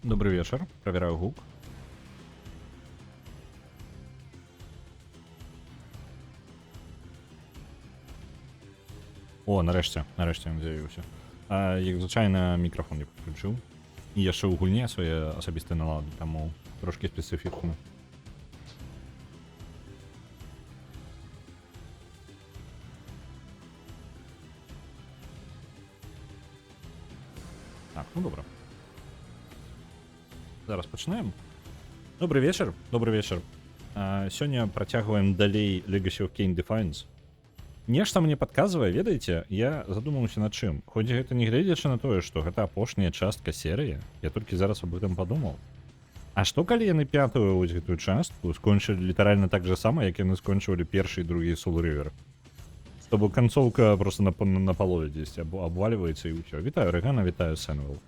Добрый вечер. Проверяю гук. О, нарешті він з'явився. Як звичайно, мікрофон я підключив. І я ще у гульні своє особисте наладу, тому трошки специфічно. Так, ну добре. Зараз починаємо. Добрий вечір. Сёння працягваем далей Legacy of Kain Defiance. Нешта мне падказвае, ведаеце, я задумаўся над чым. Хоць гэта не гледзячы на тое, што гэта апошняя частка серыі, я толькі зараз об гэтым падумаў. А што калі яны пятую вось гэтую частку скончылі літаральна так же сама, як яны скончывалі першы і другі Soul River? То бок канцоўка просто на палове дзесьці абвальваецца і ўсё. Вітаю Рэгана, вітаю Сэнвелл.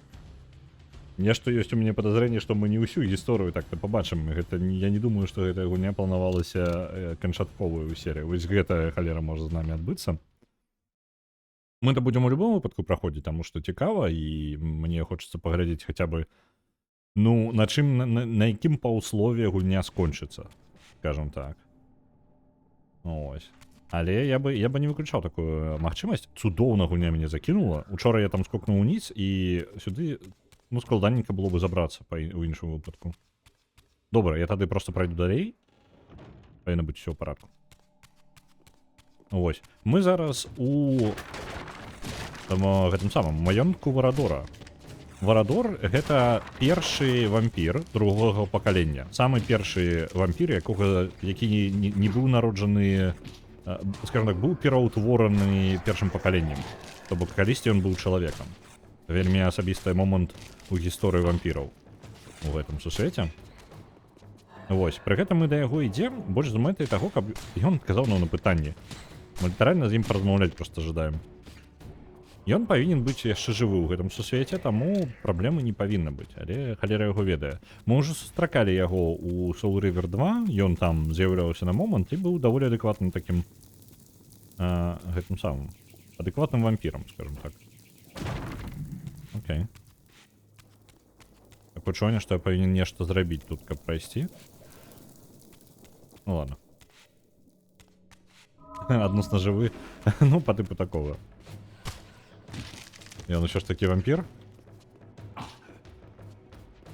Нешта ёсць у мяне падазрэнне, што мы не ўсю гісторыю так-то пабачым. Гэта я не думаю, што гэта гульня планавалася канчатковую серыю. Вось гэта халера можа з намі адбыцца. Мы это будзем у любом выпадку праходзіць, таму што цікава і мне хочацца паглядзець хаця бы ну на чым на якім паўслове гульня скончыцца, скажем так. Ось. Але я бы не выключаў такую магчымасць. Цудоўна гульня мяне закінула. Учора я там скокнуў уніз і сюды ну, складаненька было бы забрацца у іншым выпадку. Добра, я тады просто пройду далей. Павінна быць усё ў парадку. Вось. Мы зараз у гэтым самым маёнтку Варадора. Варадор — гэта першы вампір другога пакалення. Самы першы вампір, які не быў народжаны, скажем так, быў пераўтвораны першым пакаленнем. То бок калісьці ён быў чалавекам. Вельмі асабісты момант у гісторыі вампіраў у гэтым сусвеце. Вось, пры гэтым мы да яго ідзем больш з мэтай таго, каб ён адказаў нам на пытанне. Мы літаральна з ім паразмаўляць проста жадаем. Ён павінен быць яшчэ жывы ў гэтым сусвеце, таму праблемы не павінна быць, але халера яго ведае. Мы ўжо сустракалі яго ў Soul River 2, ён там з'яўляўся на момант і быў даволі адэкватным такім гэтым самым адэкватным вампірам, скажем так. Окей. Такое адчуванне, што я павінен нешта зрабіць тут, каб прайсці. Ну ладно. Адносна жывы. Ну, по типу такого. Ён усё ж такі вампір.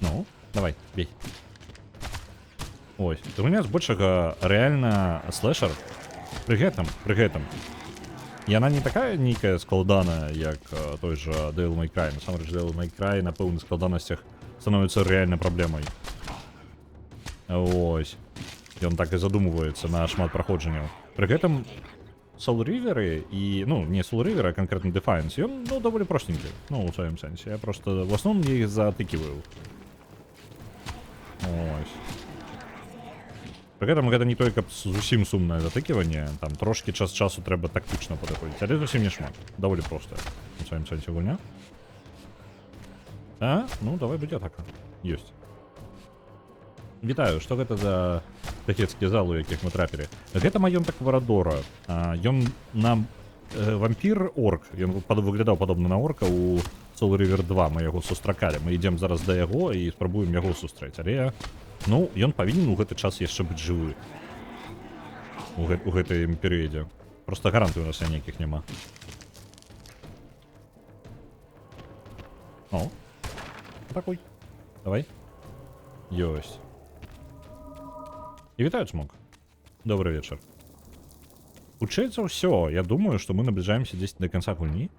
Ну, давай, бей. Ось. У меня збольшага рэальна слэшер. Пры гэтым. Яна не такая нейкая складаная, як той же Devil May Cry. Насамрэч, Devil May Cry на пэўных складанасцях становіцца рэальнай праблемай. Ось. Ён так і задумваецца на шмат праходжанняў. Пры гэтым Soul River і, ну, не Soul River, а конкретно Defiance, ён, ну, даволі простенькі. Ну, у сваім сэнсе. Я просто, в основном, я іх затыкиваю. Ось. Пры гэтым гэта не толькі зусім сумнае затыківанне, там трошкі час часу трэба тактычна падыходзіць, але зусім не шмат. Даволі простая. У сваім сэнсе гульня. Ну, давай будзе атака. Ёсць. Вітаю, што гэта за такецкія залы, у якіх мы трапілі? Гэта маёнтак Варадора. Ён нам вампір-орк. Ён выглядаў падобна на орка ў Soul River 2. Мы яго сустракалі. Мы ідзем зараз да яго і спрабуем яго сустрэць. Але, ну, ён павінен у гэты час яшчэ быць жывы. У гэтым перыядзе. Просто гарантый у нас нейкіх няма. О. Атакуй. Давай. Ёсць. І вітаю, Чмок. Добрый вечер. Хутчэй за ўсё, я думаю, што мы набліжаемся дзесь да канца гульні.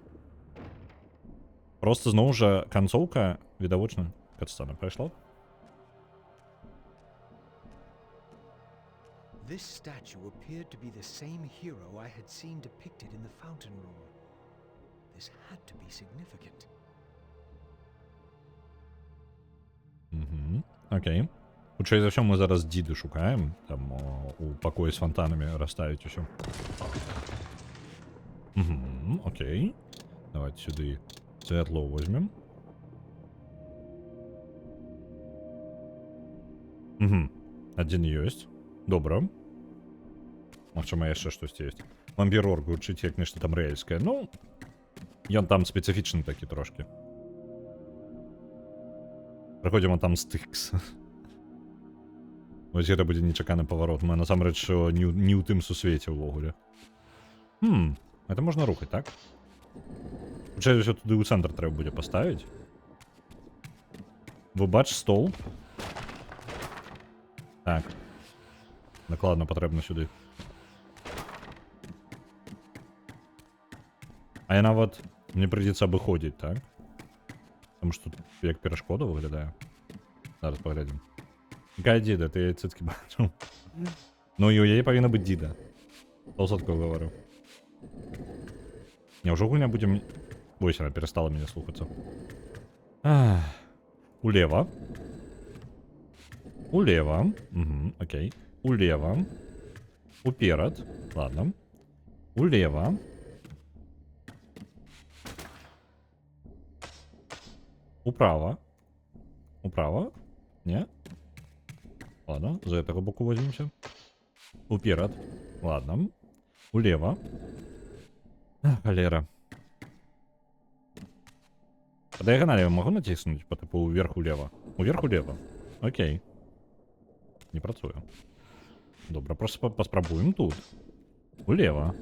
Просто зноў жа канцоўка, відавочна, катсцена прайшла. This statue appeared to be the same hero I had seen depicted in the fountain room. This had to be significant. Окей. Хутчэй за ўсё мы зараз дзіды шукаем, там у пакоі з фонтанамі расставіць усё. Окей. Давайте сюды святло возьмем. Адзін ёсць. Добра. Магчыма, яшчэ штосьці ёсць. Вампір-орк гучыць як нешта там рэальскае. Ну, ён там спецыфічны такі трошкі. Праходзім там стыкс. Вось гэта будзе нечаканы паварот. Мы насамрэч не ў тым сусвеце ўвогуле. Это можна рухаць, так? Хутчэй за ўсё туды ў цэнтр трэба будзе паставіць. Выбач стол. Так. Накладна патрэбна сюды. А я нават... Мне придется абыходзіць, так? Потому что тут як перашкода выглядае. Зараз паглядзім. Якая дзіда, ты яе цыцкі бачыў? Ну і у яе павінна быць дзіда. 100% говорю. Няўжо гульня будзе... Вось она перестала мяне слухацца. Улева. Улева. Угу, окей. Улева. Уперад. Ладно. Улева. Управа. Управа? Не? Ладно, за этого боку возьмемся. Уперад. Ладно. Улева. Холера. По диагонали я могу натиснуть? По типу вверх-улево? Вверх-улево. Окей. Не працює. Добре, просто поспробуємо тут. Улево.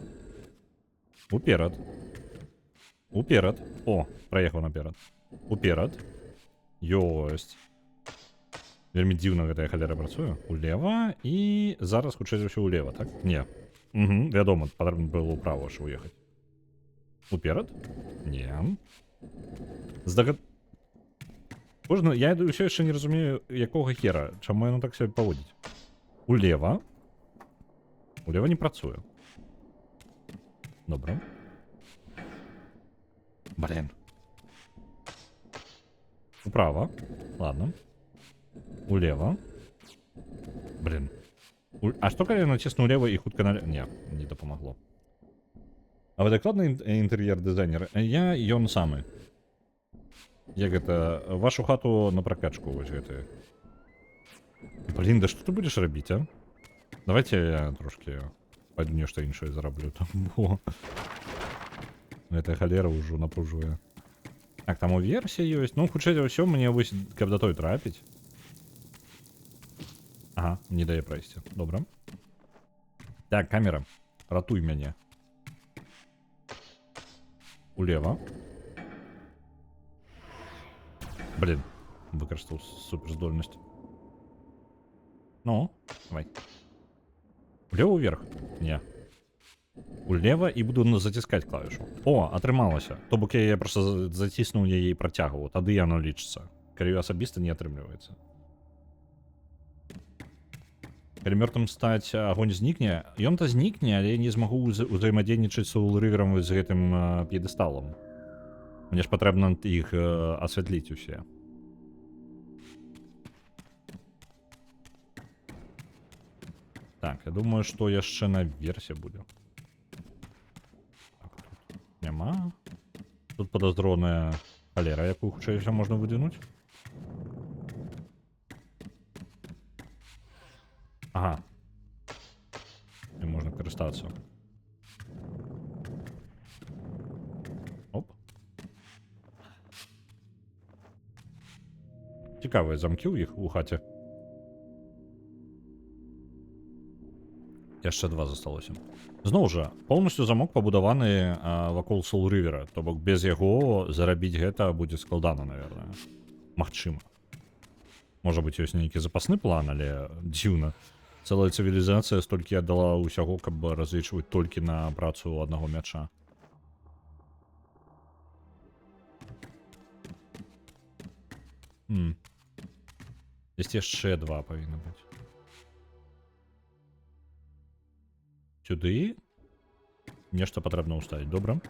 Уперад. Уперад. О, проехал наперад. Уперад. Ёсть. Вельмі дзіўна гэтая халера працуе. Улева і зараз хутчэй за ўсё улева, так? Не. Угу, вядома, патрэбна было ўправа аж уехаць. Уперад? Не. Можна, я ўсё яшчэ не разумею, якога хера, чаму яно так сябе паводзіць. Улева. Улева не працуе. Добра. Блин. Управа. Ладно. Улева. Блин. А что, когда я натисну улева и хутка на... Не допомогло. А вы докладный интерьер-дизайнер? Я ён самый. Як это... Вашу хату на прокачку вось гэты. Блин, да что ты будешь рабіць, а? Давайте я трошки пойду нешта іншае зараблю там. Бо... Эта холера ўжо напружвае. Так, там у версии есть. Ну, хутчэй за ўсё мне вось каб да той трапіць. Ага, не дае прайсці. Добра. Так, камера. Ратуй мяне. Улева. Блин, выкарыстаў суперздольнасць. Ну, давай. Улева вверх? Не. Улева і буду заціскаць клавішу. О, атрымалася. То бок я просто заціснуў яе і працягваў. Тады яно лічыцца. Калі асабіста не атрымліваецца. Калі мёртвым стаць, агонь знікне. Ён-то знікне, але я не змагу ўзаемадзейнічаць з Soul-River'ам з гэтым п'едэсталам. Мне ж патрэбна іх асвятліць усе. Так, я думаю, што яшчэ наверсе будзе. Так, тут няма. Тут падазроная халера, якую хутчэй ўсё можна выдвинуць. Ага. І можна карыстацца. Оп. Цікавыя замкі ў іх у хаце. Яшчэ два засталося. Зноў жа, поўнасцю замок пабудаваны вакол Soul-River'а, то бок без яго зарабіць гэта будзе складана, наверное. Магчыма. Можа быць, ёсць нейкі запасны план, але дзіўна. Цэлая цывілізацыя столькі аддала ўсяго, каб разлічваць толькі на працу аднаго мяча. Есть яшчэ два павінна быць. Сюды нешта патрэбна ўставіць, добра.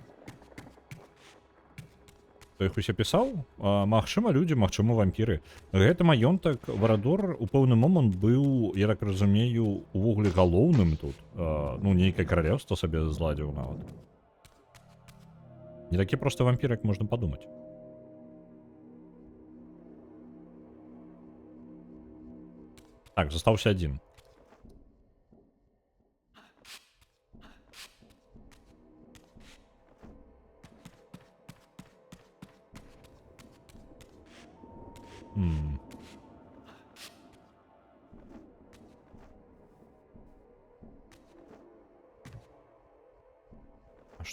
Хто іх усе пісаў? Магчыма, людзі, магчыма, вампіры. Гэты маёнтак Варадор у пэўны момант быў, я так разумею, увогуле галоўным тут. Ну, нейкае каралеўства сабе зладзіў нават. Не такі проста вампір, як можна падумаць. Так, застаўся адзін.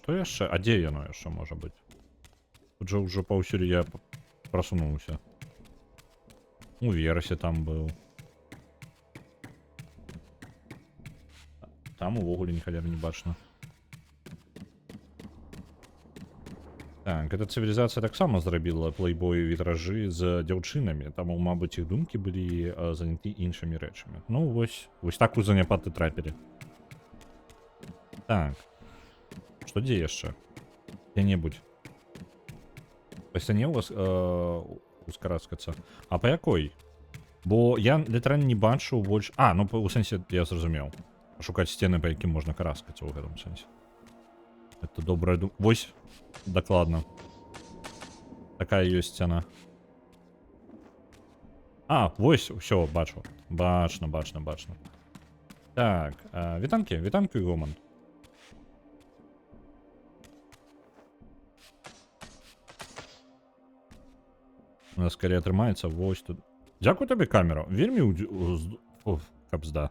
Што яшчэ? А дзе яно яшчэ можа быць? Тут жа ўжо паўсюль я прасунуўся. У верасе там быў. Там увогуле ні халеры не бачна. Так, эта цывілізацыя таксама зрабіла плейбою вітражы з дзяўчынамі, таму, мабыць, іх думкі былі заняты іншымі рэчамі. Ну, вось так у заняпад і трапілі. Так. Што дзе яшчэ? Дзе-небудзь. Па сцяне у вас ускараскацца. А па якой? Бо я літаральна не бачу больш... А, ну, у сэнсе, я зразумеў. Шукаць сцены, па якім можна караскацца ў гэтым сэнсе. Это добрая думка. Вось, дакладна. Такая ёсць сцяна. А, вось, усё, бачу. Бачна. Так, вітанкі і гоман. У нас скорее атрымаецца, вось тут. Дзякуй табе, камера. Вельмі кабзда.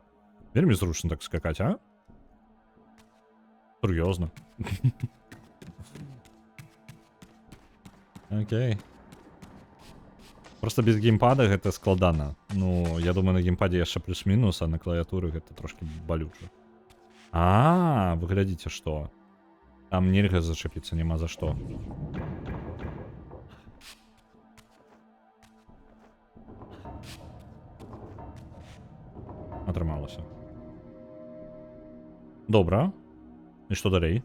Вельмі зручна так скакаць, а? Сур'ёзна. Окей. Просто без геймпада гэта складана. Ну, я думаю, на геймпаде яшчэ плюс-мінус, а на клавіатуры гэта трошки балюча. А, вы глядзіце, што? Там нельга зачапіцца, няма за што. Атрымалася. Добра. І што далей?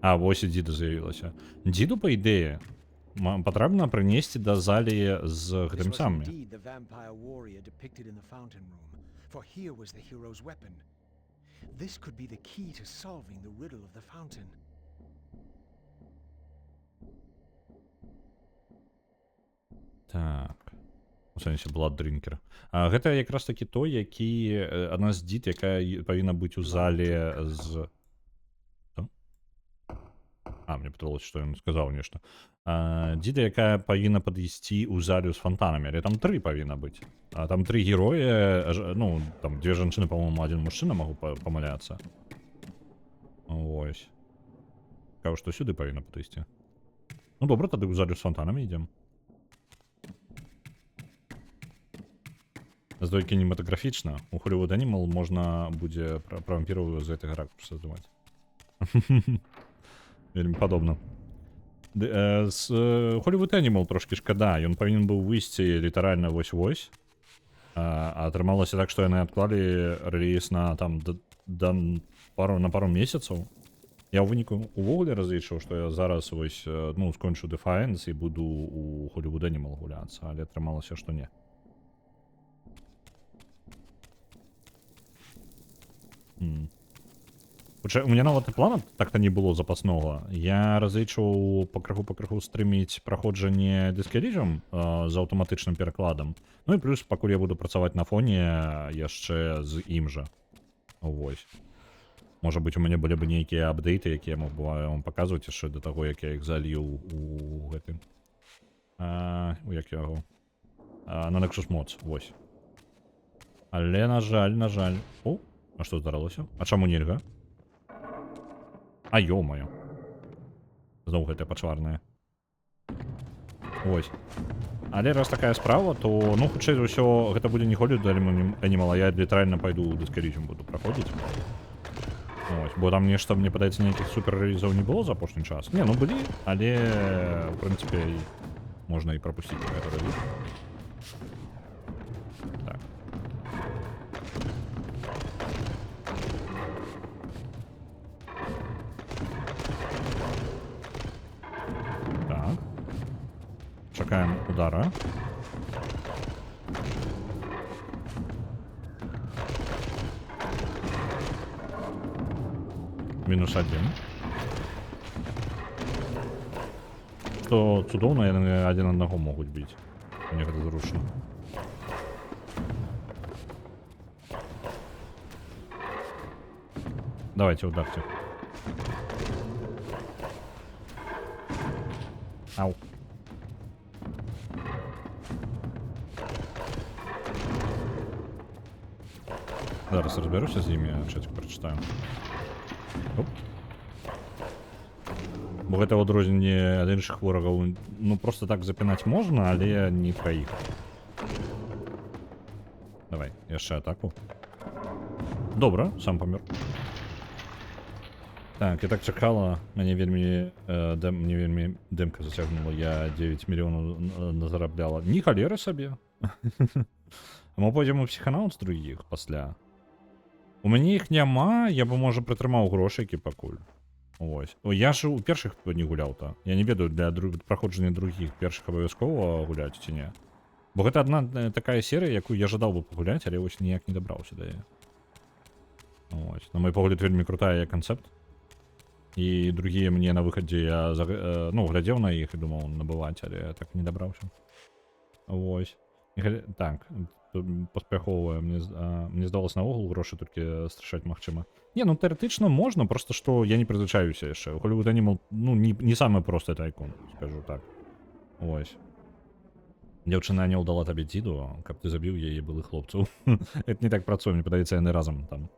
А, вось і дзіда з'явілася. Дзіду, па ідэі, патрэбна прынесці да залі з гэтым самым. Так. У сэнсе Bloodrinker. Гэта якраз такі той, які адна з дзід, якая павінна быць у зале з... Што? А, мне пыталося, што ён сказаў нешта. Дзіда, якая павінна падысці ў залю з фонтанамі, але там 3 павінна быць. Там 3 героі, ну, там 2 жанчыны, па-моему, 1 мужчына, магу памыляцца. Вось. Кажу, што сюды павінна падысці. Ну, добра, тады ў залю з фонтанамі ідзем. Здой кінематаграфічна. У Hollywood Animal можна будзе пра вампіраў з гэтага ракурса здымаць. Вельмі падобна. З Hollywood Animal трошки шкада. Ён павінен быў выйсці літаральна вось-вось. А атрымалася так, што яны адклалі рэліз на там на пару месяцаў. Я ў выніку увогуле разлічыў, што я зараз вось, ну, скончу Defiance і буду у Hollywood Animal гуляцца, але атрымалася, што не. У меня нават і плана так-то не было запаснога. Я разлічваў пакрыху стрыміць праходжанне Disc Elysium з аўтаматычным перакладам. Ну і плюс, пакуль я буду працаваць на фоне яшчэ з ім жа. Вось. Можа быць, у мяне былі б нейкія апдейты, якія я мог бы вам паказваць яшчэ да таго, як я іх залью у гэтым. У як яго? На Nexus Mods, вось. Але, на жаль. О! А што здаралася? А чаму нельга? А ё-маё. Зноў гэтая пачварная. Вось. Але раз такая справа, то, ну, хутчэй за ўсё, гэта будзе не Hollywood Animal, а я літаральна пайду ў Disc Elysium буду праходзіць. Вось. Бо там нешта, мне падаецца, нейкіх супер-рэлізаў не было за апошні час. Не, ну былі, але, в прынцыпе, можна і прапусціць гэта рэліз. Так. Чакаем удара. Мінус 1. Што цудоўна, яны адзін аднаго могуць біць. Мне гэта зручна. Давайте ударьте. Ау. Зараз разберуся з імі, чатик прочитаю. Оп. Бо гэта ў адрозненне ад іншых ворагаў, ну просто так запінаць можна, але не пра іх. Давай, яшчэ атаку. Добра, сам памёр. Так, я так чакала, мне вельмі дэмка зацягнула, я 9 мільёнаў назарабляла. Ні халеры сабе. Мы пойдзем у псіханаўт з другіх пасля. У мяне іх няма, я бы, можа, прытрымаў грошайкі пакуль. Вось. О, я ж у першых не гуляў-то. Я не ведаю, для праходжання другіх першых абавязкова гуляць ці не. Бо гэта адна такая серыя, якую я жадаў бы пагуляць, але вось ніяк не дабраўся да яе. Вось. На мой погляд, вельмі крутая канцэпт. І другія мне на выхадзе я глядзеў на іх і думаў набываць, але так не дабраўся. Вось. Так, паспяховая. Мне здалося наогул грошы толькі страшаць магчыма. Не, ну тэарэтычна можна, просто што я не прызвычаюся яшчэ. Hollywood Animal, ну, не самы просты тайкун, скажу так. Вось. Дзяўчына не ўдала табе дзіду, каб ты забіў яе былых хлопцаў. Это не так працуе, мне падаецца, яны разам там.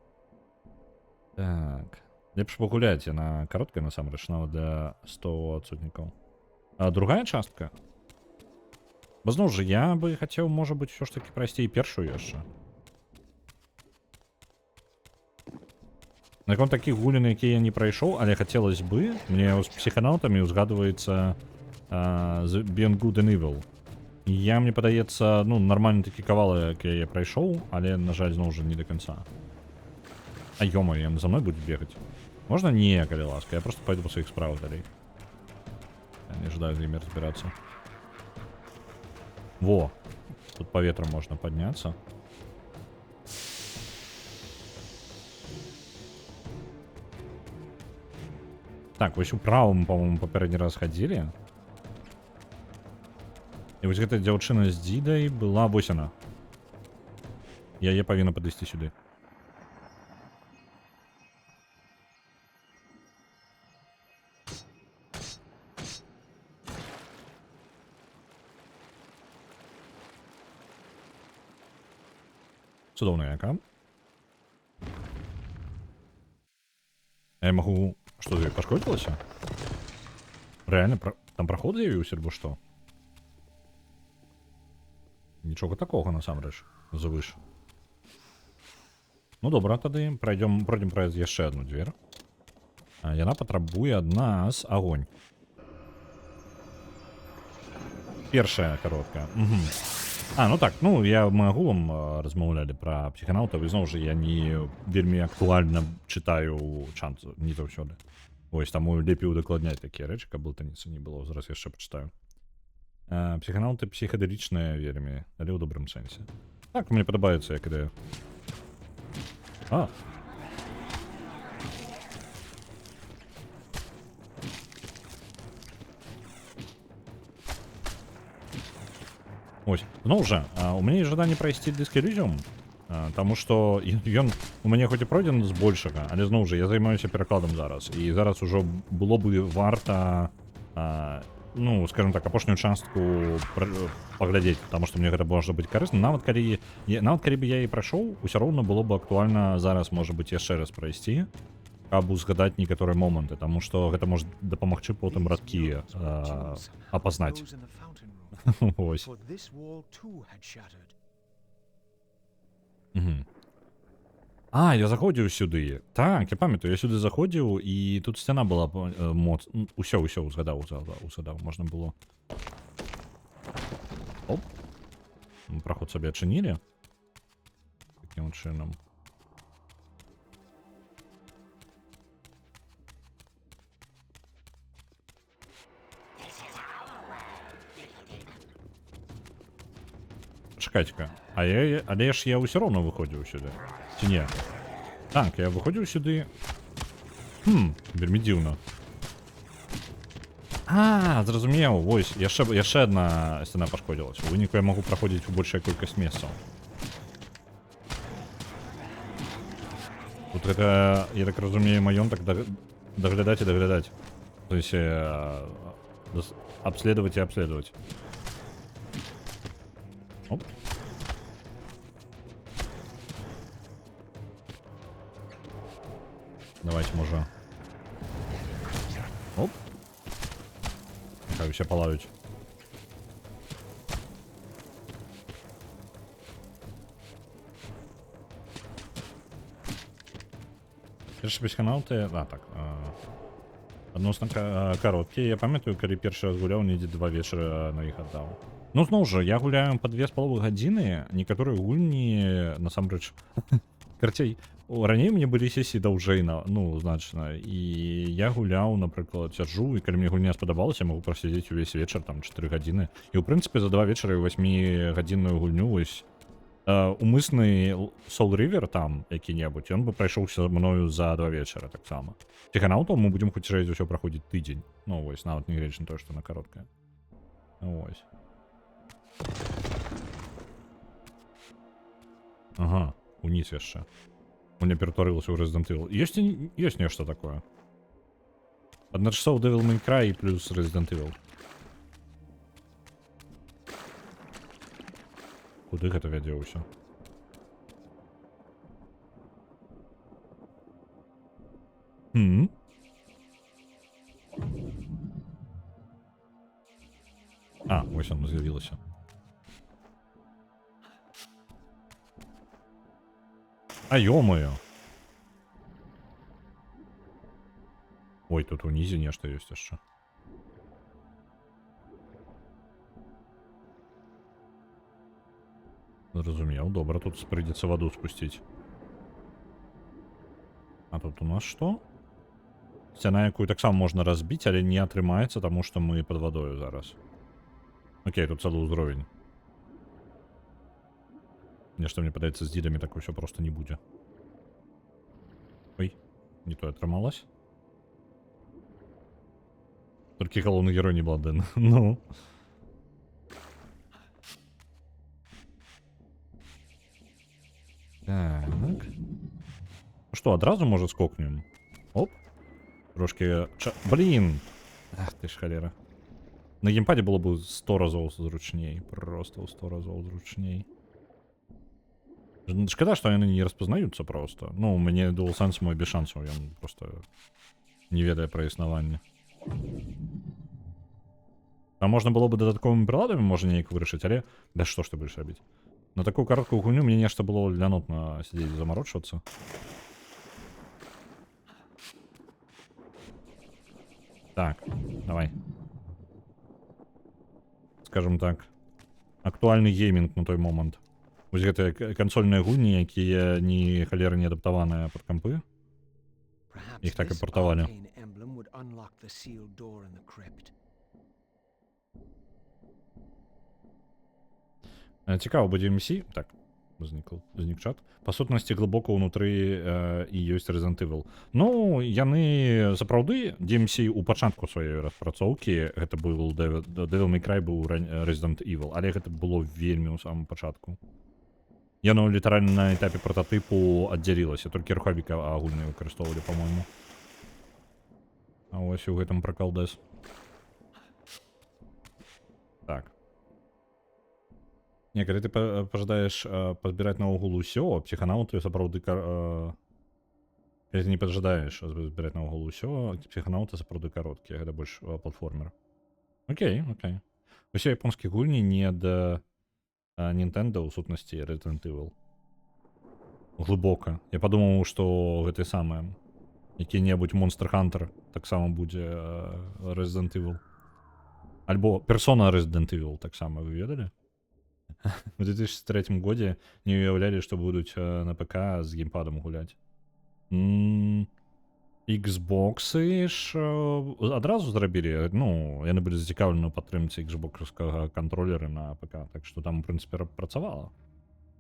Так. Лепш пагуляць, яна кароткая насамрэч, нават для 100 адсутнікаў. А другая частка? Бо зноў жа, я бы хацеў, можа быць, усё ж такі прайсці і першую яшчэ. Наконт такіх гулін, якія я не прайшоў, але хацелось бы, мне з псіханаўтамі ўзгадваецца The Beyond Good and Evil. І мне падаецца, ну, нармальны такі кавал, які я прайшоў, але, на жаль, зноў жа, не до конца. А ёма, яны за мной будуць бегаць. Можна? Не, калі ласка, я просто пойду по сваіх справах далей. Я не жадаю з імі разбірацца. Во, тут по ветру можна падняцца. Так, вось управа мы, по-моему, папярэдні раз хадзілі. І вось гэта дзяўчына з дзідай была, вось яна. Яе павінна падысці сюды. Цудоўна яка. Я магу... Што з ёй пашкодзілася? Рэальна, там праход з'явіўся, альбо што? Нічога такога, насамрэч, звыш. Ну добра, тады пройдем праз яшчэ одну дзвер. Яна патрабуе ад нас агонь. Першая кароткая. Угу. Ну так, ну мы агулам размаўлялі пра псіханаўтаў, і зноў жа я не вельмі актуальна чытаю чант не заўсёды. Вось, таму лепей удакладняць такія рэчы, каб блытаніцы не было, зараз яшчэ пачытаю. Псіханаўты псіхадэлічныя вельмі, але ў добрым сэнсе. Так, мне падабаецца як ідэя. Ось, зноў жа, у мяне жаданне прайсці Disco Elysium, таму што ён у мяне хоць і пройдзен збольшага, але зноў жа, я займаюся перакладам зараз, і зараз ужо было бы варта, ну, скажем так, апошнюю частку паглядзець, таму што мне гэта можа быць карысна, нават калі бы я і прайшоў, усё роўна было бы актуальна зараз, можа быць, яшчэ раз прайсці, каб узгадаць некаторыя моманты, таму што гэта можа дапамагчы потым радкі апазнаць. Ось. Я заходзіў сюды. Так, я памятаю, я сюды заходзіў, і тут сцяна была моц... Усё узгадаў, можна было. Оп. Праход сабе адчынілі. Такім чынам. Чакайце-ка, але ж я ўсё роўна выходзіў сюды. Ці не? Так, я выходзіў сюды. Вельмі дзіўна. Зразумеў, вось, яшчэ адна сцяна пашкодзілася. У выніку я магу праходзіць у большая колькасць месцаў. Тут гэта, я так разумею, маёнтак даглядаць і даглядаць. То есть обследовать и обследовать. Оп. Давайте, можа. Оп. Хай усе палаюць. Першы псіханаўты, так. Адносна кароткі. Я памятаю, калі першы раз гуляў, недзе 2 вечара на іх аддаў. Ну, зноў жа, я гуляю па 2,5 гадзіны. Некаторыя гульні, насамрэч, карцей, раней мне былі сесіі даўжэй, ну, значна. І я гуляў, напрыклад, сяджу, і калі мне гульня спадабалася, я магу прасядзець увесь вечар, там, 4 гадзіны. І, ў прынцыпе, за 2 вечары 8-гадзінную гульню, вось, умысны Soul River там які-небудзь, ён бы прайшоўся мною за 2 вечара таксама. Псіханаўтаў мы будзем хутчэй за ўсё праходзіць тыдзень. Ну, вось, нават не гледзячы на тое, што на кароткае. Вось. Ага, уніз яшчэ. У меня ператварылася ў Resident Evil. Ёсць нешта такое. Адначасова Devil May Cry плюс Resident Evil. Куды гэта вядзе ўсё? Вось оно з'явілася. Ё-моё. Ой, тут унізе нешта ёсць яшчэ. Зразумеў, добра, тут прыйдзецца ваду спусціць. А тут у нас што? Сцяна, якую таксама можна разбіць, але не атрымаецца, таму што мы пад вадою зараз. Окей, тут цэлы ўзровень. Нешта, мне падаецца, з дзідамі так усё проста не будзе. Ой, не тое атрымалось. Толькі галоўны герой не бладын. Ну. Так. Што, адразу, можа, скокнем? Оп. Трошки... Блін! Ах ты ж халера. На геймпаде было бы 100 разоў зручней. Просто ў 100 разоў зручней. Шкада, што яны не распазнаюцца просто. Ну, у мяне DualSense мой без шансаў. Ён просто не ведае пра існаванне. А можна было бы дадатковымі прыладамі, можа, неяк вырашыць, але... Да што ж ты будзеш рабіць? На такую кароткую гульню мне нешта было лянотна сидзець замарочвацца. Так, давай. Скажем так, актуальны геймінг на той момант. Вось гэтыя кансольныя гульні, якія ні халеры не адаптаваныя пад кампы. Іх так і партавалі. Цікава, будзе MC? Так, знік чат. Па сутнасці, глыбока ўнутры і ёсць Resident Evil. Ну, яны сапраўды, DMC у пачатку сваёй распрацоўкі, гэта быў Devil May Cry, быў Resident Evil, але гэта было вельмі ў самым пачатку. Яно літаральна на этапе прототипу аддзялілася, толькі рухавік агульны выкарыстоўвалі, па-мойму. А вось у гэтым пракалдэс. Так. Не, калі ты пажадаеш пазбіраць наогул усё, псіханаўты сапраўды... Калі ты не пажадаеш збіраць наогул усё, псіханаўты сапраўды кароткія, гэта больш платформер. Окей, окей. Усе японскія гульні не ад Nintendo ў сутнасці Resident Evil. Глыбока. Я падумаў, што гэта самае. Які-небудзь Monster Hunter таксама будзе Resident Evil. Альбо Persona Resident Evil таксама, вы ведалі? В 2003 годзе не уяўлялі, што будуць на ПК з геймпадам гуляць. Xboxы ж адразу зрабілі, ну, яны былі зацікаўлены ў падтрымцы Xbox-кага кантролеры на ПК, так што там, у прынцыпе, працавала.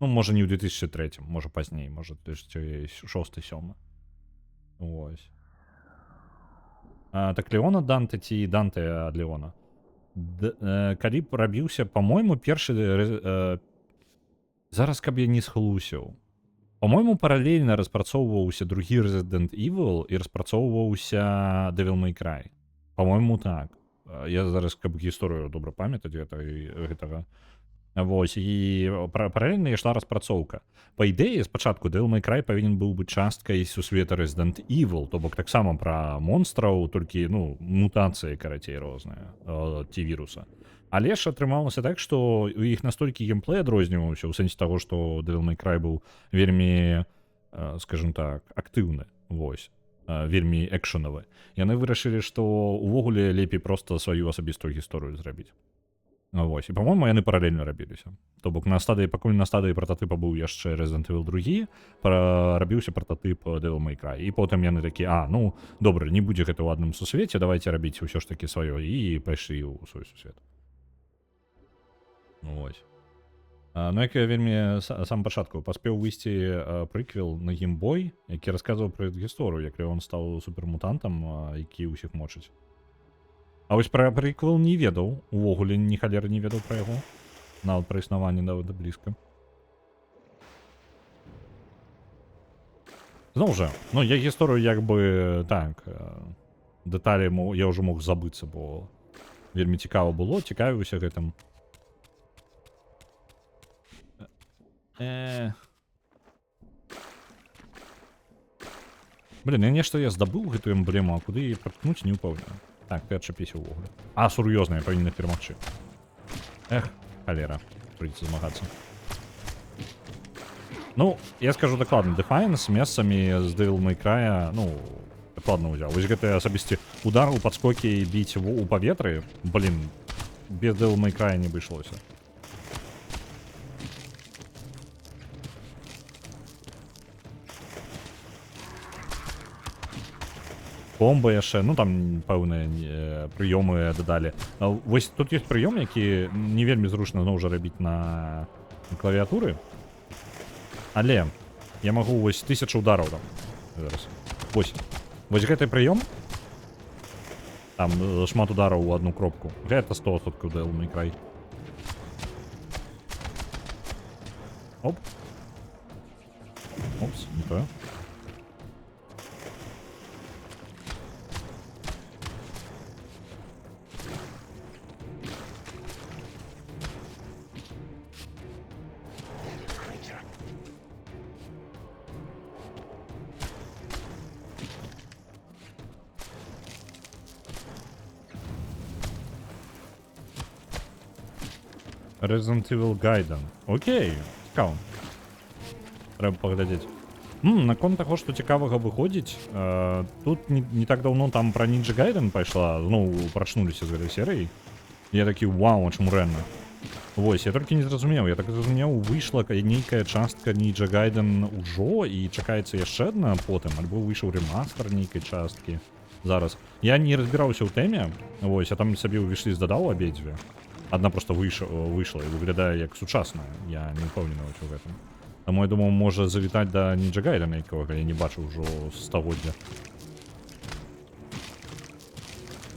Ну, можа, не ў 2003, можа, пазней, можа, 2006-2007. Вось. Так Леона Данте ці Данте ад Леона? Калі б рабіўся, па-мойму, першы... Зараз, каб я не схлусіў. По-моему, паралельна распрацоўваўся другі Resident Evil і распрацоўваўся Devil May Cry. По-моему, так. Я зараз, каб гісторыю добра памятаць гэтага. Вось, і паралельна ішла распрацоўка. Па ідэі, спачатку Devil May Cry павінен быў быць часткай сусвета Resident Evil, то бок таксама пра монстраў, толькі, ну, мутацыі, карацей, розныя, ці віруса. Але ж атрымалася так, што у іх настолькі геймплей адрозніваўся, у сэнсе таго, што Devil May Cry быў вельмі, скажем так, актыўны, вось, вельмі экшанавы. Яны вырашылі, што увогуле лепей проста сваю асабістую гісторыю зрабіць. Вось, і, па-мойму, яны паралельна рабіліся. То бок на стадыі, пакуль на стадыі прататыпа быў яшчэ Resident Evil 2, рабіўся прататып Devil May Cry. І потым яны такі, ну, добра, не будзе гэта ў адным сусвеце, давайте рабіць ўсё ж такі сваё, і пайшлі ў свой сусвет. Вось. Ну, як я вельмі сам пачатку паспеў выйсці прыквел на геймбой, які расказваў пра гісторыю, як ён стаў супермутантам, які ўсіх мочыць. А вось пра прыквел не ведаў, увогуле ні халеры не ведаў пра яго. Нават пра існаванне нават блізка. Зноў жа, ну я гісторыю як бы так, дэталі я ўжо мог забыцца, бо вельмі цікава было, цікавіўся гэтым. Блін, нешта я здабыў гэту эмблему, а куды яе праткнуць, не ўпэўнены. Так, ты адчапіся ўвогуле. Сур'ёзна, я павінен перамагчы. Халера, прыйдзецца змагацца. Ну, я скажу дакладна, Defiance месцамі з Devil May Cry, ну, дакладна ўзяў. Вось гэты асабісты удар у падскокі і біць у паветры, блін, без Devil May Cry не абышлося. Комбо яшчэ, ну там пэўныя прыёмы дадалі. Вось тут ёсць прыём, які не вельмі зручна зноў жа рабіць на клавіатуры. Але я магу вось 1000 удараў там. Зараз. Вось гэты прыём. Там шмат удараў у адну кропку. Гэта 100% Devil May Cry. Оп. Опс, не то. Resident Evil Gaiden. Окей, цікаво. Треба паглядзець. Наконт таго, што цікавага выходзіць, тут не так даўно там пра Ninja Gaiden пайшла, зноў прачнуліся з гэтай серыі. Я такі, вау, а чаму рэальна? Вось, я толькі не зразумеў, я так зразумеў, выйшла нейкая частка Ninja Gaiden ужо, і чакаецца яшчэ адна потым, альбо выйшаў рэмастар нейкай часткі. Зараз. Я не разбіраўся ў тэме, вось, а там сабе ў вішліст дадаў абедзве. Адна проста выйшла і выглядае як сучасная. Я не ўпэўнены ў гэтым. Таму я думаў, можа завітаць да Ninja Gaiden, якога я не бачыў ужо з стагоддзя.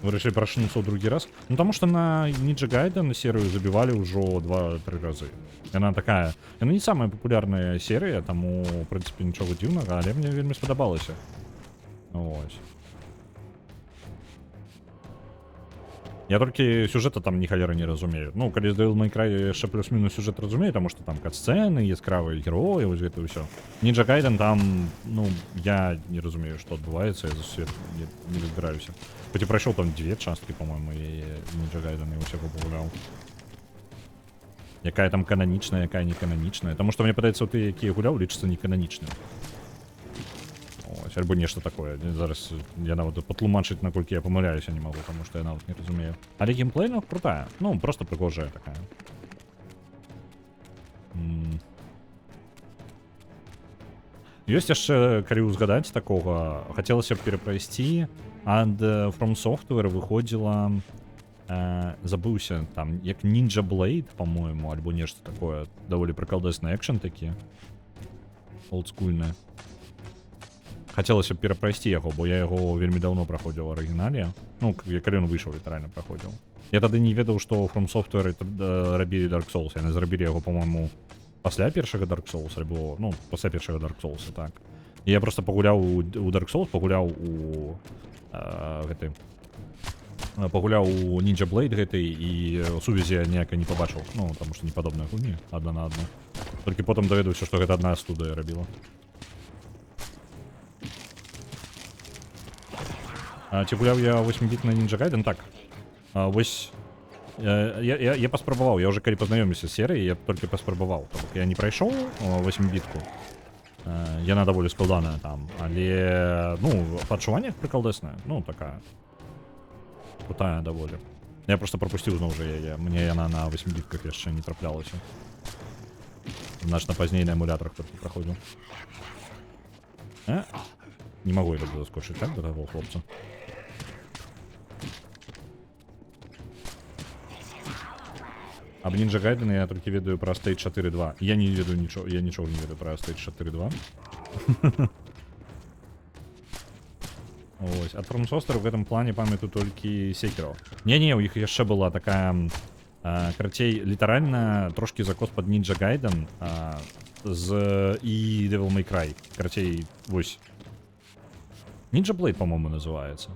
Вырашылі прачнуцца ў другі раз. Ну таму што на Ninja Gaiden серыю забівалі ўжо 2-3 разы. Яна такая, яна не самая папулярная серыя, таму, в прынцыпе, нічога дзіўнага, але мне вельмі спадабалася. Ось. Я толькі сюжэта там ні халера не разумею. Ну, калі з Devil May Cry яшчэ плюс-мінус сюжэт разумею, таму што там кат-сцэны, яскравыя героі, вось гэта ўсё. Ninja Gaiden там, ну, я не разумею, што адбываецца, я за свет не разбіраюся. Хоць і прайшоў там 2 часткі, па-мойму, і Ninja Gaiden я ўсяго пагуляў. Якая там кананічная, якая не кананічная. Таму што, мне падаецца, тыя, якія гуляў, лічацца не кананічнымі. Ось, альбо нешта такое. Зараз я нават патлумачыць, наколькі я памыляюся, не магу, таму што я нават не разумею. Але геймплей, ну, крутая. Ну, просто прыгожая такая. Ёсць яшчэ, калі ўзгадаць такога, хацелася б перапрайсці, ад From Software выходзіла, забыўся, там, як Ninja Blade, па-мойму, альбо нешта такое, даволі прыкалдэсны экшн такі, олдскульны. Хацелася б перапрайсці яго, бо я яго вельмі даўно праходзіў у арыгінале. Ну, калі ён выйшаў, літаральна праходзіў. Я тады не ведаў, што From Software рабілі Dark Souls. Яны зрабілі яго, па-мойму, пасля першага Dark Souls, альбо, ну, пасля першага Dark Souls, так. І я проста пагуляў у Dark Souls, пагуляў у гэты пагуляў у Ninja Blade гэтай і сувязі ніякай не пабачыў. Ну, таму што не падобныя гульні, адна на адну. Толькі потым даведаўся, што гэта адна студыя рабіла. Ці гуляў я 8-бітны Ninja Gaiden? Так. Вось я паспрабаваў, я ўжо калі пазнаёміўся з серыяй, я толькі паспрабаваў. Я не прайшоў 8-бітку. Яна даволі складаная там, але, ну, па адчуваннях прыкалдэсная. Ну, такая крутая даволі. Я просто пропусціў зноў жа яе. Мне яна на 8-бітках яшчэ не траплялася. Значна пазней на эмулятарах толькі праходзіў. Не магу я так заскочыць, так, да таго хлопца? Аб Ninja Gaiden я толькі ведаю пра Stage 4.2. Я не ведаю нічога, я нічога не ведаю пра Stage 4.2. Ось, ад From Software в гэтым плане памятаю толькі Sekiro. Не-не, у іх яшчэ была такая, карацей, літаральна трошкі закос пад Ninja Gaiden і Devil May Cry. Карацей, вось. Ninja Blade, по-моему, называецца.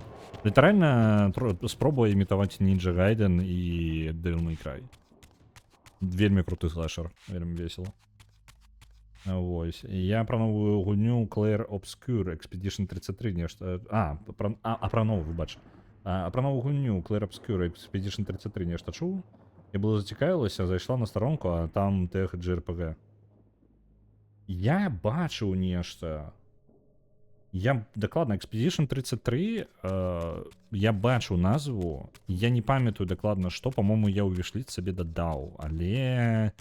Літаральна спроба імітаваць Ninja Gaiden і Devil May Cry. Вельмі круты слэшер, вельмі весела. Вось. Я пра новую гульню Clair Obscure Expedition 33 нешта. Пра новую, выбач. Пра новую гульню Clair Obscure Expedition 33 нешта чуў. Я было зацікавілася, зайшла на старонку, а там тех JRPG. Я бачыў нешта. Я дакладна Expedition 33, я бачу назву, я не памятаю дакладна што, по-моему, я ў вішліст сабе дадаў, але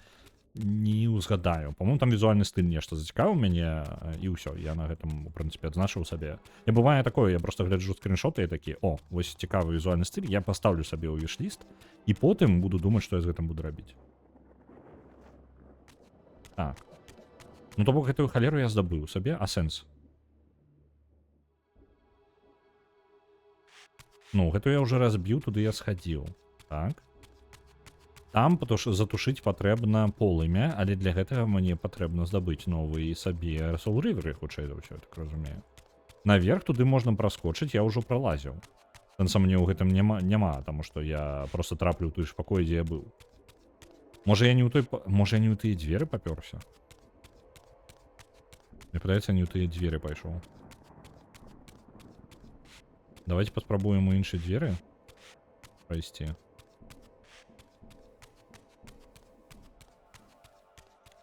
не ўзгадаю. По-моему, там візуальны стыль нешта зацікавіў мяне, і ўсё, я на гэтым, у прынцыпе, адзначыў сабе. Не бывае такое, я просто гляджу скріншоты і такі, о, вось цікавы візуальны стыль, я пастаўлю сабе ў вішліст, і потым буду думаць, што я з гэтым буду рабіць. Так. Ну, то бок гэтую халеру я здабыў сабе, а сэнс? Ну, гэту я ўжо разбіў, туды я схадзіў. Так. Там затушыць патрэбна полымя, але для гэтага мне патрэбна здабыць новы сабе Soul River, хутчэй за ўсё, так разумею. Наверх туды можна праскочыць, я ўжо пралазіў. Сэнса мне ў гэтым няма, таму што я просто траплю ў той ж пакой, дзе я быў. Можа, я не ў тыя дзверы папёрся? Мне падаецца, не ў тыя дзверы пайшоў. Давайте паспрабуем у іншай дзверы прайсці.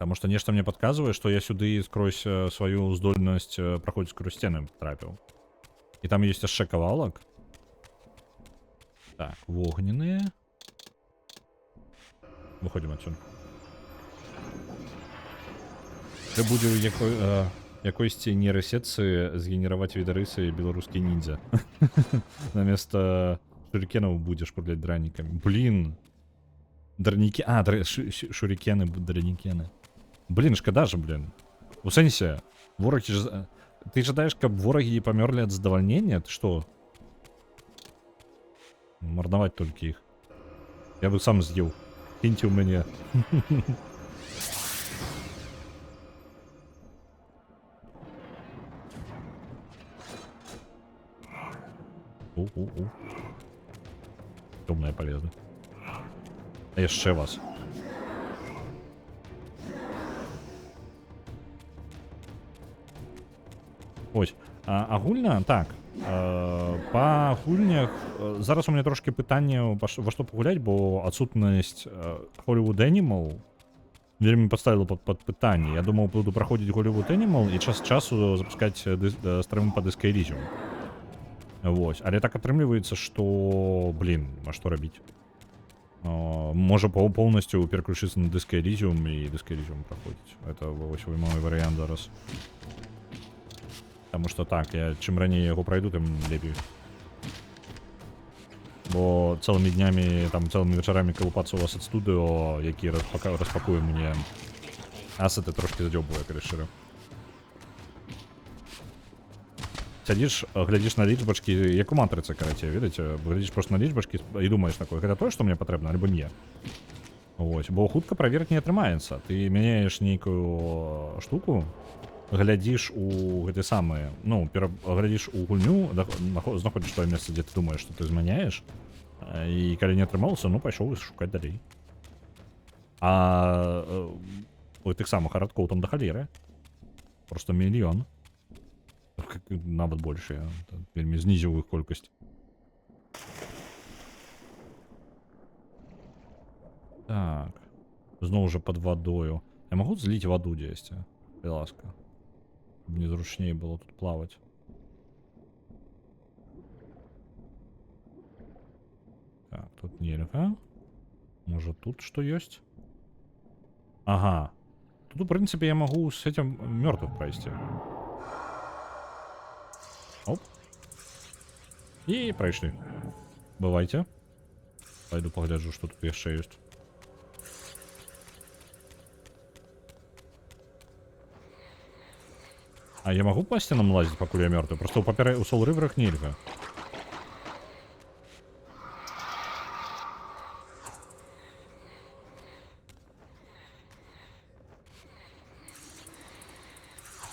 Таму што нешта мне падказвае, што я сюды скрозь сваю здольнасць праходзіць скрозь сцены трапіў. І там ёсць яшчэ кавалак. Так, вогненыя. Выходзім адсюль. Це будзе ў якойсьці нейрасетцы згенераваць відарысы беларускі ніндзя. Наместо шурикенаў будзеш пуляць дранікамі. Блін. Дранікі... шурикены, дранікены. Блін, шкада ж, блін. У сэнсе, ворагі ж... Ты жадаеш, каб ворагі памёрлі ад задавальнення? Ты што? Марнаваць толькі іх. Я бы сам з'еў. Кіньце ў мяне. Тёмная полезна. А яшчэ вас. Ось. Агульна, так. Па гульнях зараз у мяне трошки пытанне во што пагуляць, бо адсутнасць Hollywood Animal вельмі паставіла пад пытанне. Я думаў, буду праходзіць Hollywood Animal і час часу запускаць старым па Disco Elysium. Вось, але так атрымліваецца, што, блін, а што рабіць? Можа поўнасцю пераключыцца на Disco Elysium і Disco Elysium праходзіць. Это вось мой варыянт зараз. Таму што так, я чым раней яго прайду, тым лепей. Бо цэлымі днямі, там цэлымі вечарамі калупацца у вас ад студыо, які распакуе мне асеты, трошки задзёбвае, калі шчыра. Сядзіш, глядзіш на лічбачкі, як у матрыцы, карацей, ведаеце, глядзіш просто на лічбачкі і думаеш такое, гэта тое, што мне патрэбна, альбо не. Вось, бо хутка праверыць не атрымаецца. Ты мяняеш нейкую штуку, глядзіш у гэты самы, ну, глядзіш у гульню, знаходзіш тое месца, дзе ты думаеш, што ты змяняеш, І калі не атрымалася, ну пайшоў шукаць далей. У тых самых гарадкоў там да халеры. Просто мільён. Нават больш, я вельмі знізіў іх колькасць. Так. Зноў жа пад вадою. Я магу зліць ваду дзесьці? Калі ласка. Мне зручней было тут плаваць. Так, тут нельга. Можа тут што ёсць? Ага. Тут, в принципе, я могу с этим мертвых пройти. Оп. И пройшли. Бывайте. Пойду погляжу, что тут еще есть. А я могу по стенам лазить, пока я мертвый? Просто у Soul River нельзя.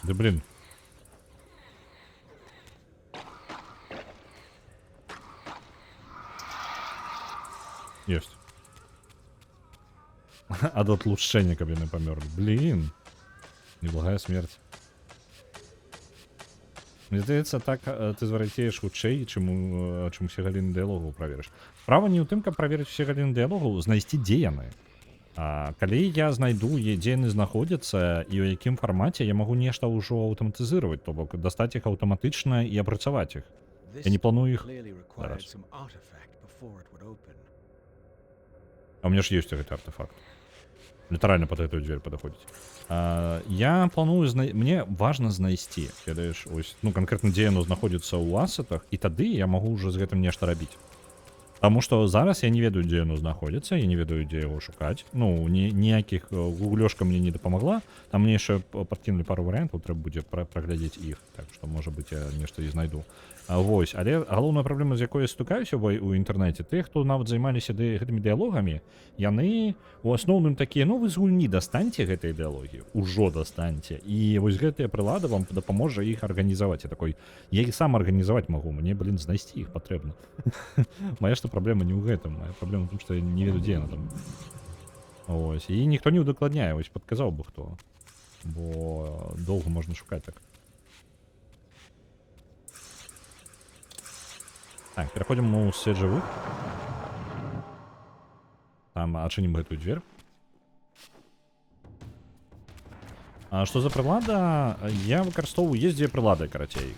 Да блин. Есть. А до отлучшения кабины померли. Блин. Неблагая смерть. Мне здаецца, так ты зварацееш хутчэй, чым усе галіны дыялогу праверыш. Справа не ў тым, каб праверыць усе галіны дыялогу, знайсці, дзе яны. Калі я знайду, дзе яны знаходзяцца і ў якім фармаце, я магу нешта ўжо аўтаматызировать, то бок дастаць іх аўтаматычна і апрацаваць іх. Я не планую іх зараз. А у меня ж ёсць гэты артефакт. Літаральна под эту дверь падаходзіць. Я планую мне важна знайсці, ведаеш, ось, ну канкрэтна дзе яно знаходзіцца ў асетах, і тады я магу ўжо з гэтым нешта рабіць. Таму што зараз я не ведаю, дзе яно знаходзіцца, я не ведаю, дзе яго шукаць. Ну, ніякіх гуглёшка мне не дапамагла. Там мне яшчэ падкінулі пару варыянтаў, трэба будзе праглядзець іх. Так што, можа быць, я нешта і знайду. Вось, але галоўная праблема, з якой я стукаюся ў інтэрнэце, тых, хто нават займаліся гэтымі дыялогамі, яны у асноўным такія, ну вы з гульні дастаньце гэтай дыялогі, ужо дастаньце. І вось гэтая прылада вам дапаможа іх арганізаваць. Я такой, я і сам арганізаваць магу, мне, блин, знайсці іх патрэбна. Мая што праблема не ў гэтым, мая праблема ў тым, што я не ведаю, дзе яна там. Ось, і ніхто не ўдакладняе, вось падказаў бы хто. Бо доўга можна шукаць так. Так, переходим у свет живых. Там адчынім гэтую дверь. Што за прылада? Я выкарыстоўваю, есть дзве прылады, карацей,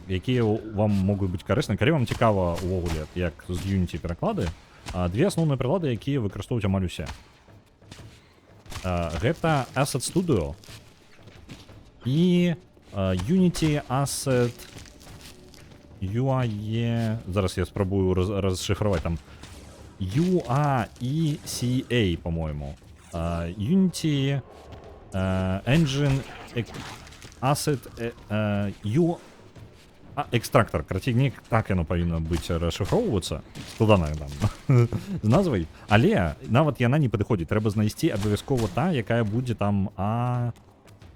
якія вам могуць быць карысны. Калі вам цікава увогуле, як з Unity пераклады, две асноўныя прылады, якія выкарыстоўваюць амаль усе. Гэта Asset Studio і Unity Asset UAE, зараз я спробую расшифровать там UAECA, по-моему. Unity Engine Asset Extractor. Карацей, не так яно павінна быць расшифроўвацца. Складана там з назвай. Але нават яна не падыходзіць. Трэба знайсці абавязкова та, якая будзе там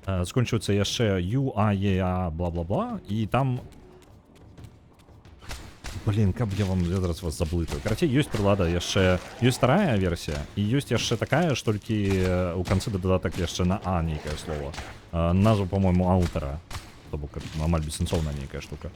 скончваецца яшчэ UAEA бла-бла-бла, і там блин, каб я зараз вас заблытаю. Карацей, ёсць прылада яшчэ, ёсць старая версія, і ёсць яшчэ такая, што толькі у канцы дадатак яшчэ на А нейкае слово. Назву, по-моему, аўтара. То бок амаль бессэнсоўная нейкая штука.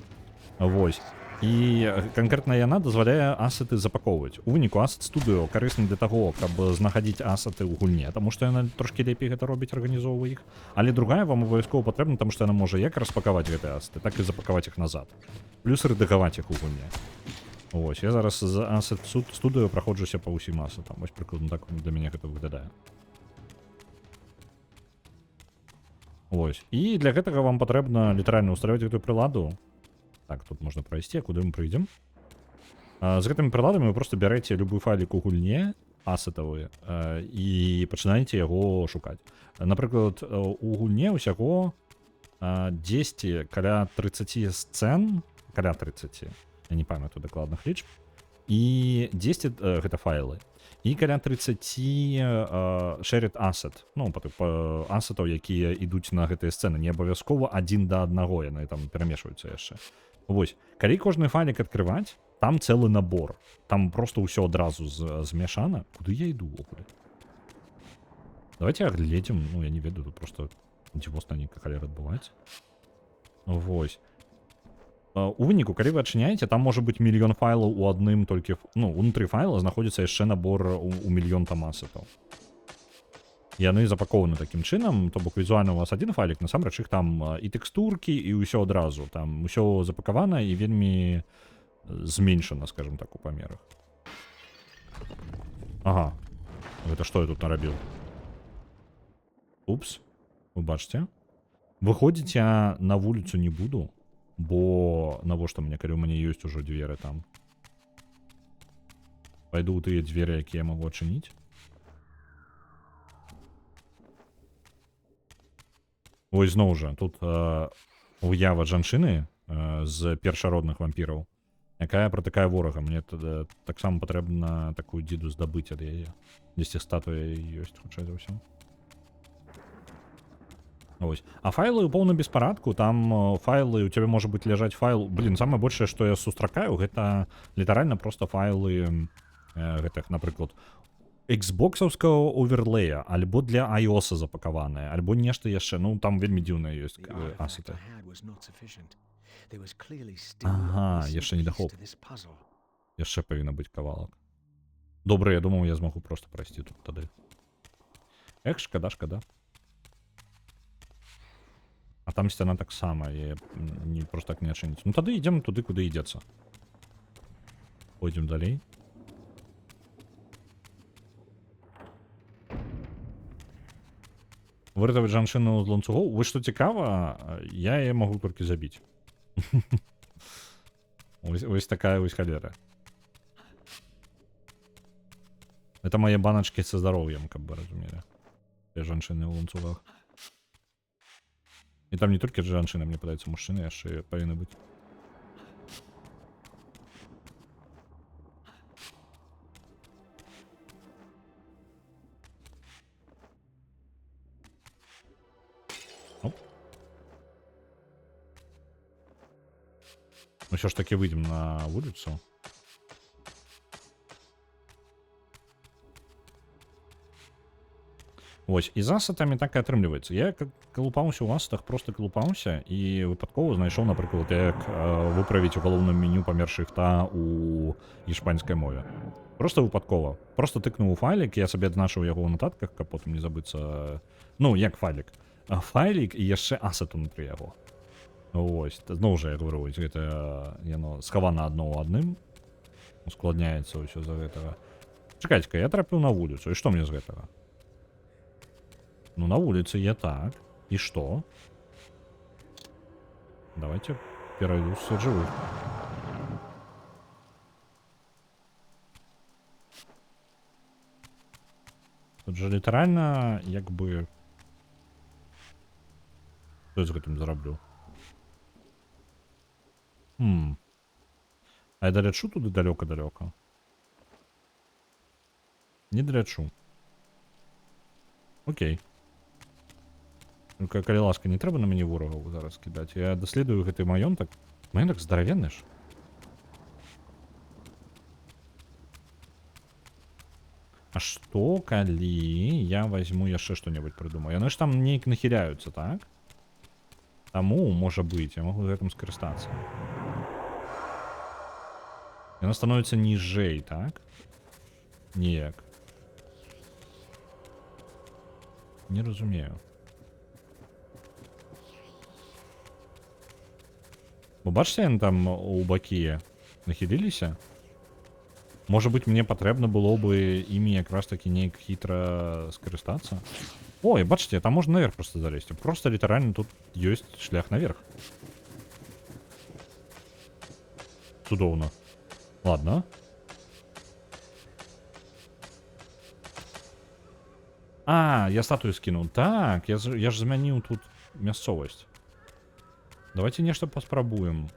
Вось. І канкрэтна яна дазваляе асеты запакоўваць. У выніку Asset Studio карысны для таго, каб знаходзіць асеты ў гульне, таму што яна трошкі лепей гэта робіць, арганізоўвае іх. Але другая вам абавязкова патрэбна, таму што яна можа як распакаваць гэтыя асеты, так і запакаваць іх назад. Плюс рэдагаваць іх у гульне. Вось, я зараз з Asset Studio праходжуся па ўсім асетам. Вось прыкладна так для мяне гэта выглядае. Вось. І для гэтага вам патрэбна літаральна ўсталяваць гэтую прыладу. Так, тут можна прайсці, а куды мы прыйдзем? З гэтымі прыладамі вы просто бярэце любы файлік у гульне, асетавы, і пачынаеце яго шукаць. Напрыклад, у гульне ўсяго 10 каля 30 сцэн, каля 30, я не памятаю дакладных лічб, і 10 гэта файлы. І каля 30 shared asset, ну, асетаў, якія ідуць на гэтыя сцэны, не абавязкова адзін да аднаго, яны там перамешваюцца яшчэ. Вось, калі кожны файлік адкрываць, там цэлы набор. Там просто ўсё адразу змяшана. Куды я іду ўвогуле? Давайте агледзім, ну я не ведаю, тут просто дзівосна нейкая халера адбываецца. Вось. У выніку, калі вы адчыняеце, там можа быць мільён файлаў у адным толькі, ну, унутры файла знаходзіцца яшчэ набор у мільён там асетаў. Яны запакованы такім чынам, то бок візуальна у вас один файлік, насамрэч іх там і тэкстуркі, і ўсё адразу. Там усё запакавана і вельмі зменшана, скажем так, у памерах. Ага. Гэта што я тут нарабіў? Упс. Вы бачыце? Выходзіць я на вуліцу не буду, бо навошта мне, калі ў мяне ёсць ужо дзверы там. Пайду ў тыя дзверы, якія я магу адчыніць. Вось зноў жа, тут уява жанчыны з першародных вампіраў, якая пратыкае ворага. Мне таксама патрэбна такую дзіду здабыць ад яе. Дзесьці статуя ёсць, хутчэй за ўсё. Ось. А файлы ў поўным беспарадку, там файлы, у цябе можа быць ляжаць файл. Блін, самае большае, што я сустракаю, гэта літаральна проста файлы гэтых, напрыклад, Xbox-аўскага оверлея, альбо для iOS запакаваныя, альбо нешта яшчэ. Ну, там вельмі дзіўныя ёсць асеты. Ага, яшчэ недахоп. Яшчэ павінна быць кавалак. Добра, я думаў, я змагу проста прайсці тут тады. Эх, шкада, шкада. А там сцяна таксама, я не просто так не адчыніць. Ну тады ідзем туды, куды ідзецца. Пойдзем далей. Выратаваць жанчыну з ланцугоў. Вось што цікава, я яе магу толькі забіць. Вось такая вось халера. Это мае баначкі са здароўем, каб вы разумелі. Для жанчыны ў ланцугах. І там не толькі жанчыны, мне падаецца, мужчыны яшчэ павінны быць. Оп. Усё ж таки выйдем на вуліцу. Вось, і з асетамі так і атрымліваецца. Я калупаўся ў асетах, проста калупаўся, і выпадкова знайшоў, напрыклад, як выправіць у галоўным меню памер шрифта у іспанскай мове. Проста выпадкова. Проста тыкнуў у файлік, я сабе адзначыў яго ў нататках, каб потым не забыцца... Ну, як файлік. Файлік і яшчэ асет унутры яго. Вось, зноў жа я говорю, гэта яно схавана адно ў адным. Ускладняецца ўсё з-за гэтага. Чакайце-ка, я трапіў на вуліцу, і што мне з гэтага? Ну, на улице я так. И что? Давайте перейду с живых. Тут же литерально, як бы... Что я з гэтым зараблю? А я долечу туды далёка-далёка? Не долечу. Окей. Только, калі ласка, не трэба на мяне ворагаў зараз кідаць. Я даследую гэты маёнтак. Маёнтак здаравенны ж. А што, калі я возьму яшчэ што-небудзь прыдумаю? Яны ж там неяк нахіляюцца, так? Таму, можа быць, я магу гэтым скарыстацца. Яна становіцца ніжэй, так? Неяк. Не разумею. Вы бачыце, яны там у бакі нахіліліся? Можа быць, мне патрэбна было бы імі якраз такі неяк хітра скарыстацца? Ой, бачыце, там можна наверх просто залезці. Просто літаральна тут ёсць шлях наверх. Цудоўна. Ладно. А, я статую скинул. Так, я ж змяніў тут мясцовасць. Давайте нешта паспрабуем.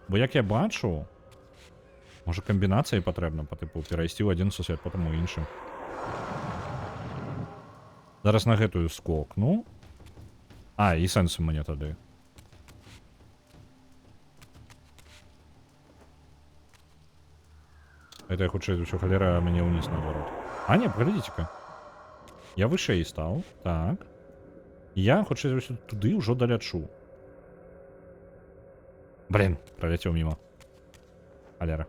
Бо як я бачу, можа камбінацыі патрэбна па тыпу перайсці ў адзін сусвет, потым у іншы. Зараз на гэтую скокну. А, і сэнс мне тады. Это я худшее за все холера, а меня вниз наоборот. А, не, погодите-ка. Я выше стал. Так. Я худшее за все туды уже долячу. Блин, пролетел мимо. Холера.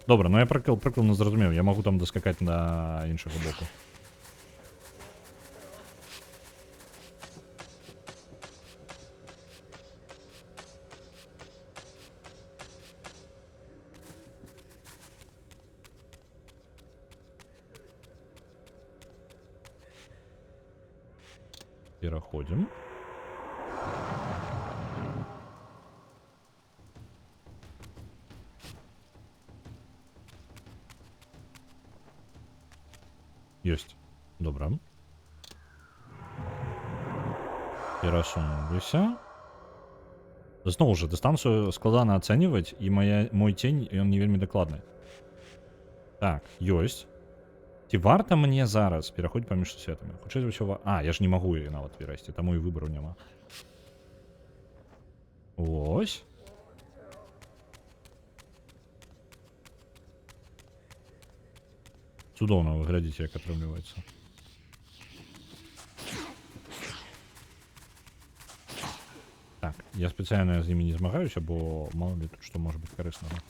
Добре, ну я прикол не зрозумів. Я могу там доскакати на іншого боку. Переходим. Есть. Добре. Пересунулися. Знову ж, дистанцію складано оцінювати, і мой тінь, він не вельми докладний. Так, ёсть. Ці варта мне зараз пераходзіць паміж сусветамі? Хутчэй за ўсё... А, я ж не магу яе нават перайсці, таму і выбару няма. Ось. Цудоўна вы глядзіце, як атрымліваецца. Так, я спецыяльна з імі не змагаюся, бо мало ли тут што можа быць карыснага.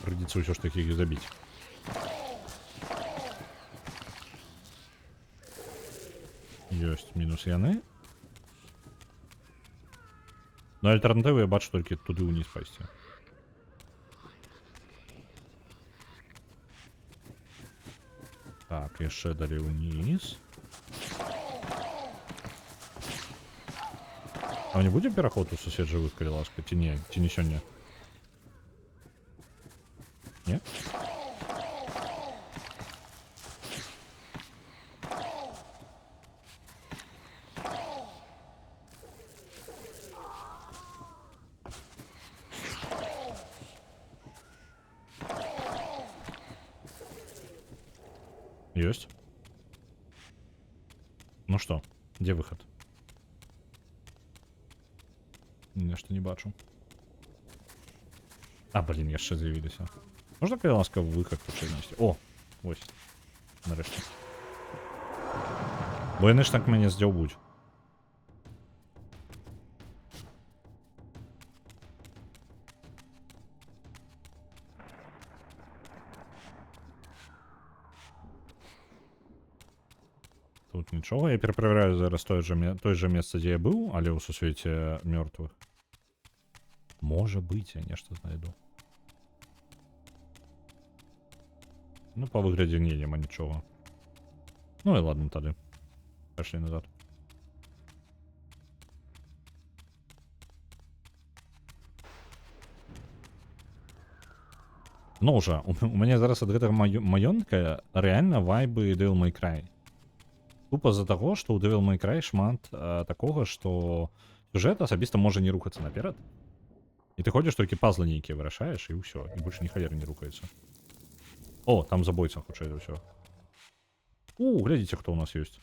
Придется ўсё ж таки их забить. Ёсць мінус яны. Но альтэрнатыву я бачу толькі туды ўніз пайсці. Так, яшчэ далей ўніз. А не будзе пераход у сусед жывых, калі ласка, ці не сёння? Не? Есть. Ну что, где выход? Нешта не бачу. А, блин, яшчэ з'явіліся. Можна, калі ласка, выхад пачынесці? О, ось. Нарэшце. Бо яны ж так мяне здзяўбуць. Тут нічога. Я пераправляю зараз той же месца, дзе я быў, але ў сусвеце мёртвых. Можа быць, я нешта знайду. Ну, по выглядзе не, няма нічога. Ну і ладно тады. Пашлі назад. Ну ўжо, у мяне зараз ад гэтага маёнтка рэальна вайбы Devil May Cry. Тупо з-за таго, што ў Devil May Cry шмат такога, што сюжэт асабіста можа не рухацца наперад. І ты ходзіш толькі пазлы нейкія вырашаеш, і ўсё. І больш ні халеры не рухаецца. О, там забойца, хутчэй за ўсё. Глядзіце, хто ў нас ёсць.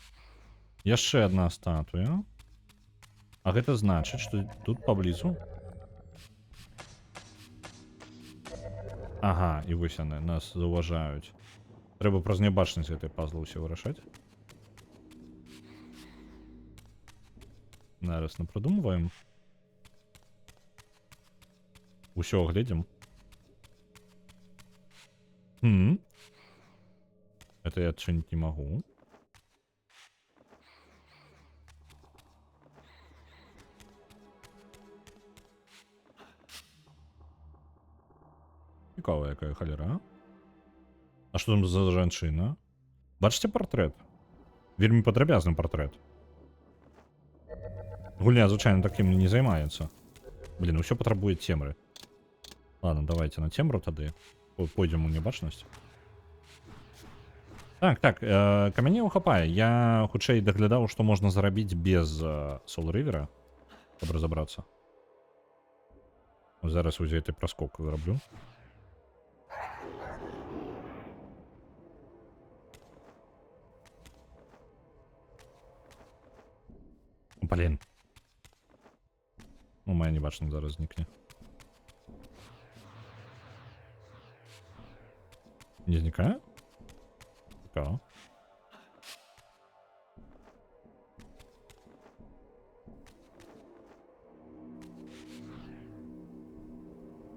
Яшчэ адна статуя. А гэта значыць, што тут паблізу. Ага, і вось яны нас заўважаюць. Трэба праз нябачнасць гэтай пазлы ўсе вырашаць. Зараз напрыдумваем. Усё глядзім. Это я адчыніць не магу. Цікава, якая халера. А што там за жанчына? Бачыце партрэт? Вельмі падрабязны партрэт. Гульня, звычайна, такім не займаецца. Блин, усё патрабуе цемры. Ладно, давайте на цемру тады. Пойдзем у нябачнасць. Так, камянеў хапае. Я хутчэй даглядаў, што можна зарабіць без Soul River, каб разабрацца. Зараз узяй гэты праскок зараблю. Блин. Ну, моя небачнасць зараз знікне. Не зникає? Цікаво.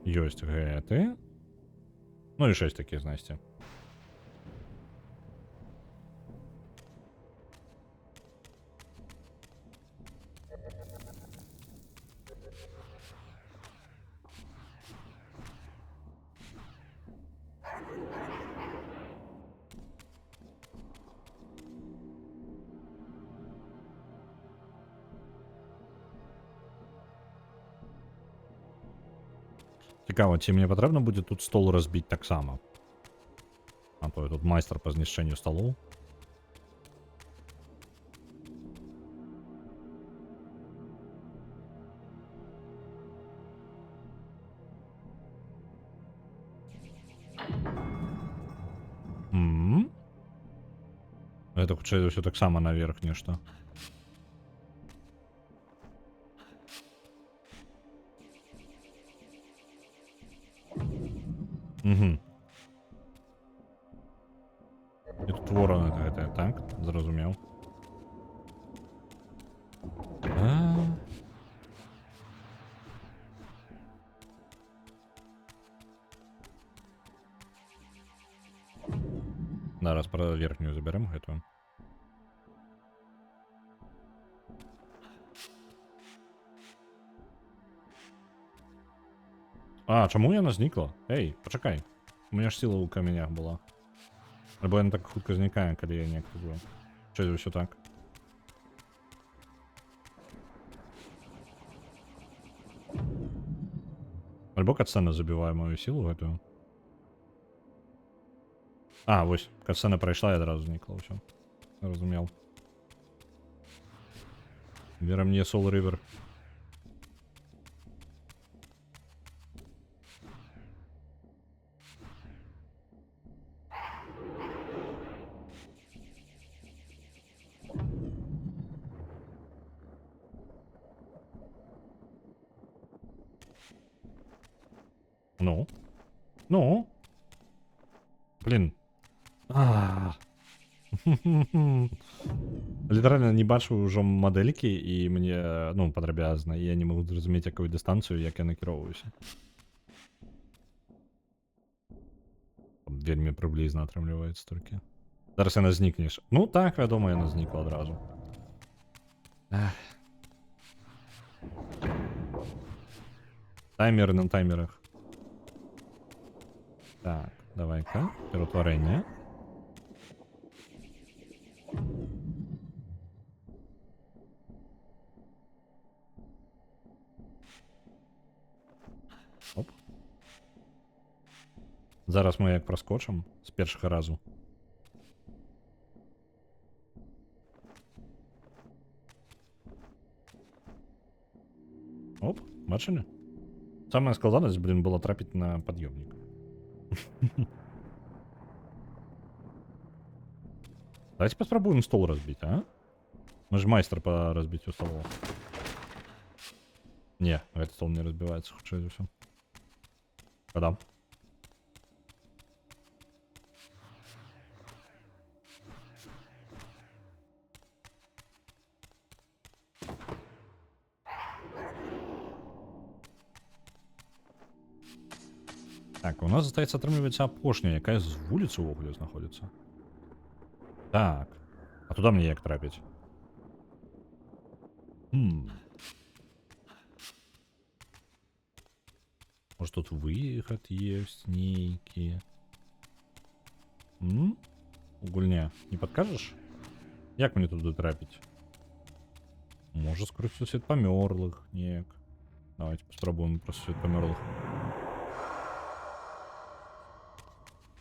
Ёсть гэты. Ну і 6 таких, знаєте. Цікаво, чи мені потрібно буде тут стол розбити так само? А то я тут майстер по знищенню столов. Это хутчэй все так само наверх нешта. Угу. І тут ворон это так, зрозумів. Зараз про верхнюю заберем гэтую. А, чому яна зникла? Эй, почекай. У меня ж сила у каменях була. Або яна так хутка зникає, коли я не активую. Що це все так? Альбо катсцена забиває мою силу гэтую. А, ось, катсцена пройшла і одразу зникла, все. Розумів. Вера мне Soul River. Ну? Ну? Блін. Літерально не бачу ўжо мадэлькі і мне, ну, падрабязна, і я не магу зразумець, якую дыстанцыю, як я накіроўваюся. Вельмі прыблізна атрымліваецца толькі. Зараз яна знікнеш. Ну так, вядома, яна знікла адразу. Таймеры на таймерах. Так, давай-ка, ператварэнне. Оп. Зараз мы як праскочым з першага разу. Оп, бачылі? Самая складанасць, блин, была трапіць на пад'ёмнік. Давайте попробуем стол разбить, а? Мы же майстер по разбитию столов. Не, этот стол не разбивается, худшее за все. Когда? Так, у нас застаецца атрымліваецца апошняя, якая з вуліцы ўвогуле знаходзіцца. Так. А туда мне як трапіць? Может тут выход есть нейкі? Гульня, не подкажешь? Як мне туды трапіць? Может скрыць свет памёрлых неяк. Давайте попробуем про свет памёрлых.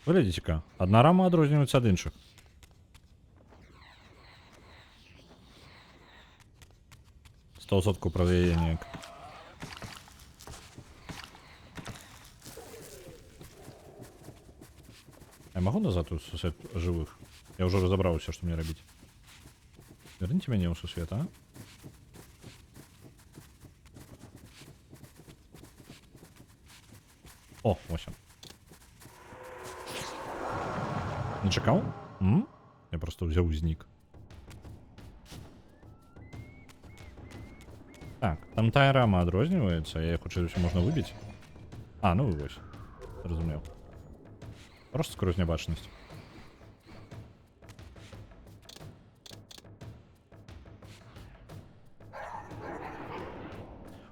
Глядзіце-ка, одна рама адрозніваецца ад іншых. Стосотку про яе неяк. Я могу назад у сусед живых? Я уже разобрался, что мне робить. Верните меня у сусвета, а? О, 8. Не чакаў? Я просто ўзяў знік. Так, там тая рама адрозніваецца, я хутчэй ўсё можна выбіць. А, ну вось. Разумеў. Просто скрозь нябачнасць.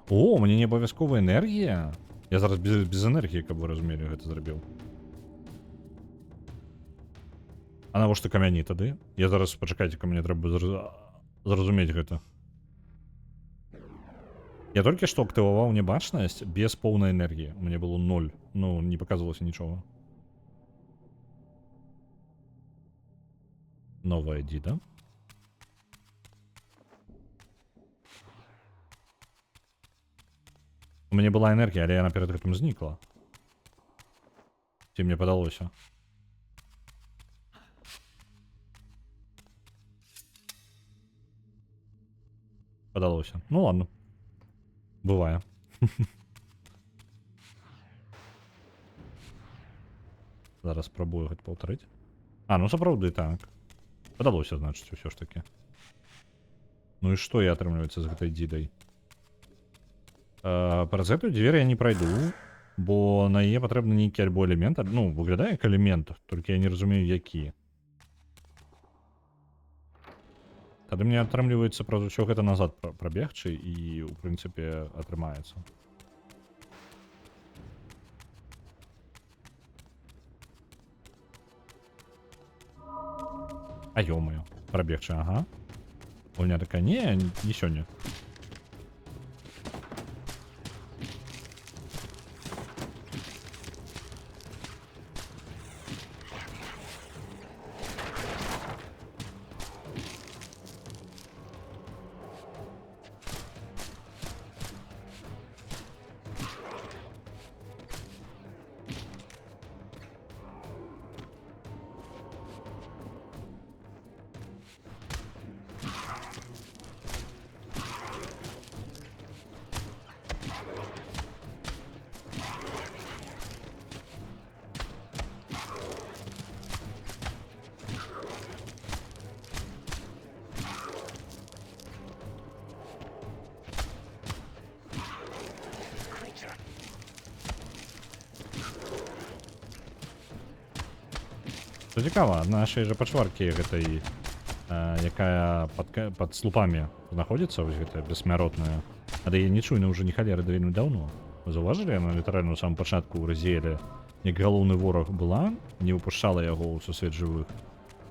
О, мне не абавязкова энергія. Я зараз без энергіі, каб вы разумелі, гэта зрабіў. А навошта камяні тады? Я зараз, пачакайце, ка мне трэба зразумець гэта. Я толькі што актываваў небачнасць без поўнай энергіі. У мяне было 0. Ну, не паказвалася нічога. Новая дзіда. У мяне была энергія, але яна перад гэтым знікла. Ці мне падалося? Падалося. Ну ладно. Бывае. Зараз спрабую гэта паўтарыць. А, ну сапраўды так. Падалося, значыць, усё ж такі. Ну і што я, атрымліваецца, з гэтай дзідай? Праз гэтую дзверь я не прайду, бо на яе патрэбны нейкі альбо элемент. Ну, выглядае як элемент, толькі я не разумею, які. Тады мне атрымліваецца праз усё гэта назад прабегчы і, у прынцыпе, атрымаецца. А ё-моё, прабегчы, ага. Гульня такая, не сёння. Што цікава, нашай жа пачваркі гэтай, якая пад слупамі знаходзіцца, вось гэтая бессмяротная, ад яе не чуйна ўжо не халеры да вельмі даўно. Вы заўважылі, яна літаральна ў самым пачатку ў Разіэле, як галоўны вораг была, не выпушчала яго ў сусвет жывых.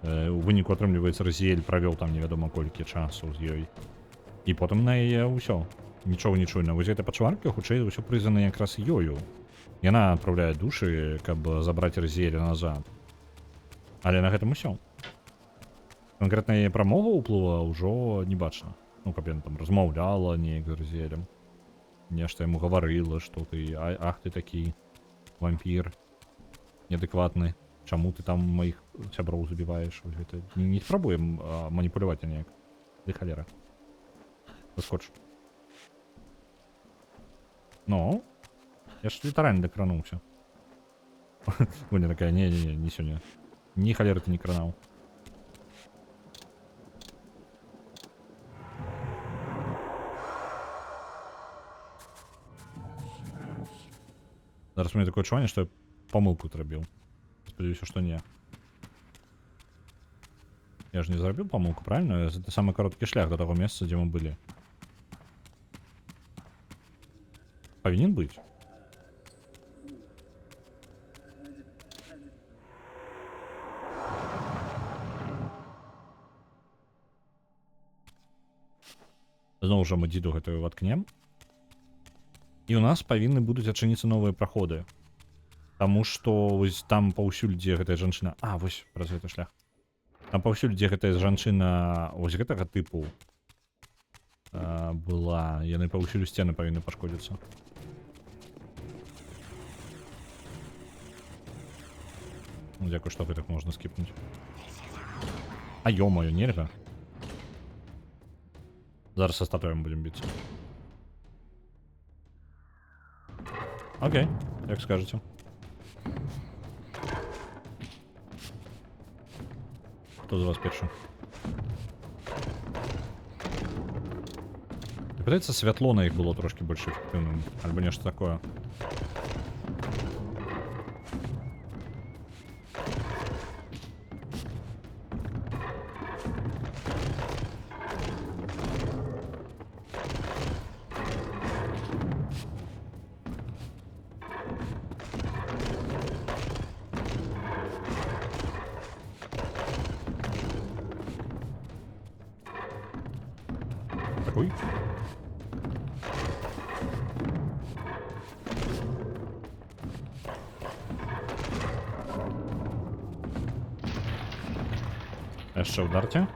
У выніку, атрымліваецца, Разіэль правёў там невядома колькі часу з ёй. І потым на яе ўсё. Нічога не чуйна. Вось гэта пачварка, хутчэй ўсё прызнана якраз ёю. Яна адпраўляе душы, каб забраць Разіэля назад. Але на гэтым усё. Канкрэтна яе прамога ўплыва ўжо не бачна. Ну, каб яна там размаўляла неяк з Разіэлем. Нешта яму гаварыла, што ты, ах ты такі вампір неадэкватны. Чаму ты там маіх сяброў забіваеш? Гэта... Не спрабуем маніпуляваць неяк. Ды халера. Заскоч. Ну, я ж літаральна дакрануўся. Гуня такая, не сёння. Ні халеры ты не кранаў. Зараз у меня такое адчуванне, што я памылку зрабіў. Спадзяюся, што не. Я ж не зрабіў памылку, правильно? Гэта самы кароткі шлях да таго месца, дзе мы былі. Павінен быць. Зноў жа мы дзіду гэтую ваткнем. І ў нас павінны будуць адчыніцца новыя праходы. Таму што вось там паўсюль, дзе гэтая жанчына... А, вось праз гэты шлях. Там паўсюль, дзе гэтая жанчына вось гэтага тыпу была. Яны паўсюль сцены павінны пашкодзіцца. Ну, дзякуй, што гэтых можна скіпнуць. А ё-моё, нельга. Зараз со статуем будем биться. Окей, як скажете. Хто з вас перший? Здається, святло на їх було трошки більш ефективним. Або нечто таке. Такой? Jeszcze udarcie?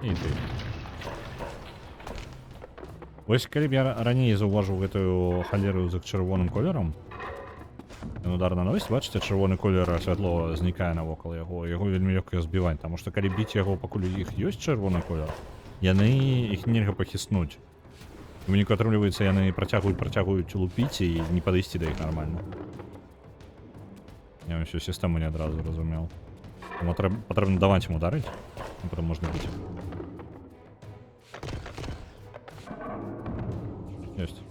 І ти. Ось коли б я раніше зауважив эту халеру з червоним кольором, він удар наносить, бачите, червоний колір світло зникає навоколо його, його вельми легко збивати, тому що коли бити його, покуль їх є червоний колір, їх нельзя похиснуть. У них отримується, яны протягують лупити і не подійти до їх нормально. Я всю систему не одразу розумів. Тому потрібно давати йому ударити, а потім можна бити. Есть.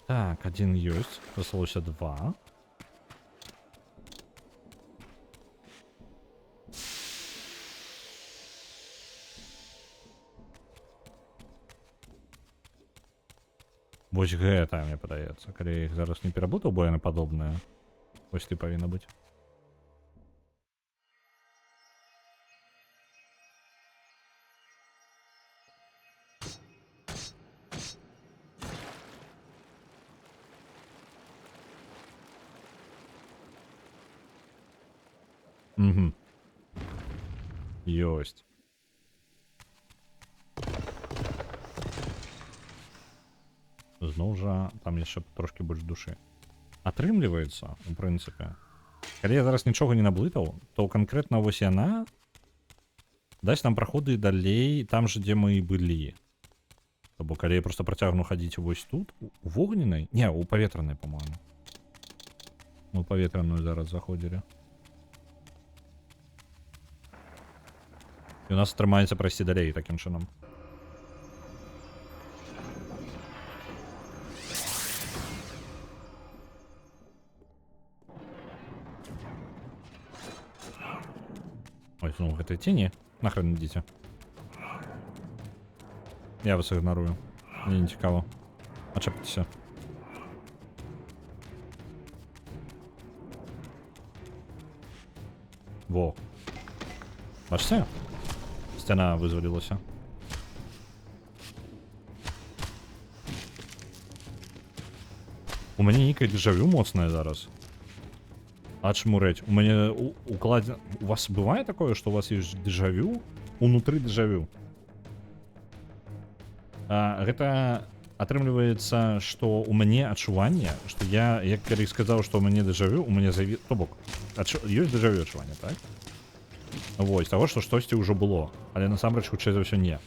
Так, один есть. Осталось два. Вось гэта, мне падаецца. Калі я іх зараз не перабутаў, бо яны падобныя. Вось ты павінна быць. Угу. Ёсць. Зноў жа, там яшчэ трошки больш душы. Атрымліваецца, у прынцыпе. Калі я зараз нічога не наблытаў, то канкрэтна вось яна дасць нам праходы далей там же, дзе мы і былі. То бо калі я просто працягну хадзіць вось тут, у вогненнай? Не, у паветранай, по-моему. Мы паветраную зараз заходзілі. І у нас атрымаецца прайсці далей такім чынам. Ой, ну гэтай тені. Нахрен ідзіце. Я вас ігнорую. Мне не цікаво. Ачапіться. Во. Бачите? Сцена вызвалілася. У мяне нейкае дежавю моцнае зараз. А чмуреть. У мяне укладзе... У вас бывае такое, што у вас ёсць дежавю унутры дежавю? Гэта атрымліваецца, што у мяне адчуванне, што я, як калі сказаў, што у мяне дежавю, у мяне заяві... То бок, ёсць дежавю адчуванне, так? Вось, таго, што штосьці ўжо было, але насамрэч хутчэй за ўсё не.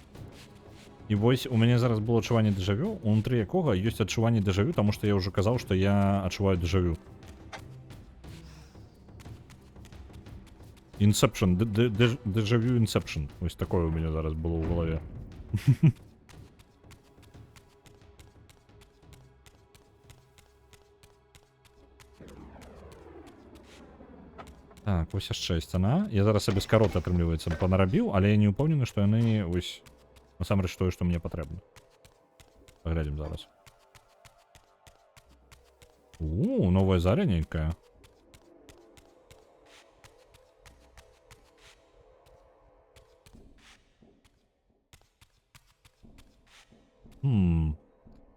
І вось у мяне зараз было адчуванне дежавю, унутры якога ёсць адчуванне дежавю, таму што я ўжо казаў, што я адчуваю дежавю. Inception, дежавю Inception. Ось такое у меня зараз было в голове. Так, ось яшчэ сцяна. Я зараз сабе скарот, атрымліваецца, панарабіў, але я не ўпэўнены, што яны ось насамрэч тое, што мне патрэбна. Паглядзім зараз. Новая заря нейкая.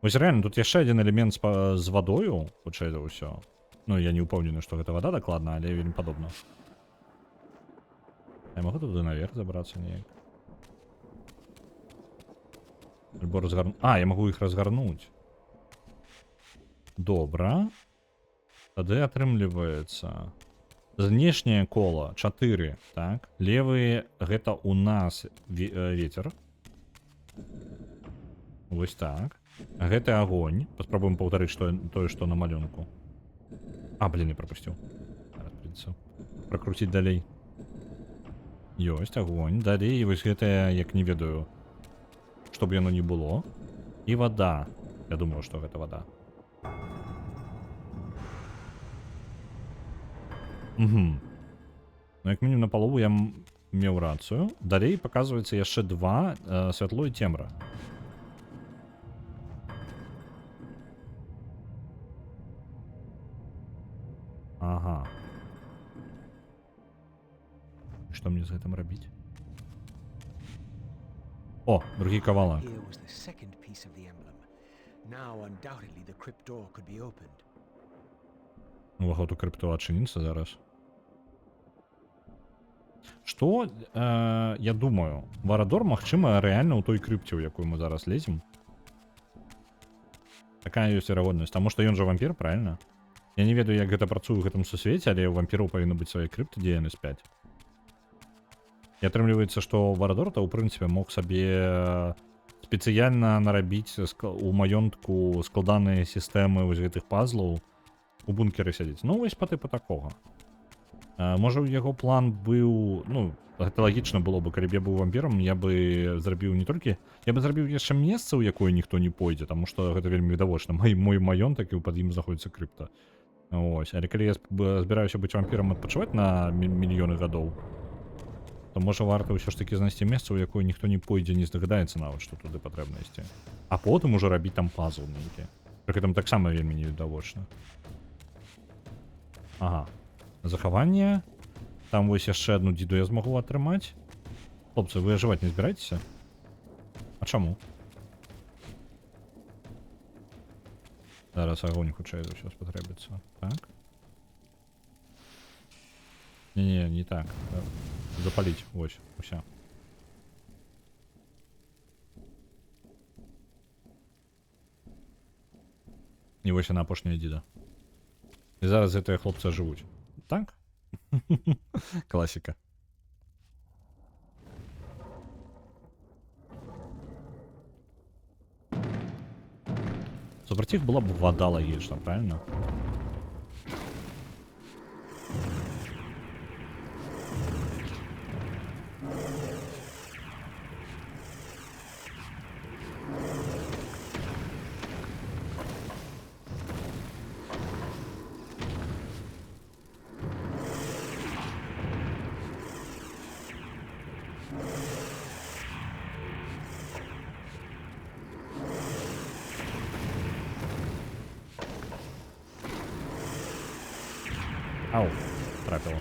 Вось реально, тут яшчэ адзін элемент з вадою, хутчэй за ўсё. Ну, я не ўпэўнены, што гэта вада дакладна, але вельмі падобна. Я магу туды наверх забрацца неяк? Альбо разгарнуць... я магу іх разгарнуць. Добра. Тады атрымліваецца... Знешняе кола 4, так. Левые гэта у нас ветер. Вось так. Гэты огонь. Паспрабуем паўтарыць тое, што на малюнку. А, блин, я пропусціў. Зараз придется прокруціць далей. Ёсць огонь. Далей вось гэтае, як не ведаю, чтоб яно не было. І вода. Я думаю, што гэта вода. Угу. Ну, як мінімум на палову я меў рацыю. Далей паказваецца яшчэ два святло і цемра. Ага. Што мне з гэтым рабіць? О, другі кавалак. Here was the second piece of the emblem. Now, undoubtedly, the crypt door could be opened. Уваход у крыпту адчыніцца зараз. Што, я думаю, Варадор, магчыма, рэальна ў той крыпце, у якую мы зараз лезем. Такая ёсць верагоднасць, таму што ён жа вампір, правильно? Я не ведаю, як гэта працуе ў гэтым сусвеце, але у вампіраў павінна быць свае крыпты, дзе яны спяць. І атрымліваецца, што Варадор-то, ў прынцыпе, мог сабе спецыяльна нарабіць у маёнтку складаныя сістэмы вось гэтых пазлаў у бункеры сядзець. Ну, вось па тыпу такога. Можа, у яго план быў, ну, гэта лагічна было бы, калі б я быў вампірам, я бы зрабіў не толькі, я бы зрабіў яшчэ месца, у якое ніхто не пойдзе, таму што гэта вельмі відавочна. Мой маёнтак і пад ім знаходзіцца крыпта. Ось, але калі я збіраюся быць вампірам адпачываць на мільёны гадоў, то можа варта ўсё ж такі знайсці месца, у якое ніхто не пойдзе, не здагадаецца нават, што туды патрэбна ісці. А потым ужо рабіць там пазл нейкі. Пры гэтым таксама вельмі невідавочна. Ага. Захаванне. Там вось яшчэ адну дзіду я змагу атрымаць. Хлопцы, вы ажываць не збіраецеся? А чаму? Зараз агонь хутчэй за ўсё спатрэбіцца. Так. Не, не так. Запаліць, вось, уся. І вось яна апошняя дзіда. І зараз гэтыя хлопцы жывуць. Так? Класіка. Супраць іх была б вода лагічна, правильно? Ау, трапило.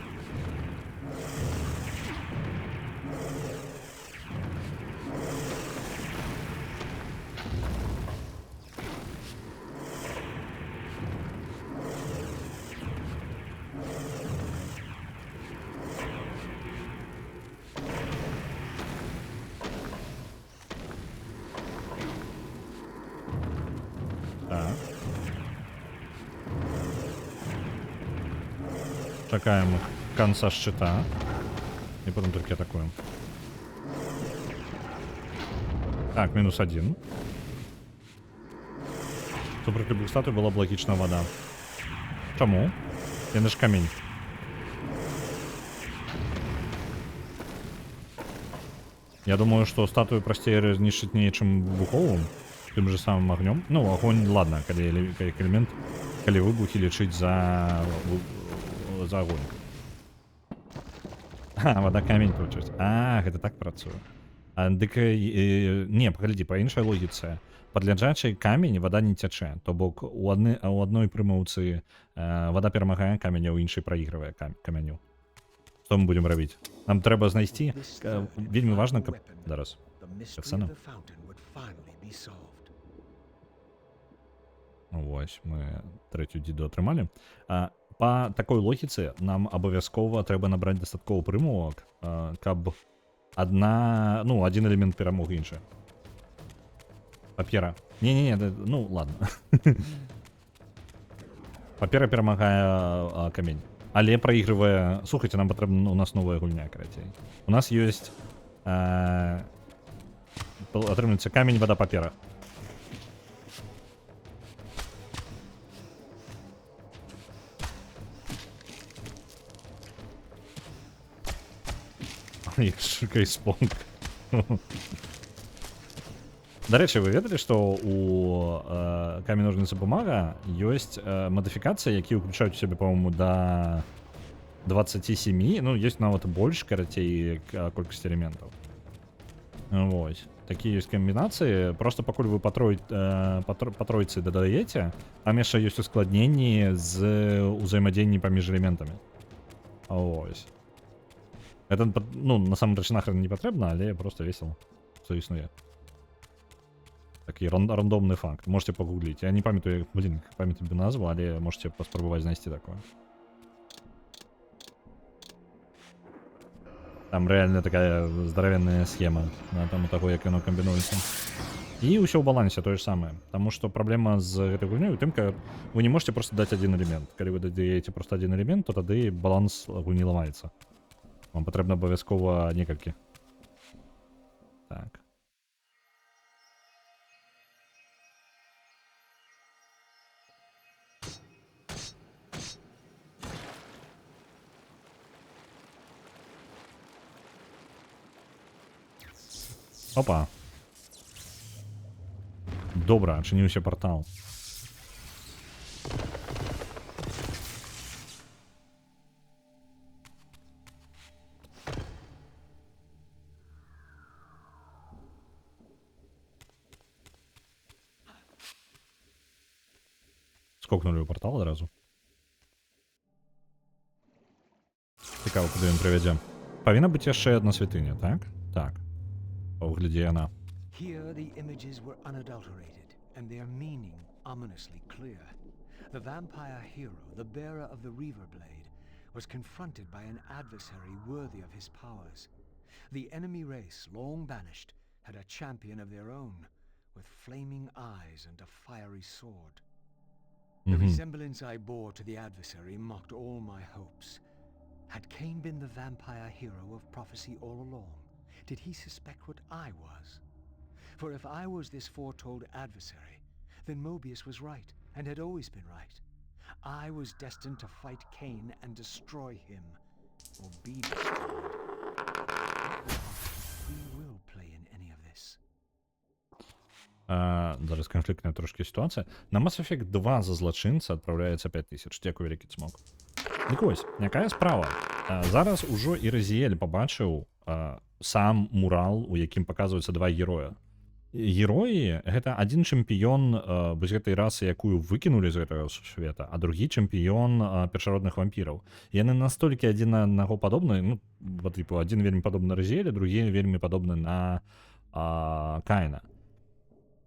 Так. Чакаем конца щита. И потом только атакуем. Так, -1. Супраць любых статуй была б лагічна вода. Чаму? Яны ж камень. Я думаю, что статую прасцей разнішчыць не чым выбуховым, тым же самым огнем. Ну, огонь, ладно, калі элемент, калі выбухі лічыць за огонь. А, вода камень получается. А, гэта так працуе. Дык, не, паглядзі, па іншай логіцы. Пад ляжачай камень вода не цячэ. То бок у адной прымаўцы вода перамагае каменя, у іншай праігрывае камяню. Што мы будзем рабіць? Нам трэба знайсці, вельмі важна, каб... Зараз. Кацана. Вось, мы трэцюю дзіду атрымалі. Па такой логіцы нам абавязкова трэба набраць дастаткова прымавак, каб один элемент перамог іншы. Папера. Не-не-не, ну ладно. Папера перамагае камень. але проигрывая... Слухайте, нам потрібна у нас новая гульня, карацей. У нас есть... Атрымліваецца камень, вода, папера. Іх шукай спонг. До речі, ви ведали, що у камінь, ножниці, бумага есть модифікації, які включають у себе, по-моєму, до 27, ну, есть нават больше, карацей, колькасць элементаў. Вот. Такие есть комбинации. Просто покуль вы по тройцы додаете, там яшчэ есть ускладненні з узаемадзеяннем паміж элементамі. Ось. Это, ну, на самом деле нахрен не патрэбна, але просто весело, что існуе. Такий рандомный факт. Можете погуглить. Я не памятаю, блин, памятаю бы назву, але можете поспробовать знайти такое. Там реально такая здоровенная схема на тому того, як оно комбінується. І ўсё ў балансе то же самое. Потому что проблема з этой гульнёй у тым, как вы не можете просто дать один элемент. Калі вы дадаеце просто один элемент, то тады баланс гульні ламаецца. Вам патрэбна абавязкова некалькі. Так. Опа. Добра, адчыніўся партал. Скокнули ў партал адразу. Цікава, куды ён прывядзе. Павінна быць яшчэ адна святыня, так? Так. Па выглядзе яна. Here the images were unadulterated, and their meaning ominously clear. The vampire hero, the bearer of the Reaver Blade, was confronted by an adversary worthy of his powers. The enemy race, long banished, had a champion of their own, with flaming eyes and a fiery sword. The resemblance I bore to the adversary mocked all my hopes. Had Cain been the vampire hero of prophecy all along? Did he suspect what I was? For if I was this foretold adversary, then Mobius was right, and had always been right. I was destined to fight Cain and destroy him, or be destroyed. Free will play in any of this? Зараз конфліктна трошки ситуація. На Mass Effect 2 за злочинця відправляється 5000. Дякую, великий цмок. Так ось, якая справа? Зараз ужо і Резіель побачив сам мурал, у якім показуюцца два героя. Героі — гэта адзін чэмпіён вось гэтай расы, якую выкінулі з гэтага света, а другі чэмпіён першародных вампіраў. Яны настолькі адзін на аднаго падобны, ну, типу, адзін вельмі падобны Резіэлю, другі вельмі падобны на Каіна.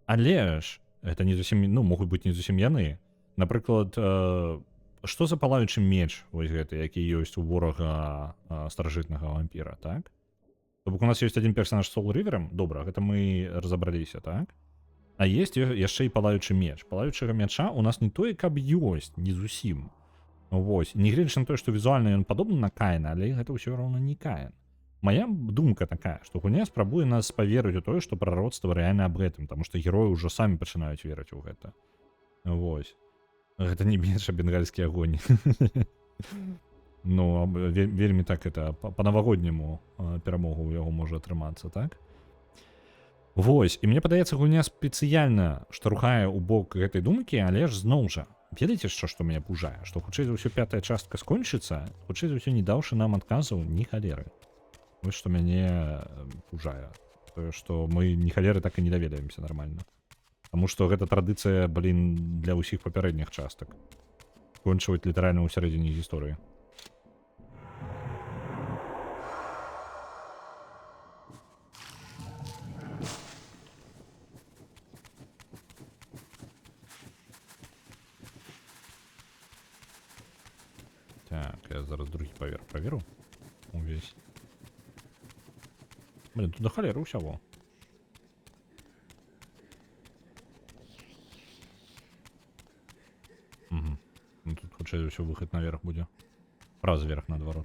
Але ж гэта не зусім, ну, могуць быць не зусім яны. Напрыклад, што за палаючы меч вось гэты, які ёсць у ворага старажытнага вампіра, так? То бок у нас ёсць адзін персонаж з Soul River'ем, добра, гэта мы разабраліся, так? А есть яшчэ і палаючы меч. Палаючага мяча у нас не тое, каб ёсць, не зусім. Вось, нягледзячы на тое, што візуальна ён падобны на Каіна, але гэта ўсё роўна не Каін. Моя думка такая, што гульня спрабуе нас паверыць у тое, што прароцтва рэальна аб гэтым, таму што героі ўжо самі пачынаюць верыць у гэта. Вось. Гэта не менш, а бенгальскі агонь. Ну, вельмі так это па-навагодняму перамогу ў яго можа атрымацца, так? Вось, і мне падаецца, гульня спецыяльна штурхае ў бок гэтай думкі, але ж зноў жа, ведаеце, што мяне пужае? Што хутчэй за ўсё пятая частка скончыцца, хутчэй за ўсё не даўшы нам адказаў ні халеры. Вось што мяне пужае. Тое, што мы ні халеры так і не даведаемся нармальна. Таму што гэта традыцыя, блін, для ўсіх папярэдніх частак. Кончваць літаральна ў сярэдзіне гісторыі. Так, я зараз другі паверх праверу. Увесь. Блин, тут до халеры ўсяго. Ну тут хутчэй ўсё выхад наверх будзе. Праз вверх наадварот.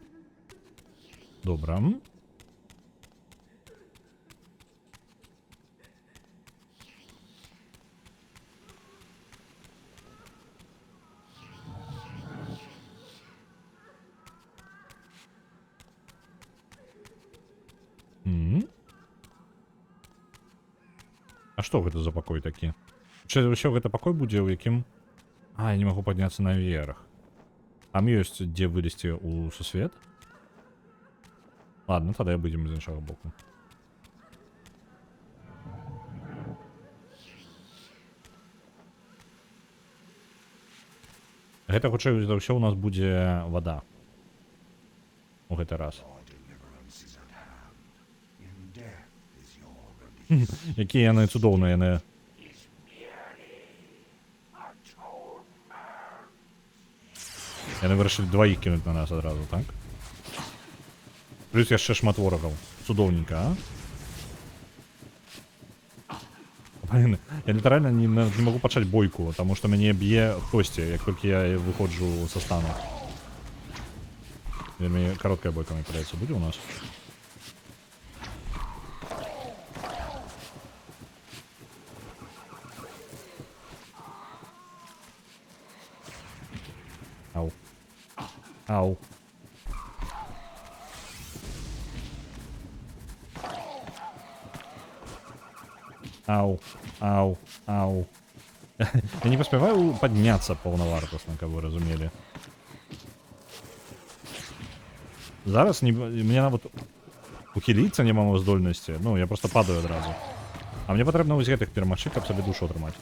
Добра. А што гэта за пакой такі? Ўсё гэта пакой будзе, у якім... А, я не магу падняцца наверх. Там ёсць дзе вылезці ў сусвет? Ладно, тады будзем з іншага боку. Гэта, хутчэй за ўсё, у нас будзе вада. У гэты раз. Якія яны цудоўныя, яны... Яны вырашылі дваіх кінуць на нас адразу, так? Плюс яшчэ шмат ворагаў. Цудоўненька, а? Блин, я літаральна не магу пачаць бойку, таму што мяне б'е хтосьці, як толькі я выходжу са стану. Вельмі кароткая бойка, мне падаецца, будзе ў нас? Ау. Ау. Ау. Ау. Ау. Я не поспеваю подняться полновартостно, как вы разумели. Зараз мне нават ухилиться не мама здольности. Ну, я просто падаю одразу. А мне потрібно ось гэтых перамагчы, каб сабе душу атрымаць.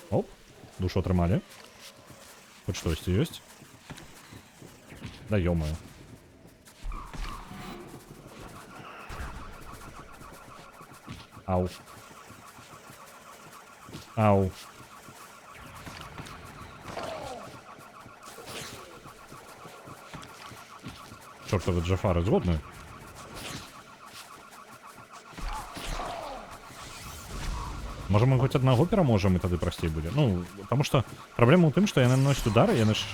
Оп, душу атрымалі. Хоть штосьці ёсць. Да ё-моё. Ау. Ау. Чёртовы Джафары згодны? Можа, мы хоць аднаго пераможам, і тады прасцей будзе. Ну, таму што праблема ў тым, што яны наносяць удары, яны ж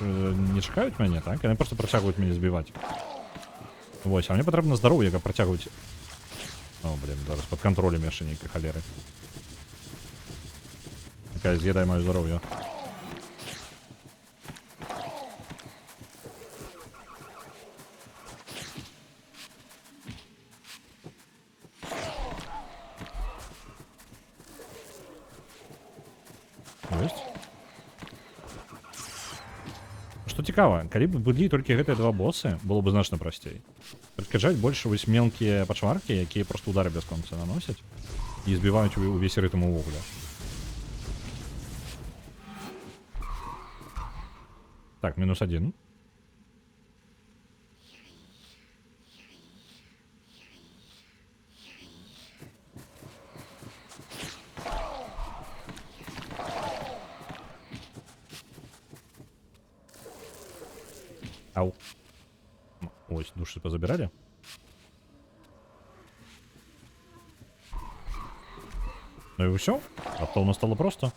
не чакаюць мяне, так? Яны проста працягваюць мяне збіваць. Вось, а мне патрэбна здароўе, каб працягваць. О, блин, зараз пад кантролем яшчэ нейкай халеры. Такая, з'едай маё здароўе. Што цікава, калі б былі толькі гэтыя два боссы, было б значна прасцей. Прыкажаць больш вось мелкія пачваркі, якія проста удары бясконца наносяць і збіваюць увесь рытм увогуле. Так, -1. Ау. Ось, души позабирали. Ну и все. Автоно стало просто.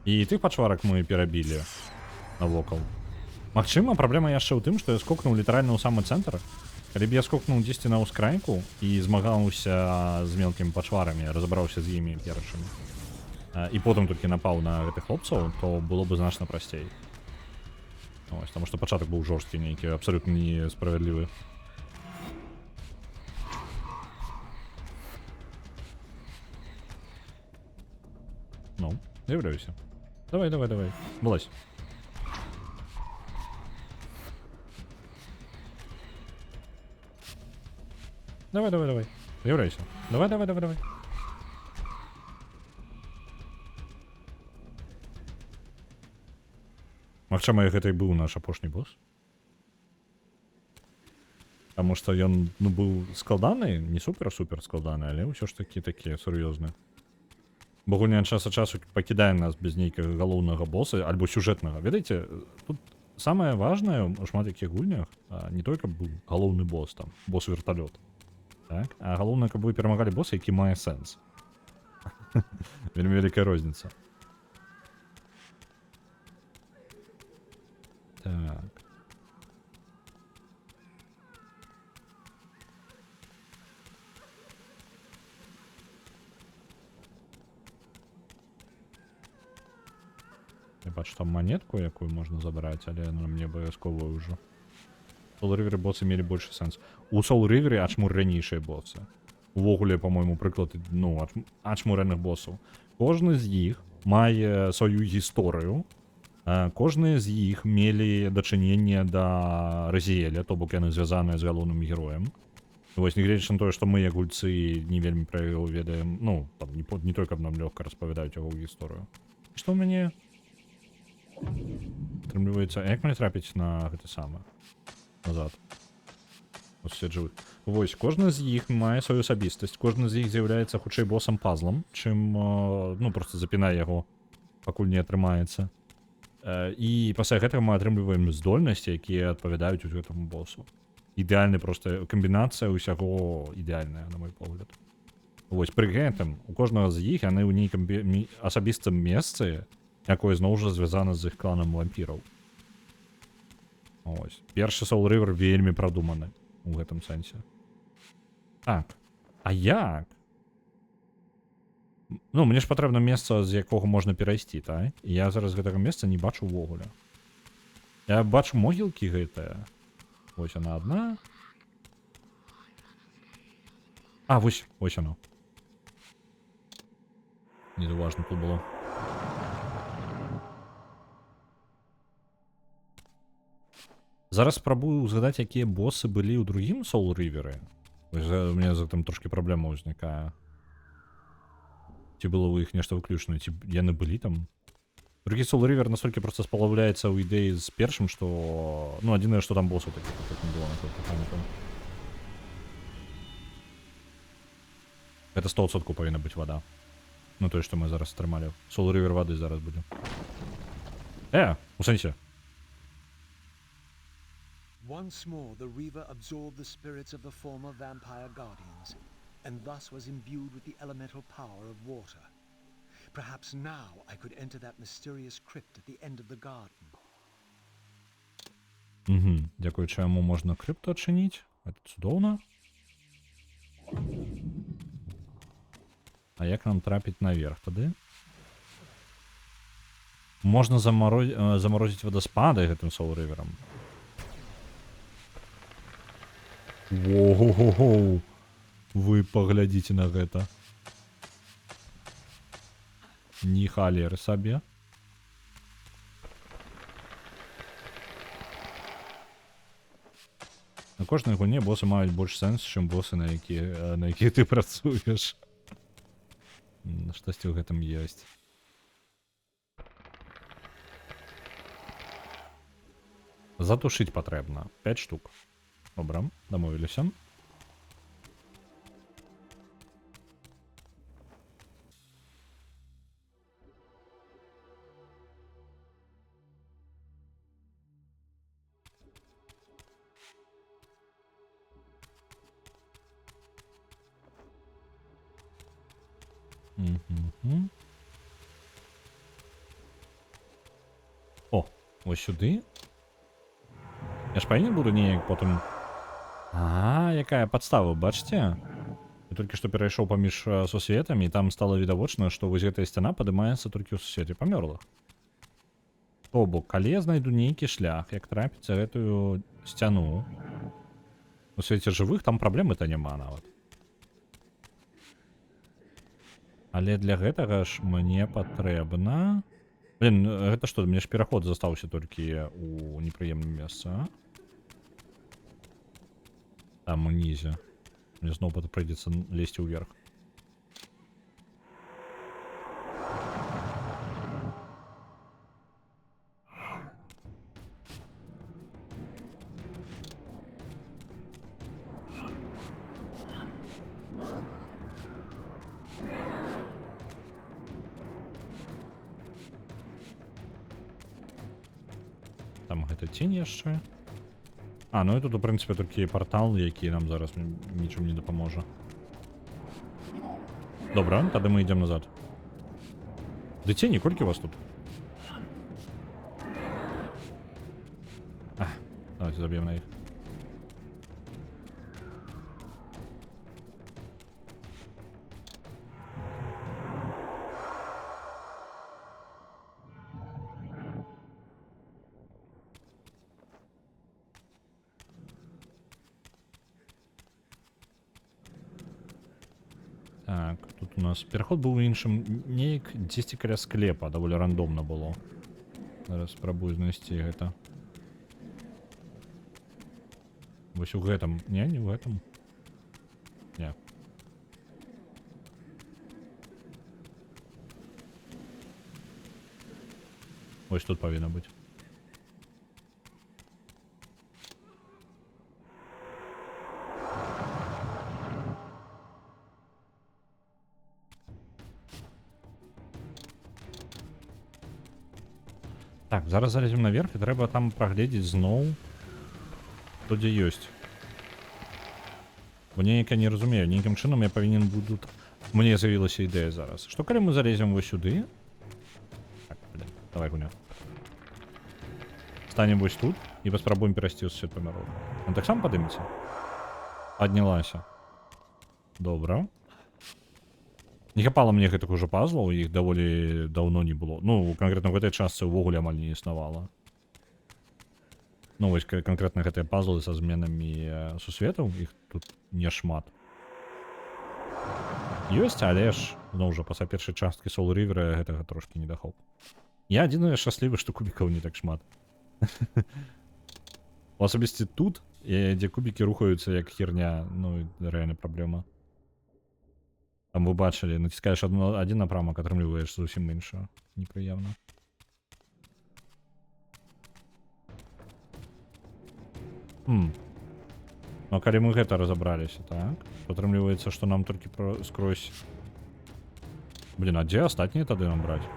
І тых пачварак мы перабілі навокал. Магчыма, праблема яшчэ ў тым, што я скокнуў літаральна ў самы цэнтр. Калі б я скокнуў дзесьці на ўскрайку і змагаўся з мелкімі пачварамі, разабраўся з імі першымі, і потым толькі напаў на гэтых хлопцаў, то было бы значна прасцей. Ось, таму што пачатак быў жорсткі нейкі, абсалютна несправядлівы. Ну, з'яўляюся. Давай, давай, давай. Вылазь. Давай, давай, давай. З'яўляйся. Давай, давай, давай, давай. Магчыма, гэта і быў наш апошні босс. Таму што ён, ну, быў складаны, не супер-супер складаны, але ўсё ж такі такі сур'ёзны. Бо гульня час ад часу пакідае нас без нейкага галоўнага босса альбо сюжэтнага. Ведаеце, тут самое важное у шмат якіх гульнях не только быў галоўны босс там, босс вертолет, так? А галоўнае, каб вы перамагалі босса, які мае сэнс. Вельмі вялікая розніца. Так. Я бачу там монетку, якую можна забраць, але яна мне абавязковая ўжо. Soul River боссы мелі большы сэнс. У Soul River ачмурранейшыя боссы. Увогуле, по-моему, прыклад, ну, ачмурраных боссаў. Кожны з іх мае сваю гісторыю. Кожны з іх мелі дачыненне да Разіэля, то бок яны звязаныя з галоўным героем. Вось, нягледзячы на тое, што мы, як гульцы, не вельмі пра яго ведаем, ну, там, не той, каб нам лёгка распавядаюць яго гісторыю. Што ў мяне атрымліваецца, як мне трапіць на гэта самае назад? Ось все жывы. Вось, кожны з іх мае сваю асабістасць, кожны з іх з'яўляецца хутчэй босам-пазлам, чым, ну, просто запінае яго, пакуль не атрымаецца. І пасля гэтага мы атрымліваем здольнасці, якія адпавядаюць гэтаму босу. Ідэальны проста камбінацыя ўсяго ідэальная, на мой погляд. Вось, пры гэтым у кожнага з іх яны ў нейкім асабістым месцы, якое зноў жа звязана з іх кланам вампіраў. Ось. Першы Soul River вельмі прадуманы у гэтым сэнсе. Так. А як? Ну, мне ж патрэбна месца, з якога можна перайсці, так? І я зараз гэтага месца не бачу ўвогуле. Я бачу могілкі гэтыя. Вось яна адна. А, вось яно. Незаўважна тут было. Зараз спрабую згадаць, якія боссы былі ў другім Soul River. У мяне за гэтым трошкі праблема ўзнікае. Ці было ў іх нешта выключнае, ці яны былі там? Другі Soul River настолькі проста спалаўляецца ў ідэі з першым, што... Ну, адзінае, што там боссаў такіх, як не было, наколькі памятаю. Гэта 100% павінна быць вада. Ну, тое, што мы зараз атрымалі. Soul River вады зараз будзе. У сэнсе. Once more, the Reaver absorbed the spirits of the former vampire guardians, and thus was imbued with the elemental power of water. Perhaps now I could enter that mysterious crypt at the end of the garden. Дзякуючы яму можна крыпту адчыніць. Гэта цудоўна. А як нам трапіць наверх тады? Можна замарозіць вадаспады гэтым Soul River'ам. Воу-хоу-хоу. Вы паглядзіце на гэта. Ні халеры сабе. На кожнай гульне боссы маюць больш сэнс, чым боссы, на якія ты працуеш. Штосьці ў гэтым ёсць. Затушыць патрэбна. 5 штук. Добра, дамовіліся. О, ось сюди. Я ж павінен буду неяк потым... якая падстава, бачыце? Я толькі што перайшоў паміж сусветамі, і там стала відавочна, што вось гэтая сцяна падымаецца толькі ў сусвеце памёрлых. То бок, калі я знайду нейкі шлях, як трапіць за гэтую сцяну, у свеце жывых там праблемы-то няма нават. Але для гэтага ж мне патрэбна... Блин, гэта што, мне ж пераход застаўся толькі у непрыемным месцы, а? Там унізе. Мне зноў прыйдзецца лезці ўверх. Там гэта тень яшчэ. А, ну і тут, у прынцыпе, толькі партал, які нам зараз нічым не дапаможа. Добра, тады мы ідзем назад. Ды тені, колькі вас тут? А, давайте заб'ем на іх. Так, тут у нас пераход быў у іншым неяк дзесьці каля склепа, даволі рандомна было. Зараз спрабую знайсці гэта. Вось у гэтым. Не ў гэтым. Не. Вось тут павінна быць. Так, зараз залезем наверх і трэба там прагледзець зноў, што дзе ёсць. Бо неяк я не разумею, нейкім чынам я павінен буду... Мне з'явілася ідэя зараз. Што калі мы залезем вось сюды? Так, блин, давай, гуня. Станем вось тут і паспрабуем перайсці ў свет памяров. Он таксама падымецца? Паднялася. Добра. Не хапала мне гэтых ужо пазлаў, іх даволі даўно не было. Ну, канкрэтна в гэтай частцы ўвогуле амаль не існавала. Ну, вось канкрэтна гэтыя пазлы са зменамі сусветаў, іх тут не шмат. Ёсць, але ж, зноў жа, пасля першай часткі Soul River гэтага трошкі не дахоп. Я адзіны шчаслівы, што кубікаў не так шмат. У асабісці тут, дзе кубікі рухаюцца як херня, ну, рэальна праблема. Там вы бачылі, націскаеш адзін напрамак, атрымліваеш зусім іншую. Непрыемна. Ну, калі мы гэта разабраліся, так? Атрымліваецца, што нам толькі скрозь... Блін, а дзе астатнія тады нам браць?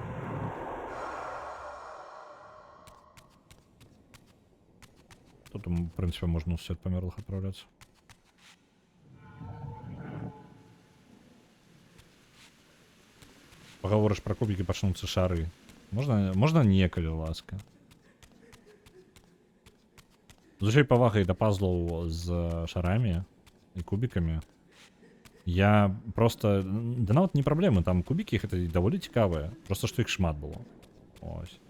Тут, в прынцыпе, можна ў свет памерлых адпраўляцца. Пагаворыш пра кубікі, пачнуцца шары. Можна не, калі ласка. З усёй павагай да пазлаў з шарамі і кубікамі. Я просто... Да нават не праблемы, там кубікі гэта даволі цікавыя. Просто што іх шмат было. Ось.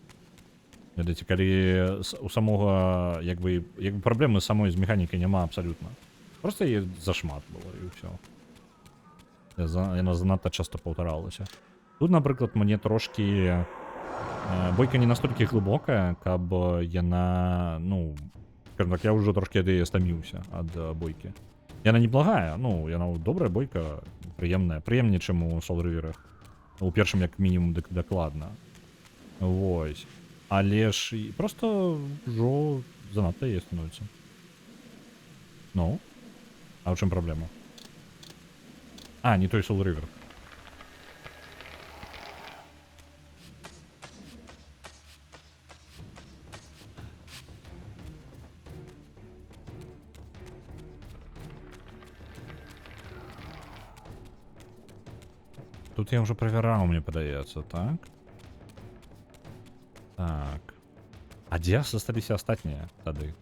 Ведаеце, калі у самога, як бы праблемы самой з механікай няма абсалютна. Просто яе зашмат было і ўсё. Яна занадта часта паўтаралася. Тут, напрыклад, мне трошкі... Бойка не настолькі глыбокая, каб яна, ну... Скажем так, я ўжо трошкі ад яе стаміўся ад бойкі. Яна неблагая, ну, яна добрая бойка, прыемная. Прыемней, чым у Soul River'ах. У першым, як мінімум, дакладна. Вось. Але ж просто ўжо занадта яе становіцца. Ну? А ў чым праблема? А, не той Soul River. Тут я уже проверял, мне падаецца, так? Так. А дзе засталіся астатнія тады?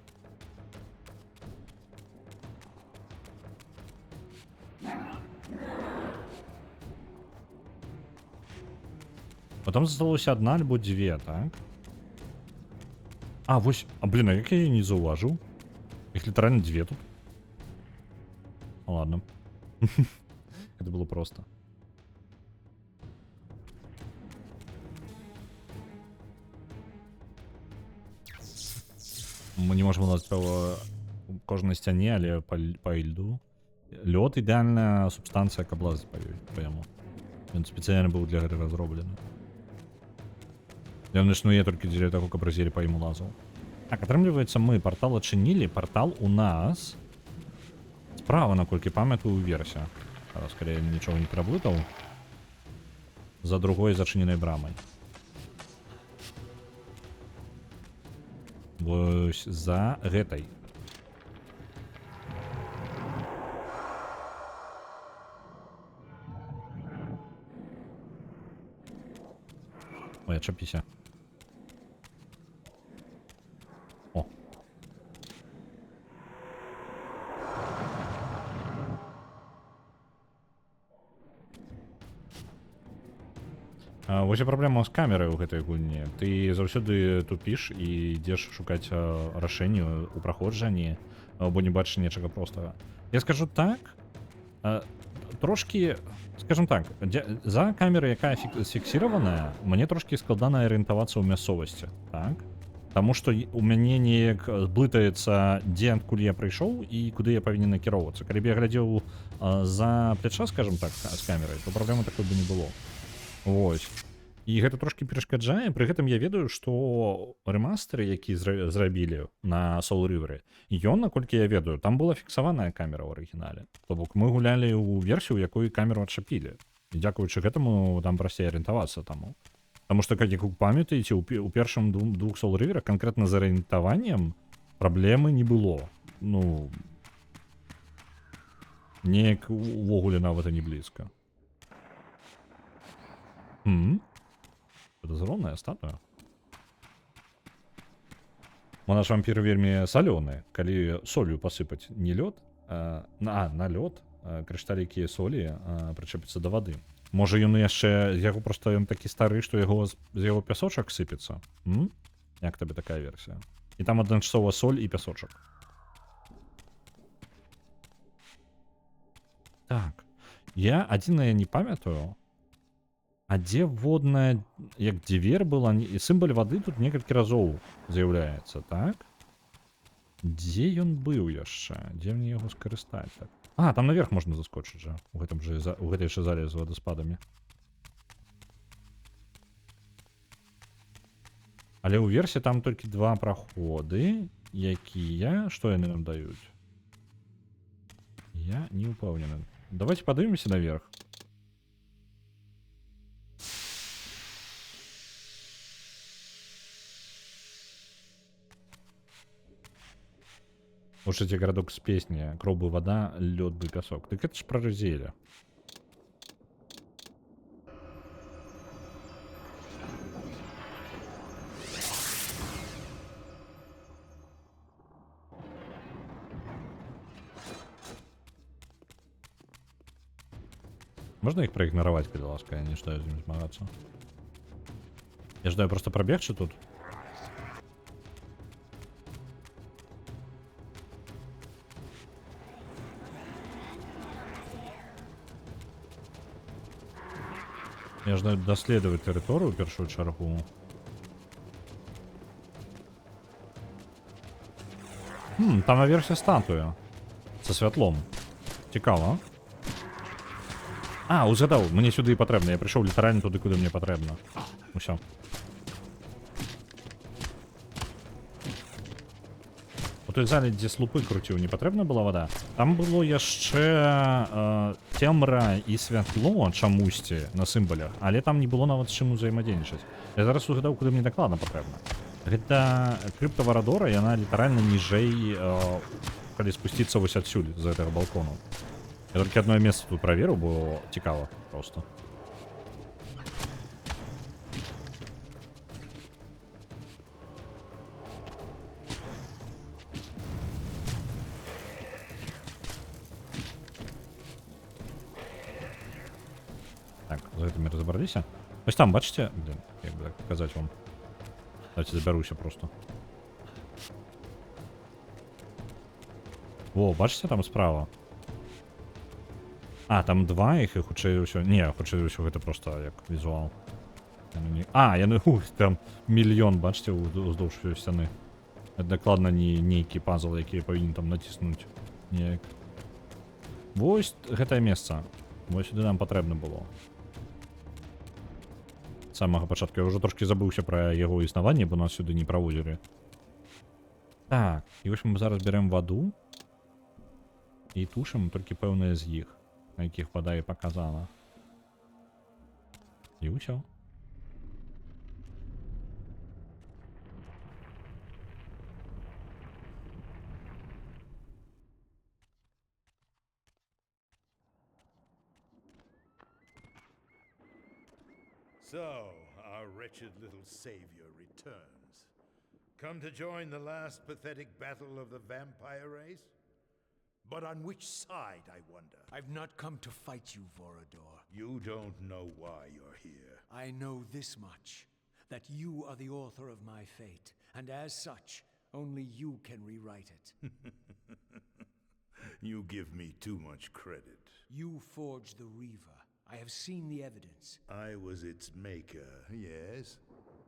Потом засталося одна альбо дзве, так? А, вось... А, блин, а як я не заўважыў? Іх літаральна дзве тут. Ладно. Это было просто. Мы не можем назваць па кожнай сцяне, але па льду. Лёд ідэальная субстанцыя, каб лазіць па яму. Ён спецыяльна быў для гэтага зроблены. Ён існуе толькі дзеля таго, каб разелі па яму лазаў. Так, атрымліваецца, мы партал адчынілі. Партал у нас справа, наколькі памятаю, верся. Зараз, калі я нічога не пераблытаў. За другой зачыненай брамай. Вось за гэтай. Ой, отчепися. О. Вось і праблема з камерай у гэтай гульні. Ты заўсёды тупіш і ідзеш шукаць рашэнне у праходжанні, бо не бачыш нечага простага. Я скажу так, трошки, скажем так, за камерай, якая фіксіраваная, мне трошки складана арыентавацца ў мясцовасці, так? Таму што у мяне неяк блытаецца, дзе адкуль я прыйшоў і куды я павінен накіроўвацца. Калі б я глядзеў за пляча, скажем так, з камерай, то праблемы такой бы не было. Вось. І гэта трошки перашкаджае, пры гэтым я ведаю, што рэмастэры, які зрабілі на Soul River, ён, наколькі я ведаю, там была фіксаваная камера ў арыгінале. То бок мы гулялі ў версію, якой камеру адчапілі. І дзякуючы гэтаму там прасцей арыентавацца таму. Таму што, як вы памятаеце, у першым двух Soul River канкрэтна з арыентаваннем праблемы не было. Ну, неяк увогуле нават і не блізка. Подозроная статуя. У наш вампір вельмі салёны. Калі солью пасыпаць не лёд, на лёд, крышталікі солі прычэпяцца да вады. Можа ён яшчэ, яго проста ён такі стары, што з яго пясочак сыпецца. Як табе такая версія? І там адначасова соль і пясочак. Так. Я адзінае не памятаю, а дзе водная, як дзівер была, і сімвал вады тут некалькі разоў з'яўляецца, так? Дзе ён быў яшчэ? Дзе мне яго скарыстаць? Так? Там наверх можна заскочыць жа, у гэтай жа зале з вадаспадамі. Але ў версі там толькі два праходы, якія... Што яны нам даюць? Я не ўпэўнены. Давайте падымемся наверх. Слушайте, городок с песни. Кроў бы вода, лед бы пясок. Так это ж про Розеля. Можно их проигнорировать, калі ласка? Я не ждаю з ним змагацца. Я ждаю просто пробегчы тут. Я ждаю даследаваць тэрыторыю ў першую чаргу. Там наверсе статуя. Са святлом. Цікава. Узгадаў, мне сюды і патрэбна. Я прыйшоў літаральна туды, куды мне патрэбна. Усё. У той зале, дзе слупы круціў, не патрэбна была вада. Там было яшчэ цемра і святло чамусьці на сімвалях, але там не было нават з чым узаемадзейнічаць. Я зараз угадаў, куды мне дакладна патрэбна. Гэта крыпта Варадора, яна літаральна ніжэй, калі спусціцца вось адсюль, з гэтага балкону. Я толькі адно месца тут праверыў, бо цікава проста. Так, за гэтымі разабраліся. Вось там, бачыце? Блин, як бы так паказаць вам. Давайте забяруся просто. Во, бачыце там справа? Там два іх, і хутчэй ўсё... Не, хутчэй ўсё гэта просто як візуал. Яны... Там мільён, бачыце, уздоўж сцяны. Гэта дакладна не нейкі пазл, які я павінен там націснуць. Неяк. Вось гэтае месца. Вось сюды нам патрэбна было. З самага пачатку. Я ўжо трошкі забыўся пра яго існаванне, бо нас сюды не праводзілі. Так, і вось мы зараз бярем ваду і тушым толькі пэўныя з іх, на якіх вада і паказана. І ўсё. So, our wretched little savior returns. Come to join the last pathetic battle of the vampire race? But on which side, I wonder? I've not come to fight you, Vorador. You don't know why you're here. I know this much, that you are the author of my fate, and as such, only you can rewrite it. You give me too much credit. You forged the Reaver. I have seen the evidence. I was its maker, yes?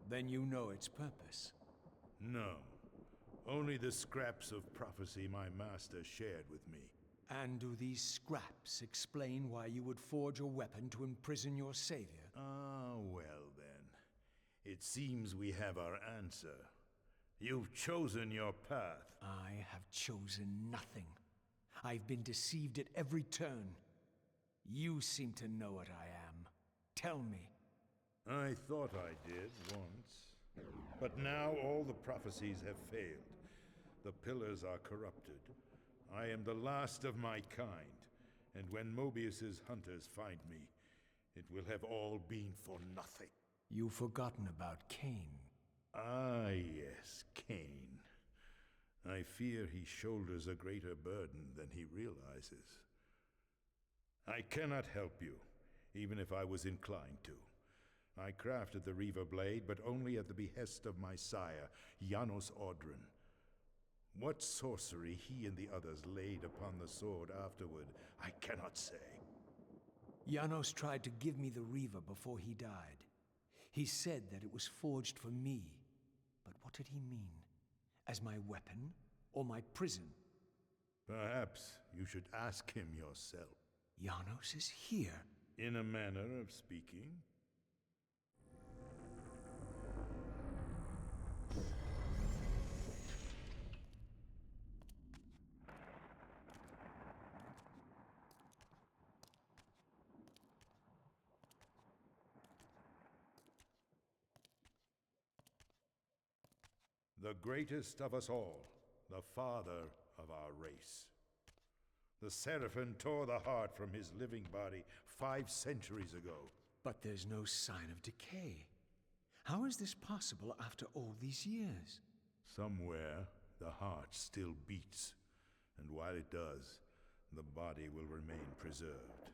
Then you know its purpose. No. Only the scraps of prophecy my master shared with me. And do these scraps explain why you would forge a weapon to imprison your savior? Ah, well then. It seems we have our answer. You've chosen your path. I have chosen nothing. I've been deceived at every turn. You seem to know what I am. Tell me. I thought I did once. But now all the prophecies have failed. The pillars are corrupted. I am the last of my kind, and when Mobius's hunters find me, it will have all been for nothing. You've forgotten about Cain. Ah, yes, Cain. I fear he shoulders a greater burden than he realizes. I cannot help you, even if I was inclined to. I crafted the Reaver blade, but only at the behest of my sire, Janos Audron. What sorcery he and the others laid upon the sword afterward, I cannot say. Janos tried to give me the Reaver before he died. He said that it was forged for me. But what did he mean? As my weapon or my prison? Perhaps you should ask him yourself. Janos is here. In a manner of speaking. The greatest of us all, the father of our race. The Seraphim tore the heart from his living body 5 centuries ago. But there's no sign of decay. How is this possible after all these years? Somewhere, the heart still beats, and while it does, the body will remain preserved.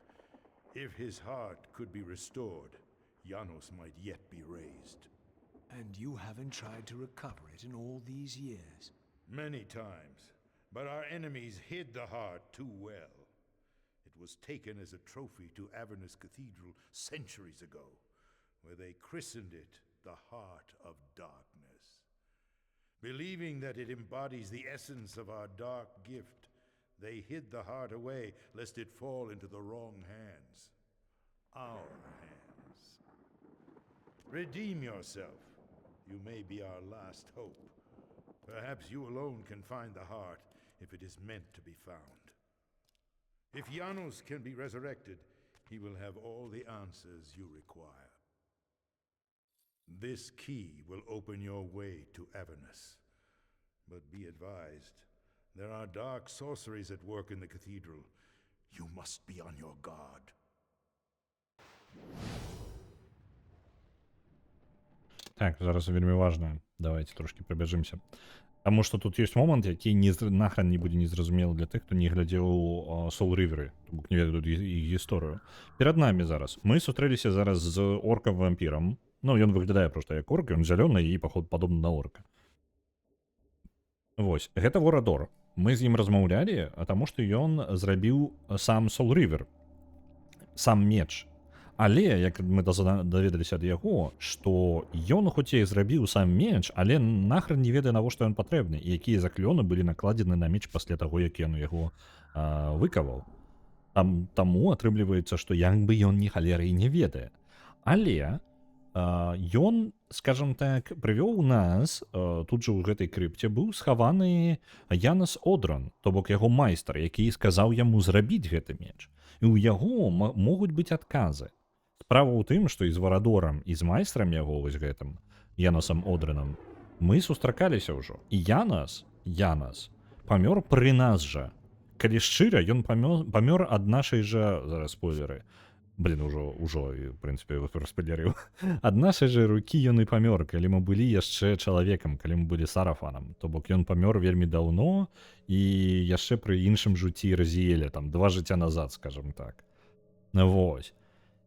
If his heart could be restored, Janos might yet be raised. And you haven't tried to recover it in all these years? Many times, but our enemies hid the heart too well. It was taken as a trophy to Avernus Cathedral centuries ago, where they christened it the Heart of Darkness. Believing that it embodies the essence of our dark gift, they hid the heart away lest it fall into the wrong hands. Our hands. Redeem yourself. You may be our last hope. Perhaps you alone can find the heart if it is meant to be found. If Janos can be resurrected, he will have all the answers you require. This key will open your way to Avernus. But be advised, there are dark sorceries at work in the cathedral. You must be on your guard. Так, зараз вельмі важна. Давайте трошки прыбяжымся. Таму што тут ёсць момант, які нахрен не будзе незразумелы для тых, хто не глядзеў Soul River, то бок не ведаюць іх гісторыю. Перад намі зараз. Мы сустрэліся зараз з оркам-вампірам. Ну, ён выглядае проста як орк, ён зялёны і, паход, падобны на орка. Вось, гэта Ворадор. Мы з ім размаўлялі, таму што ён зрабіў сам Soul River. Сам меч. Але, як мы даведаліся ад яго, што ён хоць і зрабіў сам меч, але нахрен не ведае, навошта ён патрэбны, і якія заклёны былі накладзены на меч пасля таго, як ён яго выкаваў. Таму атрымліваецца, што як бы ён ні халеры і не ведае. Але ён, скажам так, прывёў нас, тут жа ў гэтай крыпце быў схаваны Янос Одран, то бок яго майстар, які сказаў яму зрабіць гэты меч. І ў яго могуць быць адказы. Справа ў тым, што і з Варадорам, і з майстрам яго вось гэтым, Яносам Одранам, мы сустракаліся ўжо. І Янос памёр пры нас жа. Калі шчыра, ён памёр ад нашай жа, зараз спойлеры, Блин, ужо, і, в прынцыпе, его распылярыў. Ад нашай жа рукі ён і памёр, калі мы былі яшчэ чалавекам, калі мы былі сарафанам. То бок ён памёр вельмі даўно і яшчэ пры іншым жыцці Разіэля, там, 2 жыцця назад, скажем так. Вось.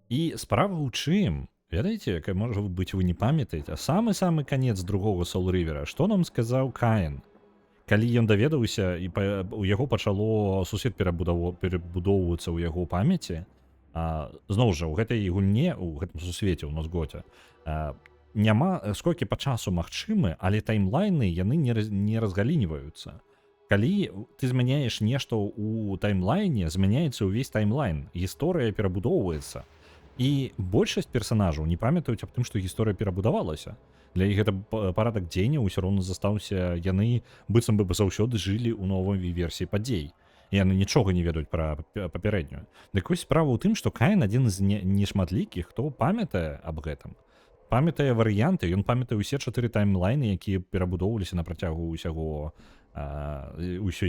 І справа ў чым? Ведаеце, можа быць, вы не памятаеце, а самы-самы канец другога Soul River, што нам сказаў Каін? Калі ён даведаўся і у яго пачало сусвет перабудоўвацца ў яго памяці, зноў жа, у гэтай гульне, у гэтым сусвеце, у Нозгоце, няма сколькі па часу магчымы, але таймлайны яны не разгалініваюцца. Калі ты змяняеш нешта ў таймлайне, змяняецца ўвесь таймлайн, гісторыя перабудоўваецца. І большасць персанажаў не памятаюць аб тым, што гісторыя перабудавалася. Для іх гэта парадак дзеяння ўсё роўна застаўся, яны быццам бы заўсёды жылі ў новай версіі падзей. Яны нічога не ведаюць пра папярэднюю. Дык вось справа ў тым, што Каін адзін з нешматлікіх, хто памятае аб гэтым. Памятае варыянты, ён памятае ўсе 4 таймлайны, якія перабудоўваліся на працягу ўсёй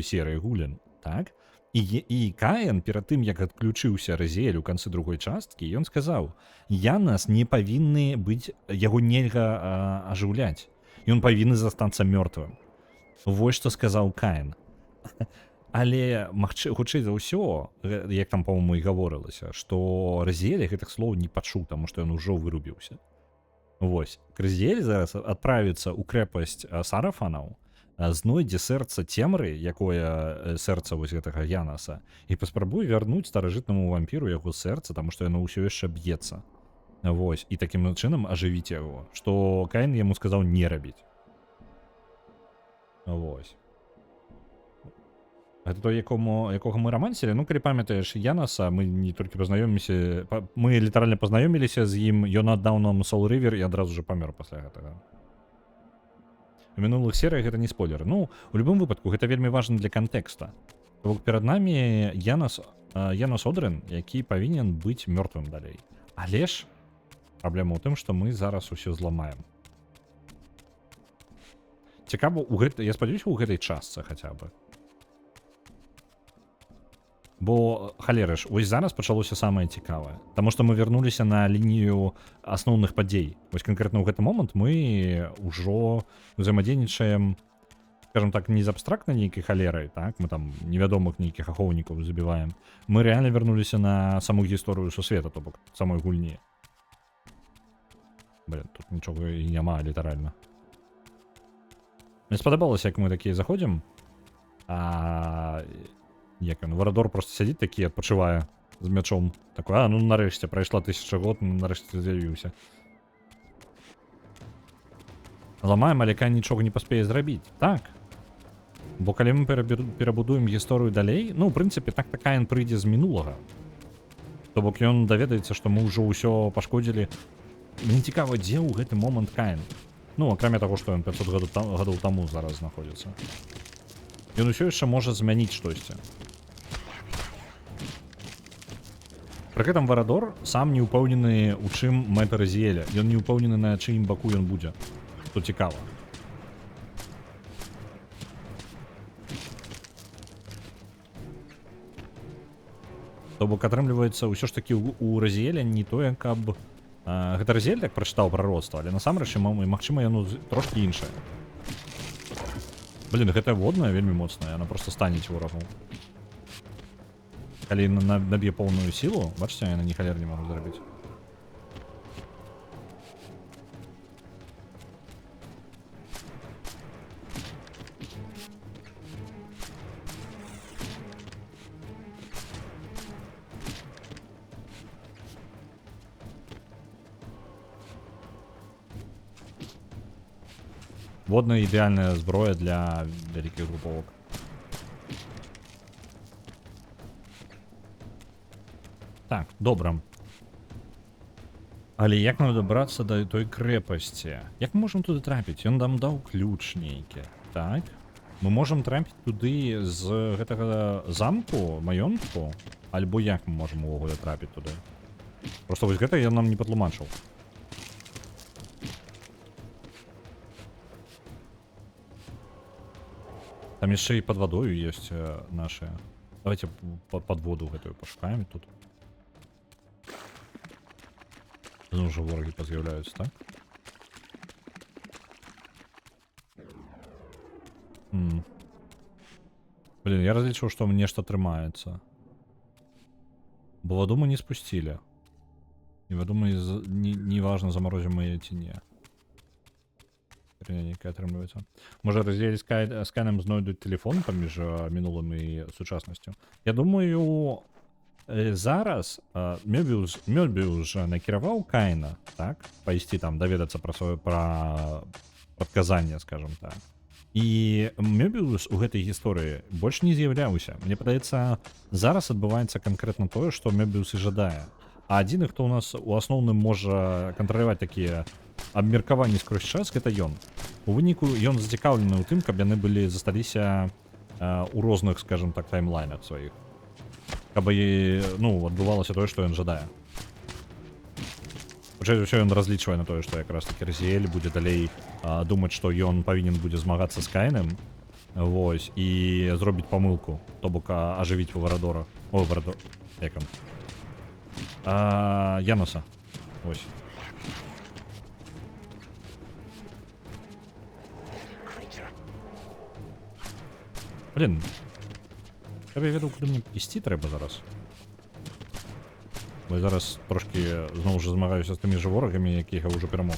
серыі гулін. Так? І Каін, перад тым, як адключыўся Разіэль у канцы другой часткі, ён сказаў: «Янас не павінны быць, яго нельга ажыўляць. Ён павінны застацца мёртвым». Вось што сказаў Каін. Але, хутчэй за ўсё, як там, па-моему, і гаворылася, што Разіэль гэтых слоў не пачуў, таму што ён ужо вырубіўся. Вось. Разіэль зараз адправіцца ў крэпасць сарафанаў, знойдзе сэрца цемры, якое сэрца вось гэтага Янаса, і паспрабуе вярнуць старажытнаму вампіру яго сэрца, таму што яно ўсё яшчэ б'ецца. Вось. І такім чынам ажывіць яго, што Каін яму сказаў не рабіць. Вось. Гэта той, якога мы рамансілі. Ну, калі памятаеш Янаса, мы не толькі пазнаёміліся, мы літаральна пазнаёміліся з ім, ён аддаў нам Soul River і адразу ж памёр пасля гэтага. У мінулых серыях гэта не спойлер. Ну, у любым выпадку, гэта вельмі важна для кантэкста. То бок перад намі Янас Одрин, які павінен быць мёртвым далей. Але ж праблема ў тым, што мы зараз усё зламаем. Цікава, я спадзяюся, у гэтай частцы хаця бы. Бо, халеры ж, вось зараз пачалося самае цікавае. Таму што мы вярнуліся на лінію асноўных падзей. Вось канкрэтна ў гэты момант мы ўжо ўзаемадзейнічаем, скажем так, не з абстрактнай нейкай халерай, так? Мы там невядомых нейкіх ахоўнікаў забіваем. Мы рэальна вярнуліся на саму гісторыю сусвета, то бок самой гульні. Блин, тут нічога і няма, літаральна. Мне спадабалася, як мы такія заходзім. Як ён, Варадор просто сядзіць такі, адпачывае з мячом. Такой, ну нарэшце, прайшла 1000 год, нарэшце з'явіўся. Ламаем, але Каін нічога не паспее зрабіць. Так. Бо калі мы перабудуем гісторыю далей, ну, ў прынцыпе, так Каін прыйдзе з мінулага. То бок ён даведаецца, што мы ўжо ўсё пашкодзілі. Мне цікава, дзе ў гэты момант Каін? Ну, акрамя таго, што ён 500 гадоў таму зараз знаходзіцца. Ён усё яшчэ можа змяніць штосьці. Пры гэтым Варадор сам не ўпэўнены ў чым мэта Разіэля. Ён не ўпэўнены, на чыім баку ён будзе. Што цікава. То бок атрымліваецца ўсё ж такі у Разіэля не тое, каб... Гэта Разіэль так прачытаў прароцтва, але насамрэч, магчыма, яно трошкі іншае. Блин, гэтая водная вельмі моцная, яна просто станець ворагу. Калі наб'е поўную сілу, бачыце, яна ні халер не магу зрабіць. Водная ідэальная зброя для вялікіх груповак. Так, добра. Але як нам дабрацца да той крэпасці? Як мы можам туды трапіць? Ён нам даў ключ нейкі. Так. Мы можам трапіць туды з гэтага замку, маёнтку? Альбо як мы можам увогуле трапіць туды? Просто вось гэта ён нам не патлумачыў. Там яшчэ і пад вадою ёсць нашы. Давайте пад воду гэтую пашукаем тут. Знову ж вороги поз'являються, так? Блин, я различил, что нечто трымаецца. Бо ваду мы не спусцілі. І ваду мы неважна заморозім мы яе ці не. Нейкая атрымліваецца. Можа раздзелі скайнам знойдуць тэлефон паміж мінулым і сучаснасцю. Я думаю, зараз Мёбіус жа накіраваў Кайна, так? Пайсці там даведацца пра падказанне, скажем так. І Мёбіус у гэтай гісторыі больш не з'яўляўся. Мне падаецца, зараз адбываецца канкрэтна тое, што Мёбіус і жадае. А адзіны, хто ў нас у асноўным можа кантраляваць такія абмеркаванні скрозь час, гэта ён. У выніку ён зацікаўлены ў тым, каб яны былі засталіся у розных, скажем так, таймлайнах сваіх. Каб адбывалася тое, што ён жадае. Ўсё ён разлічвае на тое, што якраз такі Разіэль будзе далей думаць, што ён павінен будзе змагацца з Кайнем, вось, і зробіць памылку, то бок ажывіць Варадора. Ой, Варадор. Як он? Яноса. Ось. Блін. Я ведаў, куди мені ісці трэба зараз. Бо я зараз трошки знову ж змагаюся з тими ж ворогами, яких я вже перемог.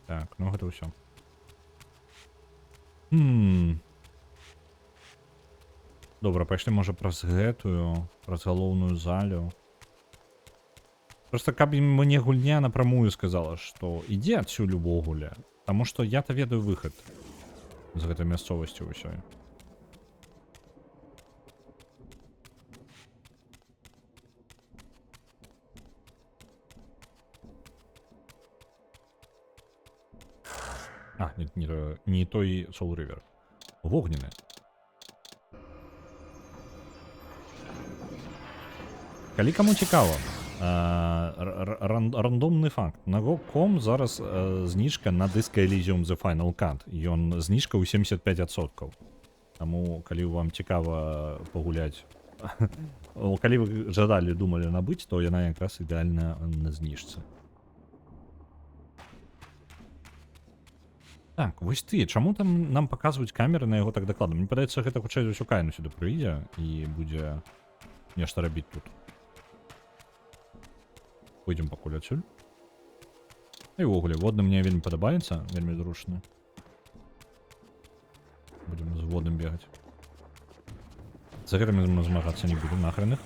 Так, ну гэта ўсё. Добра, пайшлі, можа, праз гэтую, праз галоўную залю. Просто каб мне гульня напрамую сказала, што ідзі адсюль увогуле, таму што я-то ведаю выхад з гэтай мясцовасці ўсёй. Не той Soul River. Вогненный. Калі каму цікава, рандомны факт. На GOG.com зараз зніжка на Disco Elysium The Final Cut. Ён зніжка ў 75%. Таму, калі вам цікава пагуляць, калі вы жадалі, думалі набыць, то яна якраз ідэальна на зніжцы. Так, вось ты, чаму там нам паказваюць камеры на яго так дакладна? Мне падаецца, гэта хутчэй за ўсё Кайну сюды прыйдзе і будзе нешта рабіць тут. Пойдзем пакуль адсюль. І ўвогуле, водны мне вельмі падабаецца, вельмі зручны. Будем з водным бегаць. За гэтым мы змагацца не будем, нахрен іх.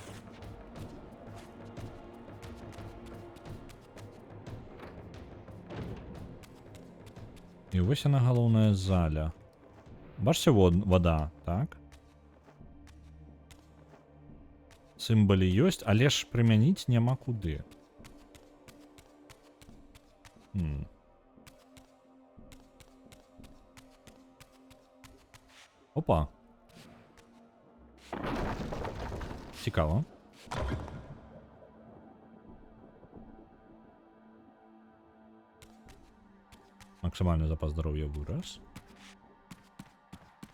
І вось яна галоўная заля. Бачце, вода, так? Сімвалі ёсць, але ж прымяніць няма куды. Опа. Цікава. Максимальный запас здоровья вырос.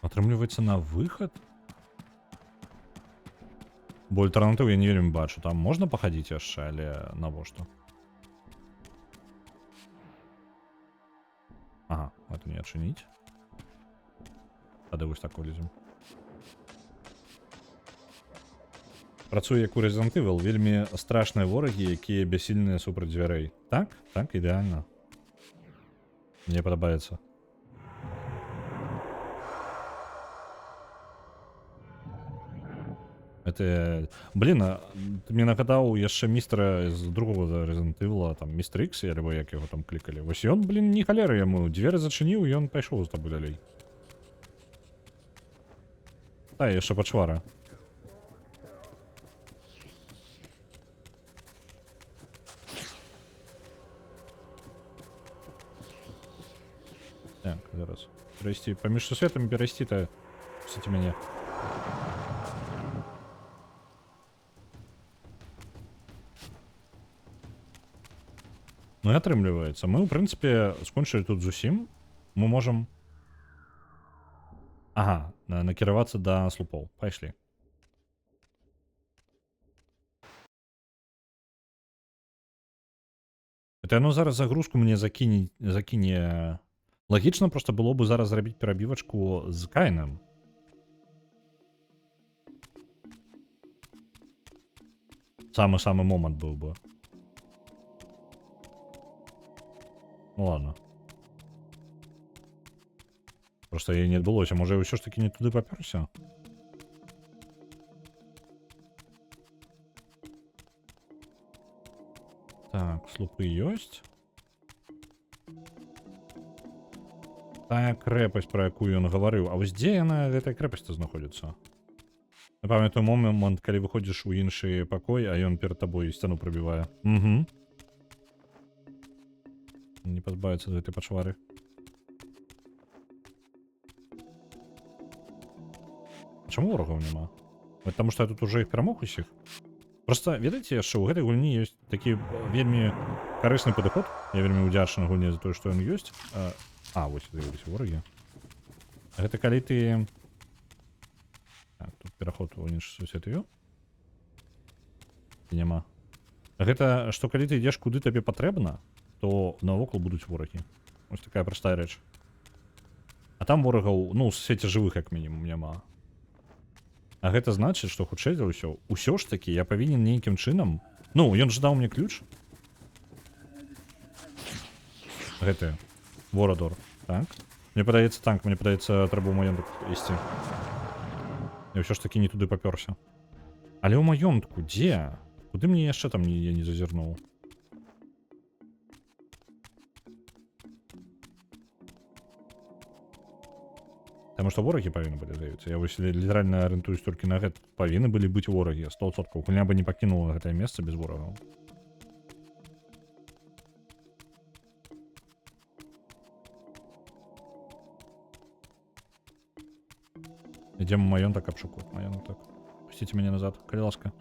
Атрымліваецца на выход. Бо альтэрнатыў я не вельмі бачу. Там можна пахадзіць яшчэ, але навошта? Ага, это не адчыніць. Тады вось так вылезем. Працуе як у Resident Evil, вельмі страшныя ворагі, якія бяссільныя супраць дзвярэй. Так? Так, ідэальна. Мне падабаецца. Это... Блин, ты мне нагадаў яшчэ містера з другого Resident Evil, там, містер Икс, альбо як яго там клікалі. Вось ён, блин, не халеры яму. Дзверы зачыніў, і ён пайшоў з табой далей. Та, яшчэ пачвара. Так, зараз. Перайсці паміж сусветамі перайсці-то пусціце мяне. Ну і атрымліваецца. Мы, ў прынцыпе, скончылі тут зусім. Мы можам... Ага, накіравацца да слупоў. Пайшлі. Это яно зараз загрузку мне закіне... Лагічна проста было бы зараз зрабіць перабівачку з Кайнам. Самы-самы момант быў бы. Ну ладно. Просто яе не адбылося. Можа, я ўсё ж такі не туды папёрся? Так, слупы ёсць. Тая крэпасць, пра якую ён гаварыў. А вось дзе яна, гэтая крэпасць знаходзіцца? Я памятаю момант, калі выходзіш у іншы пакой, а ён перад табой сцяну прабівае. Угу. Не пазбавіцца з гэтай пачвары. Чаму ворагаў няма? Таму што я тут уже іх перамог усіх. Просто, ведаеце, яшчэ ў гэтай гульні ёсць такі вельмі карысны падыход. Я вельмі ўдзячны гульне за тое, што ён ёсць. Вось з'явіліся ворагі. Гэта калі ты... Так, тут пераход у іншы сусвет ёсць. Няма. Гэта, што калі ты ідзеш куды табе патрэбна, то навокал будуць ворагі. Вось такая простая рэч. А там ворагаў, ну, у свеце жывых, як мінімум, няма. А гэта значыць, што хутчэй за ўсё ж такі я павінен нейкім чынам... Ну, ён ж даў мне ключ. Гэты. Ворадор. Так. Мне падаецца танк, мне падаецца, трэба ў маёнтак ісці. Я ўсё ж такі не туды папёрся. Але ў маёнтку, дзе? Куды мне яшчэ там я не зазірнуў? Таму што ворагі павінны былі з'явіцца. Я вось літаральна арыентуюсь толькі на гэта. Павінны былі быць ворагі, 100%. Гульня бы не пакінула гэтае месца без ворагаў. Ідзем у маёнтак абшукваць. Маёнтак. Пусціце мяне назад, калі ласка.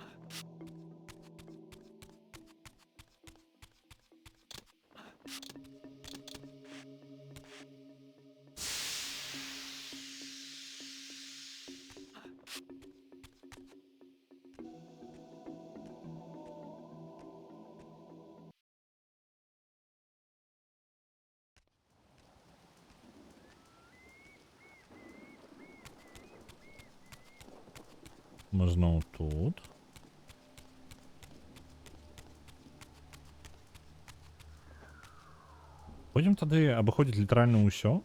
Мы зноў тут. Будзем тады абыходзіць літаральна ўсё.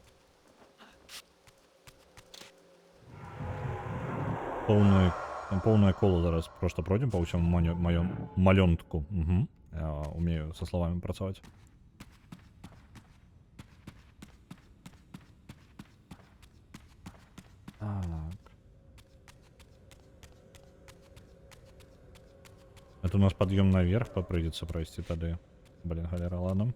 Поўнае кола зараз проста пройдзем па ўсём маём малёнтку. Угу. Я умею са словамі працаваць. Это у нас подъем наверх, придется пройти тады. Блин, галера, ладно.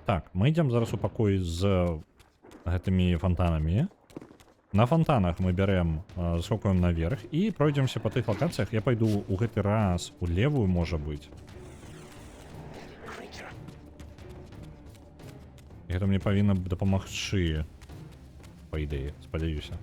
Так, мы идем зараз у пакой з гэтымі фонтанамі. На фонтанах мы берем, скокаем наверх и пройдемся по тых локациях. Я пойду у гэты раз у левую, может быть. И это мне павінна дапамагчы, по ідэі, спадзяюся.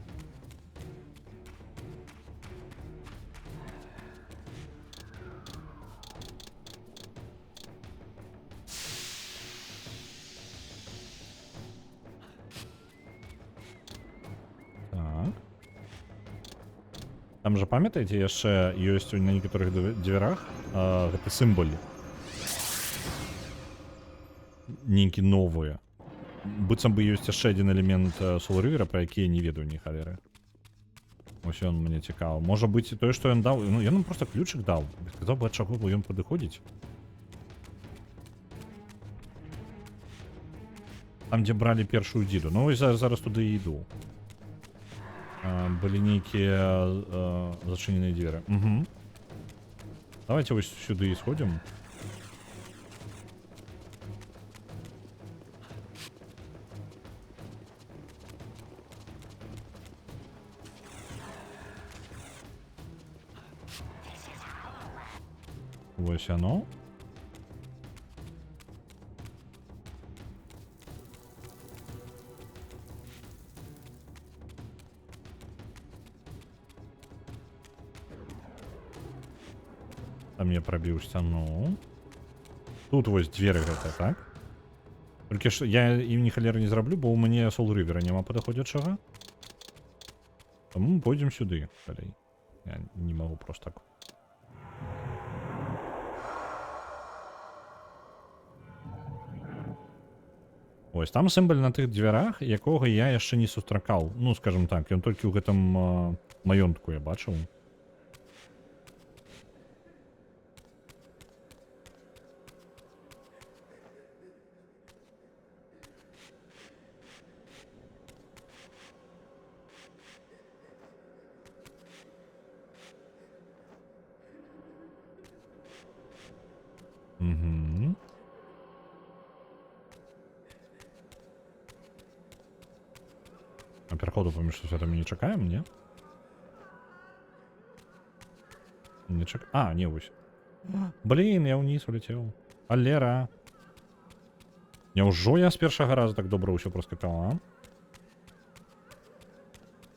Там же, памятаеце, яшчэ ёсць на некаторых дверах гэты сімвол. Нейкі новыя. Быццам бы ёсць яшчэ адзін элемент Soul River, пра які я не ведаю ні халеры. Вось ён мне цікавы. Можа быць і тое, што ён даў, ну ён нам проста ключык даў. Сказаў бы, ад чаго ён падыходзіць. Там, дзе бралі першую дзіду. Ну, вось зараз туды і іду. Былі нейкія зачыненыя дзверы. Угу. Давайте вось сюды і сходзім. Вось оно. Там я пробіў сцяну. Тут вось дзверы гэта, так? Толькі ж я ім ні халеры не зраблю, бо ў мяне Soul River няма падаходзячага. Таму мы пойдзем сюды далей. Я не магу просто так. Ось там сімбаль на тых дзвярах, якога я яшчэ не сустракаў. Ну, скажем так, ён толькі ў гэтым маёнтку я бачыў. Угу. А пераходу паміж сусветамі не чакаем, не? Не чак... А, не, вось. Блін, я ўніз улетеў. Алера. Няўжо я з першага раза так добра ўсё проскакаў, а?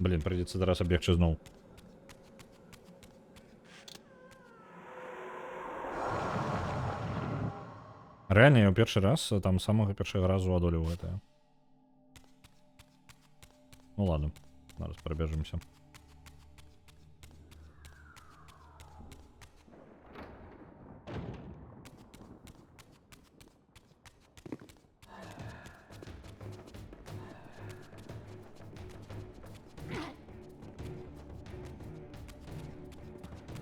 Блін, прыйдзецца зараз абегчы зноў. Рэальна, я ў першы раз там самага першага разу адолеў гэтае. Ну ладно, зараз пробежимся.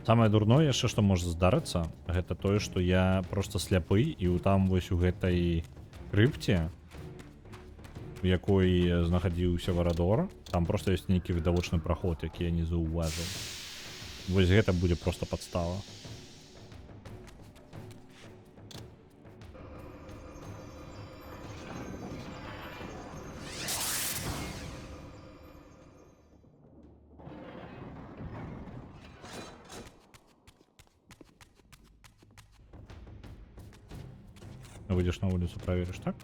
Самае дурное яшчэ, што можа здарыцца, гэта тое, што я просто сляпы і там вось у гэтай крыпце, у якой знаходзіўся Варадор, там просто ёсць нейкі відавочны праход, які я не заўважыў. Вось гэта будзе просто падстава. Выйдешь на улицу, проверишь, так?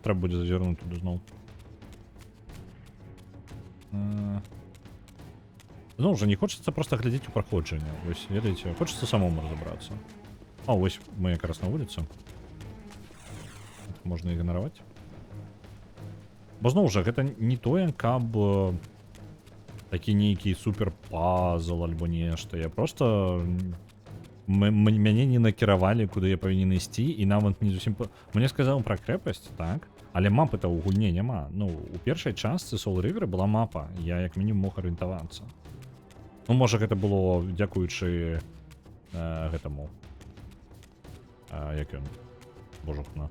Треба будет зазернуть туда знову. Ну, уже не хочется просто глядеть у проходження. Ось, ведаете, хочется самому разобраться. А, ось мы как раз на улице. Это можно игнорировать. Бо знову ж, гэта не тое, каб такі нейкі супер пазл альбо нешта. Я просто... Мяне не накіравалі, куды я павінен ісці, і нават не зусім... Мне сказаў пра крэпасць, так? Але мапы-то ў гульне няма. Ну, у першай частцы Soul River была мапа. Я як мінімум мог арыентавацца. Ну, можа, гэта было дзякуючы гэтаму... Як ён? Божухна.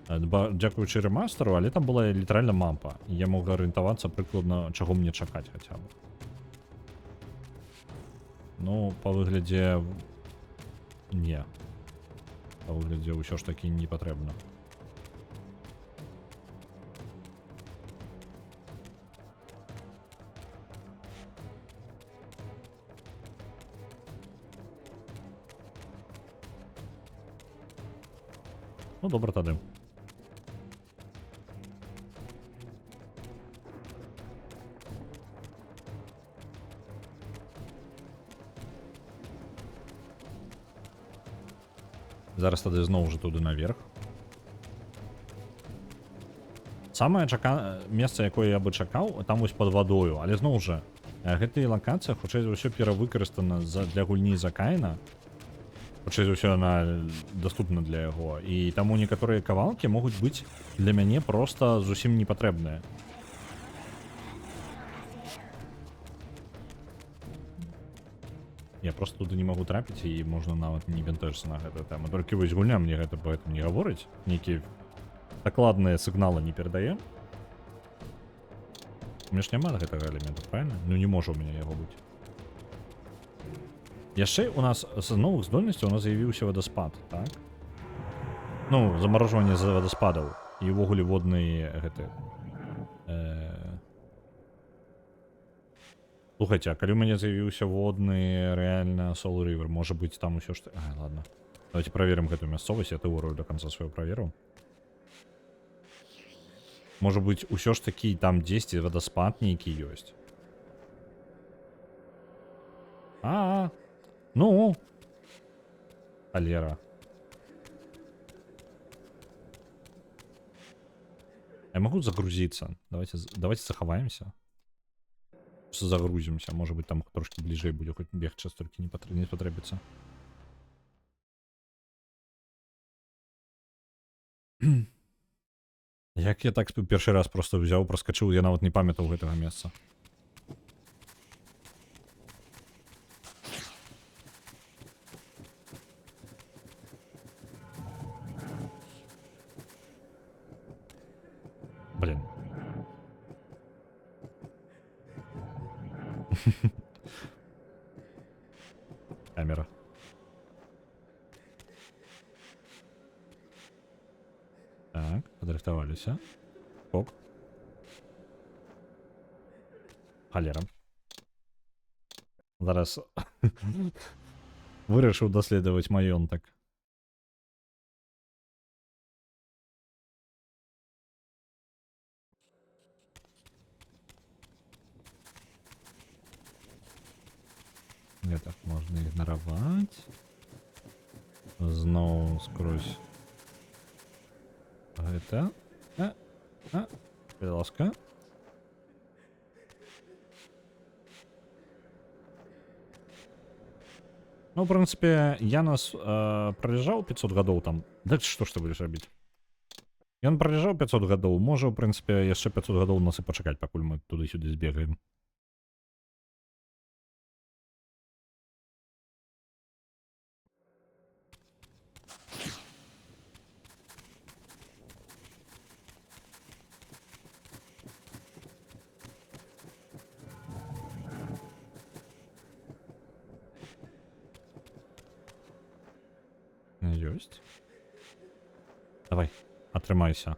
Дзякуючы рэмастару, але там была літаральна мапа. І я мог арыентавацца прыкладна, чаго мне чакаць хаця б. Ну, па выглядзе... Не. Па выглядзе ўсё ж такі не патрэбна. Ну, добра тады. Зараз тады зноў жа туды наверх. Самае месца, якое я бы чакаў, там вось пад вадою, але зноў жа, гэтая лакацыя, хутчэй за ўсё, перавыкарыстана для гульні за Каіна. Хутчэй за ўсё, яна даступна для яго. І таму некаторыя кавалкі могуць быць для мяне проста зусім непатрэбныя. Я просто туды не магу трапіць, і можна нават не бянтэжыцца на гэтую тэму. Толькі вось гульня мне гэта по гэтаму не гаворыць. Нейкі дакладныя сігналы не перадае. У меня ж няма гэтага элемента, правильно? Ну не можа у меня яго быць. Яшчэ у нас з новых здольнасцяў у нас з'явіўся вадаспад, так? Ну, замарожванне з вадаспадаў і ўвогуле водныя гэты. Слухайте, а калі у мяне з'явіўся водны рэальна Soul River, можа быць там усё што... Ага, ладно. Давайте праверым гэтую мясцовасць, я тэорыю до конца сваю праверыў. Можа быць, усё ж такі там дзесьці вадаспад нейкі ёсць. Ну. Холера. Я могу загрузиться? Давайте захаваемся. Загрузимся. Может быть, там трошки ближе будет, хоть бегче столько не потребуется. Як я так перший раз просто взял, проскочил, я нават не памятал гэтага месца. Блин. Камера. Так, подрихтовались, а? Ок. Холера. Зараз вырашыў даследаваць маёнтак. Это можно игнорировать. Зноў скрозь. Это. Ласка. Ну, в принципе, я нас пролежал 500 гадоў там. Да что ж ты будешь робіць? Ён пролежаў 500 гадоў. Можа, в принципе, яшчэ 500 гадоў нас і пачакаць, пакуль мы туды-сюды збегаем. Ёсць. Давай, атрымайся.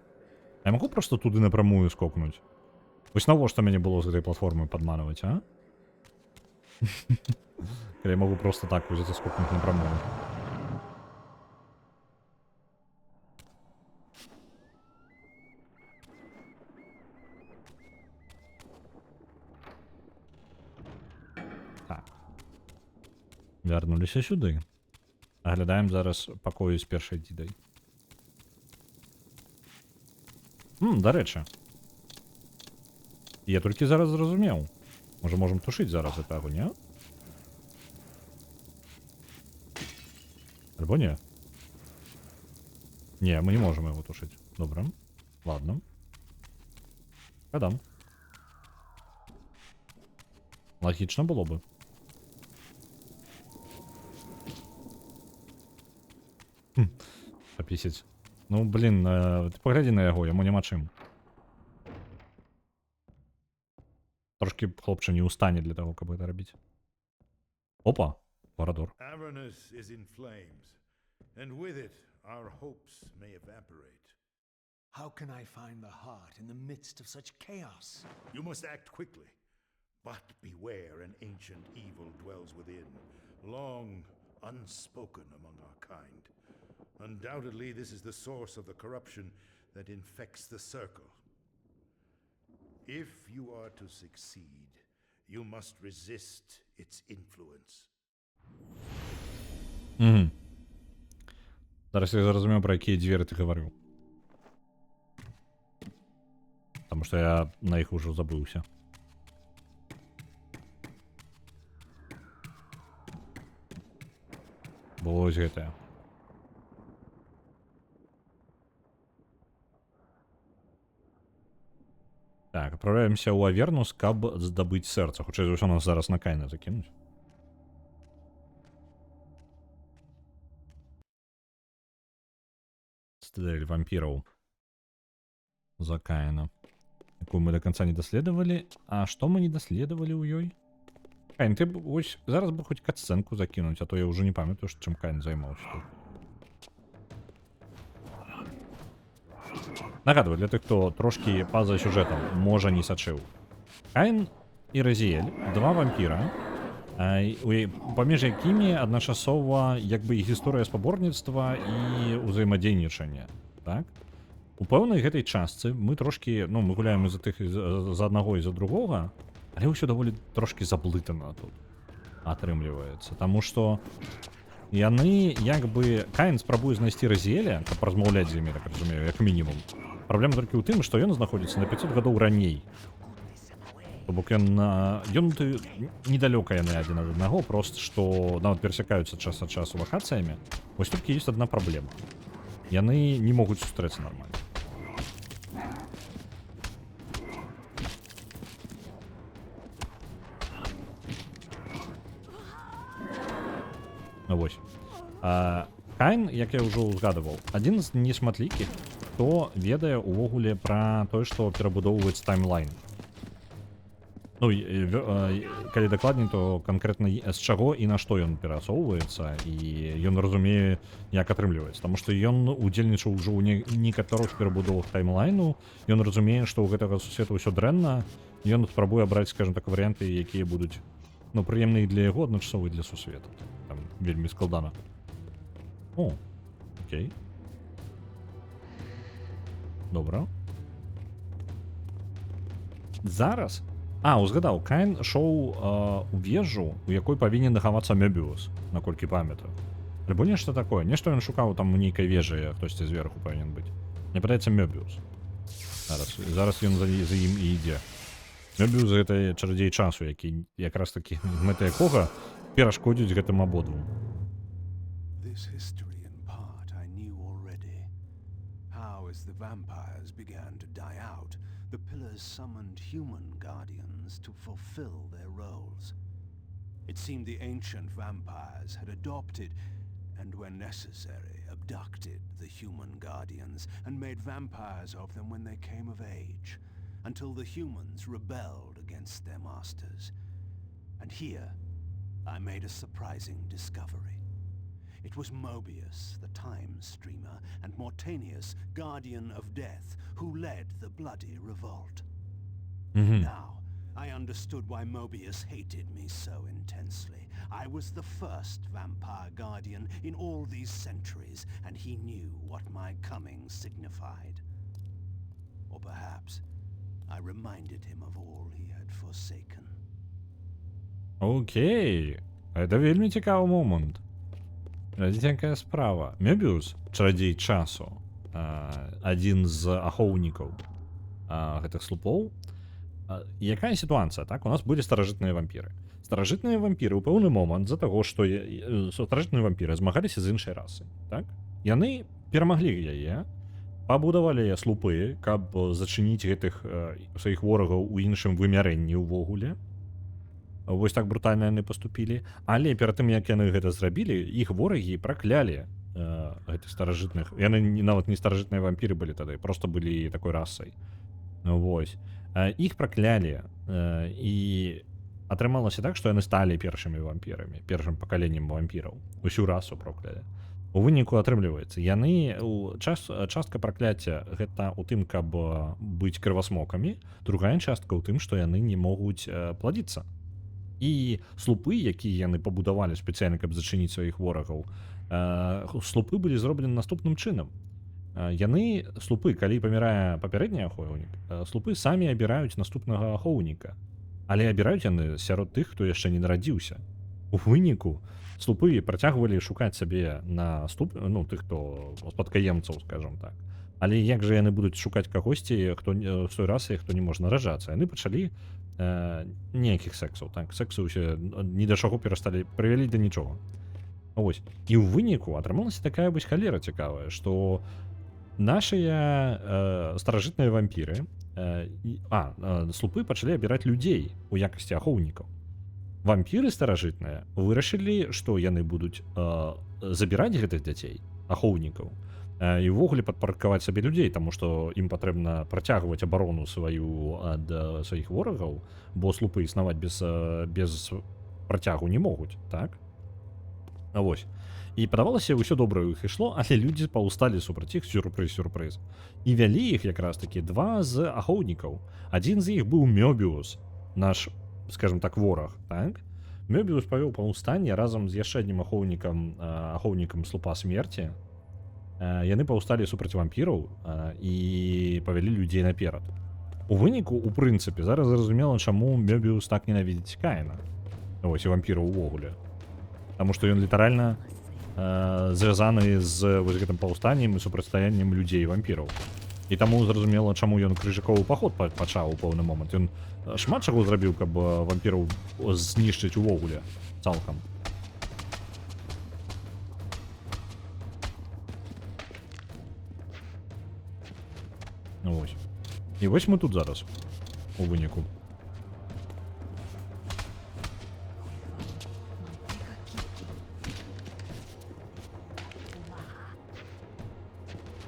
Я могу просто туды напрямую скокнуть? Вось навошта мяне было з гэтай платформы падманваць, а? Калі я могу просто так взять и скокнуть напрямую. Так. Вярнуліся сюды. Аглядаем зараз пакою з першай дзідай. Дарэчы. Я толькі зараз зразумеў. Можа, можам тушыць зараз гэта агонь, не? Альбо не? Не, мы не можем его тушить. Добро. Ладно. Кадам. Логично было бы. Попісить. Ну, блін, ти погляді на яго, йому нема чим. Трошки хлопче не устане для того, каб гэта робити. Опа, Парадор. Avernus is in flames, and with it our hopes may evaporate. How can I find the heart in the midst of such chaos? You must act quickly, but beware an ancient evil dwells within, long unspoken among our kind. Undoubtedly, this is the source of the corruption that infects the circle. If you are to succeed, you must resist its influence. Зараз я зразумеў, про якія дзверы ты гаварыў. Потому что я на іх ужо забыўся. Было ось гэтае. Так, отправляемся ў Авернус, каб здабыць сэрца. Хутчэй за ўсё нас зараз на Кайна закінуць. Стэль вампіраў. за Каина, якую мы до конца не даследавалі. А што мы не даследавалі ў ёй? Каін, ты б вось зараз бы хоць катсцэнку закінуць, а то я ўжо не памятаю, чым Каін займаўся тут. Нагадваю, для тых, хто трошкі па-за сюжэтам можа не сачыў. Каін і Разіэль, два вампіра, паміж якімі адначасова як бы і гісторыя спаборніцтва і ўзаемадзейнічання, так? У пэўнай гэтай частцы мы трошкі, ну, мы гуляем за тых за аднаго і за другога, але ўсё даволі трошкі заблытана тут атрымліваецца, таму што яны як бы Каін спрабуе знайсці Разіэля, каб размаўляць з імі, так разумею, як мінімум. Праблема толькі ў тым, што ён знаходзіцца на 500 гадоў раней. То бок ён недалёка яны адзін ад аднаго, проста што нават перасякаюцца час ад часу лакацыямі. Вось толькі ёсць адна праблема. Яны не могуць сустрэцца нармальна. Вось. Каін, як я ўжо ўзгадываў, адзін з нешматлікіх, хто ведае ўвогуле пра тое, што перабудоўваецца таймлайн. Ну, калі дакладней, то канкрэтна з чаго і на што ён перасоўваецца, і ён разумее, як атрымліваецца. Таму што ён удзельнічаў ужо ў некаторых перабудовах таймлайну, ён разумее, што ў гэтага сусвета ўсё дрэнна, ён спрабуе абраць, скажем так, варыянты, якія будуць, ну, прыемныя для яго, адначасова і для сусвета. Там вельмі складана. О, окей. Добра. Зараз узгадаў, Каін шоў у вежу, у якой павінен захавацца Мёбіус, наколькі памятаю. Альбо нешта такое, нешта ён шукаў там у нейкай вежы, хтосьці зверху павінен быць. Мне падаецца Мёбіус. Зараз ён за ім і ідзе. Мёбіус — гэта чарадзей часу, які якраз такі мэта якога перашкодзіць гэтым абодвум. This history in part I knew already. How as the vampires began to die out, the pillars summoned human guardians to fulfill their roles. It seemed the ancient vampires had adopted, and when necessary, abducted the human guardians and made vampires of them when they came of age, until the humans rebelled against their masters. And here, I made a surprising discovery. It was Mobius, the time streamer, and Mortanius, guardian of death, who led the bloody revolt. Now, I understood why Mobius hated me so intensely. I was the first vampire guardian in all these centuries, and he knew what my coming signified. Or perhaps I reminded him of all he had forsaken. Окей. Это вельмі цікавы момант. Глядзіце, якая справа. Мёбіус, чарадзей часу, адзін з ахоўнікаў гэтых слупоў. Якая сітуацыя, так? У нас былі старажытныя вампіры. Старажытныя вампіры ў пэўны момант з-за таго, што старажытныя вампіры змагаліся з іншай расай, так? Яны перамаглі яе, пабудавалі слупы, каб зачыніць гэтых сваіх ворагаў у іншым вымярэнні ўвогуле. Вось так брутальна яны паступілі. Але перад тым, як яны гэта зрабілі, іх ворагі праклялі гэтых старажытных. Яны нават не старажытныя вампіры былі тады, проста былі такой расай. Вось. Іх праклялі, і атрымалася так, што яны сталі першымі вампірамі, першым пакаленнем вампіраў. Усю расу праклялі. У выніку атрымліваецца, яны, частка пракляцця гэта ў тым, каб быць крывасмокамі, другая частка ў тым, што яны не могуць пладзіцца. І слупы, якія яны пабудавалі спецыяльна, каб зачыніць сваіх ворагаў, слупы былі зроблены наступным чынам. Яны, слупы, калі памірае папярэдні ахоўнік, слупы самі абіраюць наступнага ахоўніка. Але абіраюць яны сярод тых, хто яшчэ не нарадзіўся. У выніку слупы працягвалі шукаць сабе тых, хто спадкаемцаў, скажам так. Але як жа яны будуць шукаць кагосьці, хто з той расы, хто не можа нараджацца? Яны пачалі ніякіх сексаў, так? Сексы ўсе ні да чаго перасталі, прывялі да нічога. Вось. І ў выніку атрымалася такая вось халера цікавая, што нашыя старажытныя вампіры, слупы пачалі абіраць людзей у якасці ахоўнікаў. Вампіры старажытныя вырашылі, што яны будуць забіраць гэтых дзяцей, ахоўнікаў, І ўвогуле падпарадкаваць сабе людзей, таму што ім патрэбна працягваць абарону сваю ад сваіх ворагаў, бо слупы існаваць без працягу не могуць, так? А вось. І падавалася, ўсё добра ў іх ішло, але людзі паўсталі супраць іх, сюрпрыз. І вялі іх якраз такі два з ахоўнікаў. Адзін з іх быў Мёбіус, наш, скажем так, вораг, так? Мёбіус павёў паўстанне разам з яшчэ аднім ахоўнікам слупа смерці. Яны паўсталі супраць вампіраў і павялі людзей наперад. У выніку, у прынцыпе, зараз зразумела, чаму Мёбіус так ненавідзіць Каіна. Вось, і вампіраў увогуле. Таму што ён літаральна звязаны з вось гэтым паўстаннем і супрацьстаяннем людзей і вампіраў. І таму зразумела, чаму ён крыжаковы паход пачаў у пэўны момант. Ён шмат чаго зрабіў, каб вампіраў знішчыць увогуле цалкам. Ну вось. І вось мы тут зараз у выніку.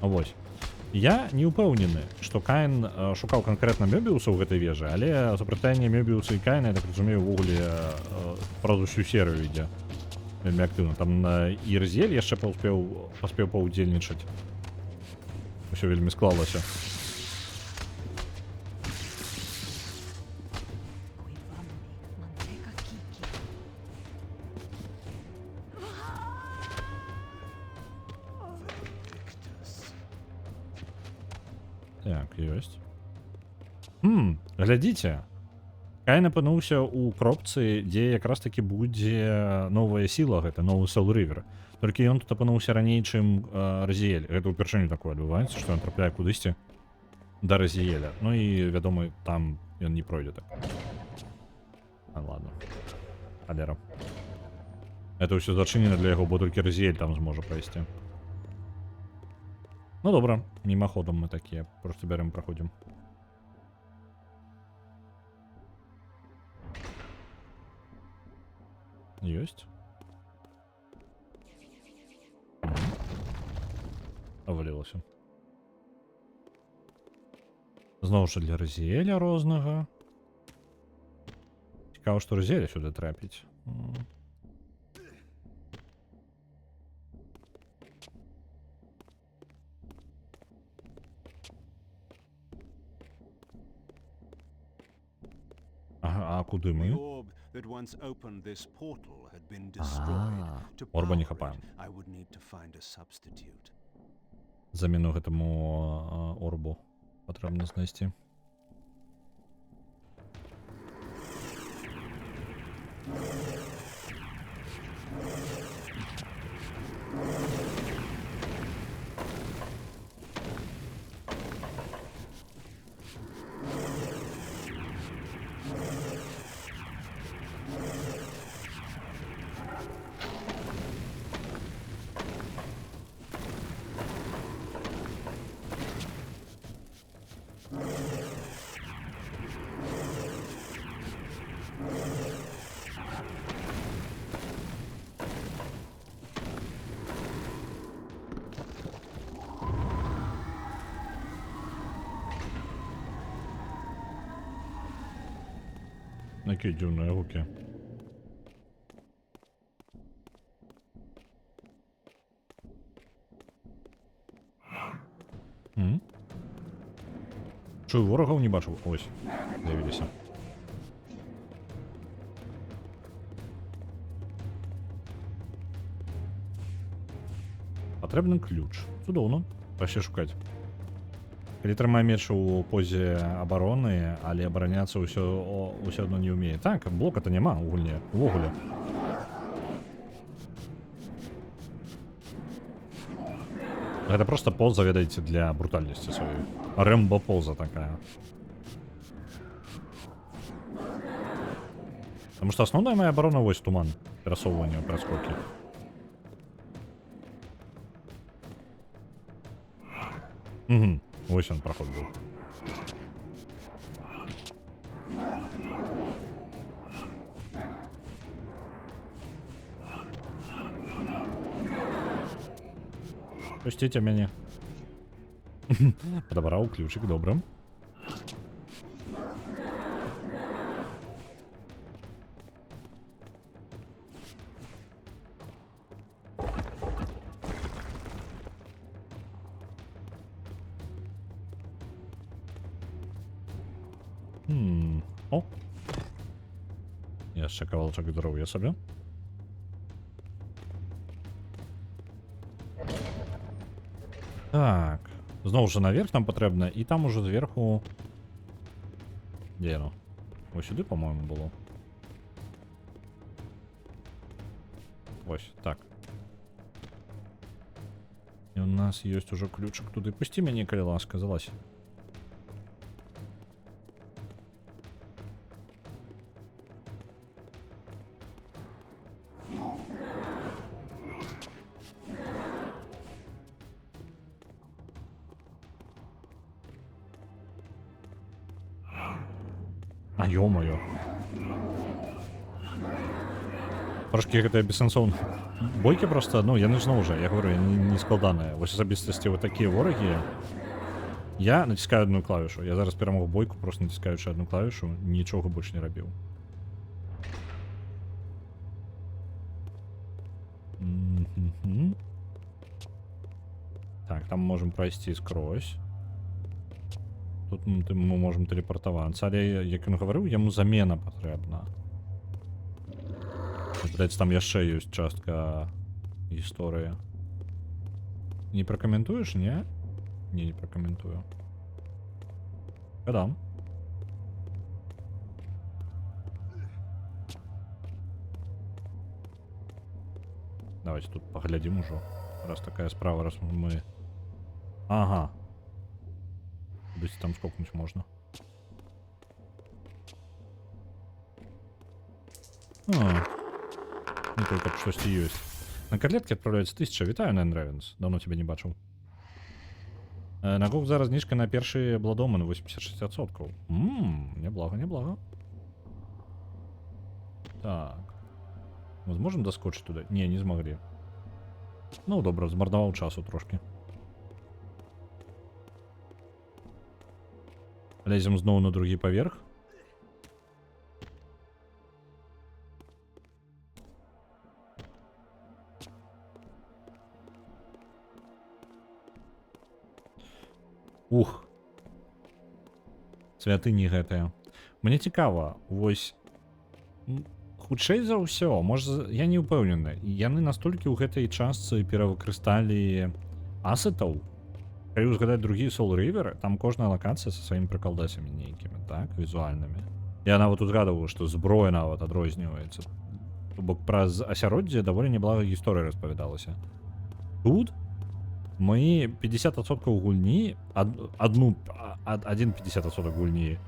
Вось. Я не ўпэўнены, што Каін шукаў канкрэтна Мёбіуса ў гэтай вежы, але супрацьстаянне Мёбіуса і Каіна, я так разумею, увогуле праз усю серыю ідзе вельмі актыўна. Там і Рызель яшчэ паспеў паўдзельнічаць. Усё вельмі склалася. Так, ёсць. Глядзіце. Каін апынуўся ў кропцы, дзе якраз такі будзе новая сіла, гэта новы Soul River. Толькі ён тут апынуўся раней, чым Разіэль. Гэта ўпершыню такое адбываецца, што ён трапляе кудысьці да Разіэля. Ну і, вядома, там ён не пройдзе так. Ладно. Халера. Это ўсё зачынена для яго, бо толькі Разіэль там зможа прайсці. Ну добра, мімаходом мы такія, просто бярем, праходзім. Ёсць. Авалілася. Зноў жа для Разіэля рознага. Цікава, што Разіэля сюды трапіць. А куды мы? Орба не хапаем. Замену гэтаму орбу патрэбна знайсці. Які дзіўныя гукі. Чую, ворагаў не бачыў. Ось, з'явіліся. Патрэбны ключ. Цудоўна. Пайшлі шукаць. Калі трымае меч у позе абароны, але абараняцца ўсё адно не ўмее. Так, блока-то няма ў гульне, увогуле. Гэта проста поза, ведаеце, для брутальнасці сваёй. Рэмбо-поза такая. Таму што асноўная моя абарона вось туман. Перасоўванне, праскокі. Вось он проход был. Пусціце мяне. Падабраў ключик, добра. О! Яшчэ кавалачак здароўя сабе. Так. Зноў жа наверх нам патрэбна, і там ужо зверху... Дзе яно? Вось сюды, по-моему, было. Вось, так. І у нас ёсць ужо ключик туды. Пусці мяне, калі ласка, залазь. А, ё-моё. Трошки гэтыя бессэнсоўна. Бойкі проста, ну, яны зноў жа, я говорю, не складаныя. Вось асабістасці вот такія ворагі. Я націскаю одну клавішу. Я зараз перамогу бойку, просто націскаючы одну клавішу, нічога больш не рабіў. Так, там можем пройсці скрозь. Тут мы можем телепортавацца, але, як ён гаварыў, яму замена патрэбна. Здаецца, там яшчэ ёсць частка гісторыі. Не пракаментуеш, не? Не пракаментую. Кадам. Давайте тут паглядзім ужо. Раз такая справа, раз мы... Ага. Кудысь там скокнуть можно. Не только штосьці ёсць. На котлетке отправляется 1000. Вітаю, Нэн Ревенс. Давно тебя не бачыў. На гук зараз знижка на перший Бладомен 86%. Неблага, неблага. Так. Мы зможем доскочить туда? Не змогли. Ну, добра, змарнаваў часу трошки. Лезем зноў на другі паверх. Ух. Святыні гэтыя. Мне цікава, вось... Хутчэй за ўсё, можа, я не ўпэўнены. Яны настолькі ў гэтай частцы перавыкарысталі асетаў. Калі узгадаць другі Soul River, там кожная лакацыя са сваімі прыкалдасамі нейкімі, так, візуальнымі. Я нават узгадываю, што зброя нават адрозніваецца. То бок праз асяроддзе даволі неблага гісторыя распавядалася. Тут мы 50% гульні, один 50% гульні,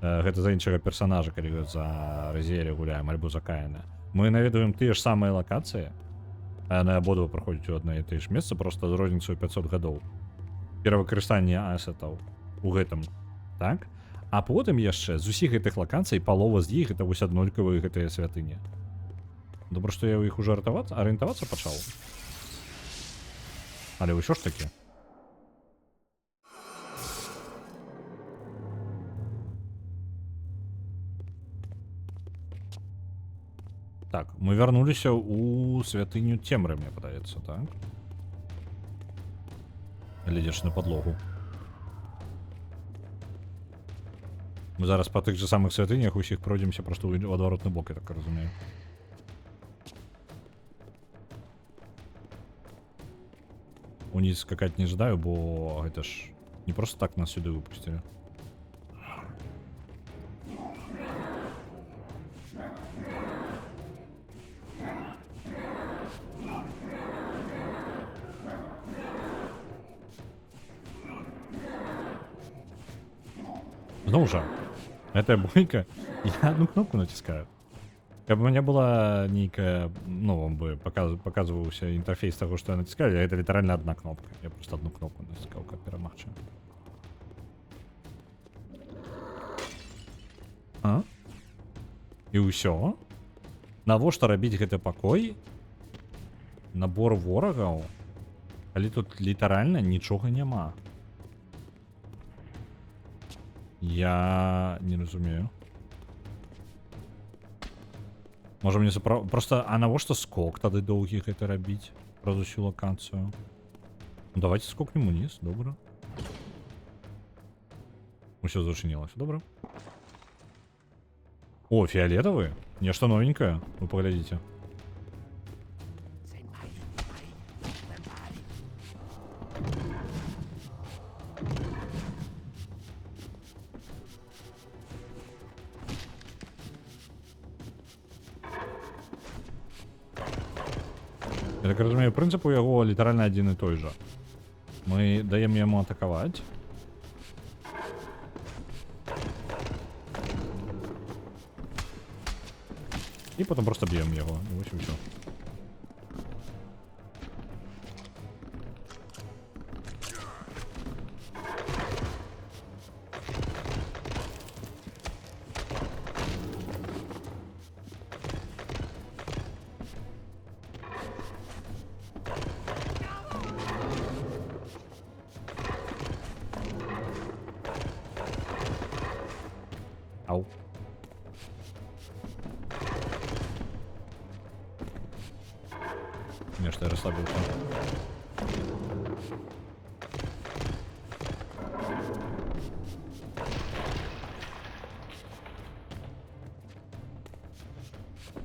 гэта за іншага персонажа, калі за Розіэля гуляем, альбо за Каіна. Мы наведваем тыя ж самыя лакацыі, а яны абодва праходзяць у адно і тыя ж месца, проста з розніцаю 500 гадоў. Перавыкарыстанне асетаў у гэтым, так? А потым яшчэ з усіх гэтых лакацый палова з іх гэта вось аднолькавыя гэтыя святыні. Добра, што я ў іх уже арыентавацца пачаў. Але ўсё ж такі. Так, мы вярнуліся ў святыню Цемры, мне падаецца, так? Глядзяш на подлогу. Мы зараз па тых же самых святынях усіх пройдземся просто ў адваротны бок, я так разумею. Униз скакать не жадаю, бо гэта ж не просто так нас сюды выпусцілі. Зноў жа, гэтая бойка, я одну кнопку націскаю. Каб у меня была нейкая, ну, вам бы показывался интерфейс того, что я натискаю, это лiterально одна кнопка. Я просто одну кнопку натискал, как перемагчу. І ўсё? Навошта рабіць гэты пакой? Набор ворагаў? Калі тут літаральна нічога няма. Я не разумею. Можа мне просто, а навошта скок тады доўгі гэта рабіць праз усю лакацыю? Ну, давайте скокнем униз, добра. Усё зачынілася, добра. О, фіолетовые? Нешта новенькое. Вы поглядите. Я так разумею, прынцып у яго літаральна адзін і той жа. Мы даем яму атакаваць. І потім просто б'ємо його. І ось і все. Ау. Конечно, я расслабился.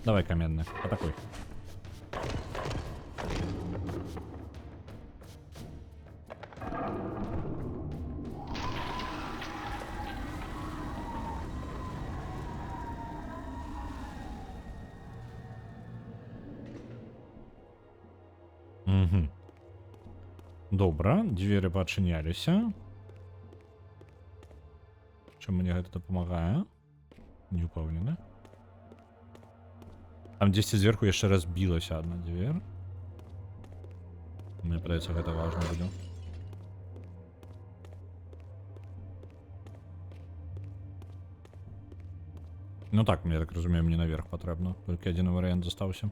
Давай, каменный, атакуй. Угу. Добра, дзверы пачыняліся. Чым мне гэта дапамагае? Не упэўнены. Там дзесьці зверху яшчэ разбілася одна дзвер. Мне падаецца, гэта важна будзе. Ну так, мне так разумею, мне наверх патрэбна. Толькі адзін варыянт застаўся.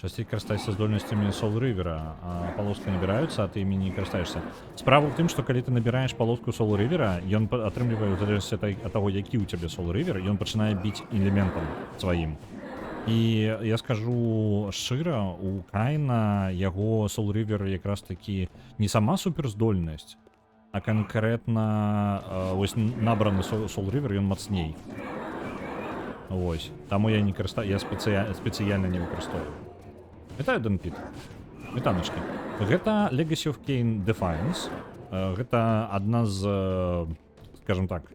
Часцей карыстайся здольнасцямі Soul River, а палоски набіраюцца, а ты імі не карыстаешься. Справа ў тым, што калі ты набіраеш палоску Soul River, ён атрымлівае ў залежнасці ад таго, які ў цябе Soul River, ён пачынае біць элементам сваім. І я скажу шчыра, у Кайна яго Soul River якраз такі не сама суперздольнасць, а канкрэтна вось набраны Soul River, ён мацней. Вось. Таму я не карыстаю, я спецыяльна не выкарыстоўваю. Вітаю, Дэнпіт. Вітаначкі. Гэта Legacy of Kain Defiance. Гэта адна з, скажем так,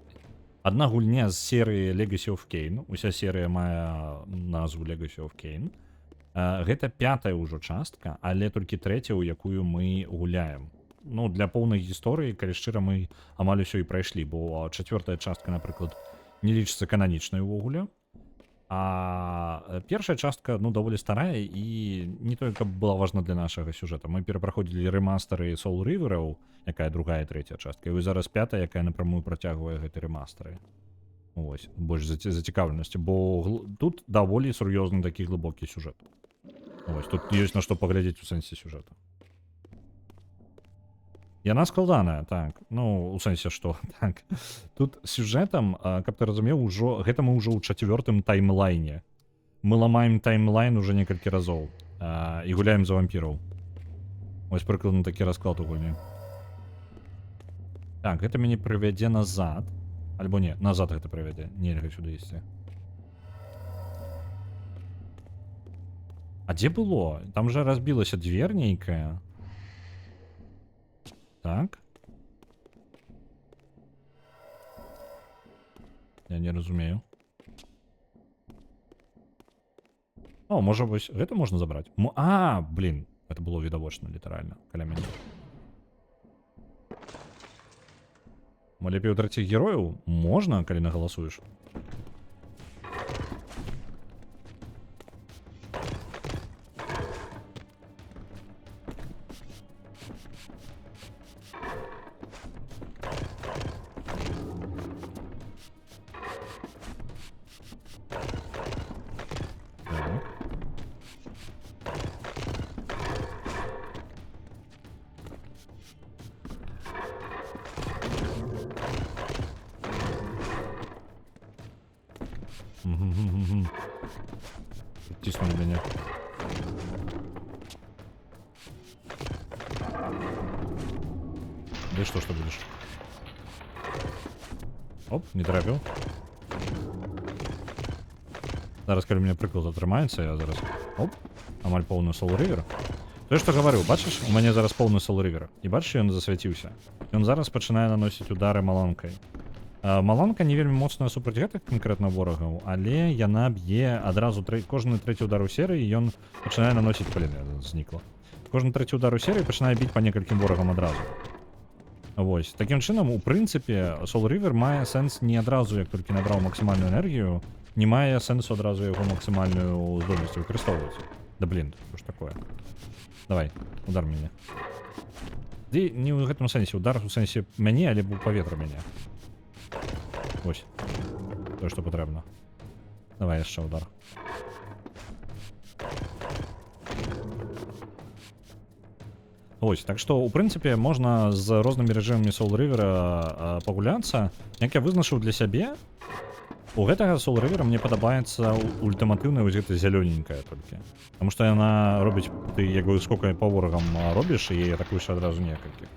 адна гульня з серыі Legacy of Kain. Уся серыя мае назву Legacy of Kain. Гэта 5-я ўжо частка, але толькі 3-я, у якую мы гуляем. Ну, для поўнай гісторыі, калі шчыра, мы амаль усё і прайшлі, бо 4-я частка, напрыклад, не лічыцца кананічнай увогуле. А першая частка, ну, даволі старая і не толькі была важна для нашага сюжэта. Мы перапраходзілі рэмастары Soul River'аў, якая другая і трэцяя частка, і вось зараз 5-я, якая напрамую працягвае гэты рэмастары. Вось, больш зацікаўленасці, бо тут даволі сур'ёзны такі глыбокі сюжэт. Вось, тут ёсць на што паглядзець у сэнсе сюжэта. Яна складаная, так. Ну, у сэнсе што, так. Тут сюжэтам, каб ты разумеў, ужо гэта мы ўжо ў 4-м таймлайне. Мы ламаем таймлайн уже некалькі разоў і гуляем за вампіраў. Вось прыкладна такі расклад у гульні. Так, гэта мяне прывядзе назад. Альбо не, назад гэта прывядзе. Нельга сюды ісці. А дзе было? Там жа разбілася дзвер нейкая. Так. Я не разумею. О, можа вось гэта можна забраць. А, блин, это было відавочна, літаральна, каля мяне. Мо лепей утраціць герояў? Можна, калі нагаласуеш. Тиснули меня. Да и что будешь? Оп, не торопил. Зараз, калі мне прыклад атрымаецца, я зараз... Оп, амаль поўны Soul River. То, што гаварыў, бачыш, у мяне зараз поўны Soul River. І бачыш, ён засвяціўся. Ён зараз пачынае наносіць удары маланкай. Маланка не вельмі моцная супраць гэтых канкрэтна ворагаў, але яна б'е адразу кожны трэці удар у серыі, ён пачынае наносіць... Блін, знікла. Кожны трэці удар у серыі пачынае біць па некалькім ворагам адразу. Вось. Такім чынам, у прынцыпе, Soul River мае сэнс не адразу, як толькі набраў максімальную энергію, не мае сэнсу адразу яго максімальную здольнасць выкарыстоўваць. Да блін, што ж такое? Давай, удар мяне. Ды не ў гэтым сэнсе, удар у сэнсе мяне, але б у паветра мяне. Вось. Тое, што патрэбна. Давай яшчэ удар. Ось, так што, у прынцыпе, можна з рознымі рэжымамі Soul River пагуляцца. Як я вызначыў для сябе, у гэтага Soul River мне падабаецца ультыматыўная вось гэта зялёненькая толькі. Таму што яна робіць, ты як бы сколько па ворагам робіш, і атакуеш адразу некалькі.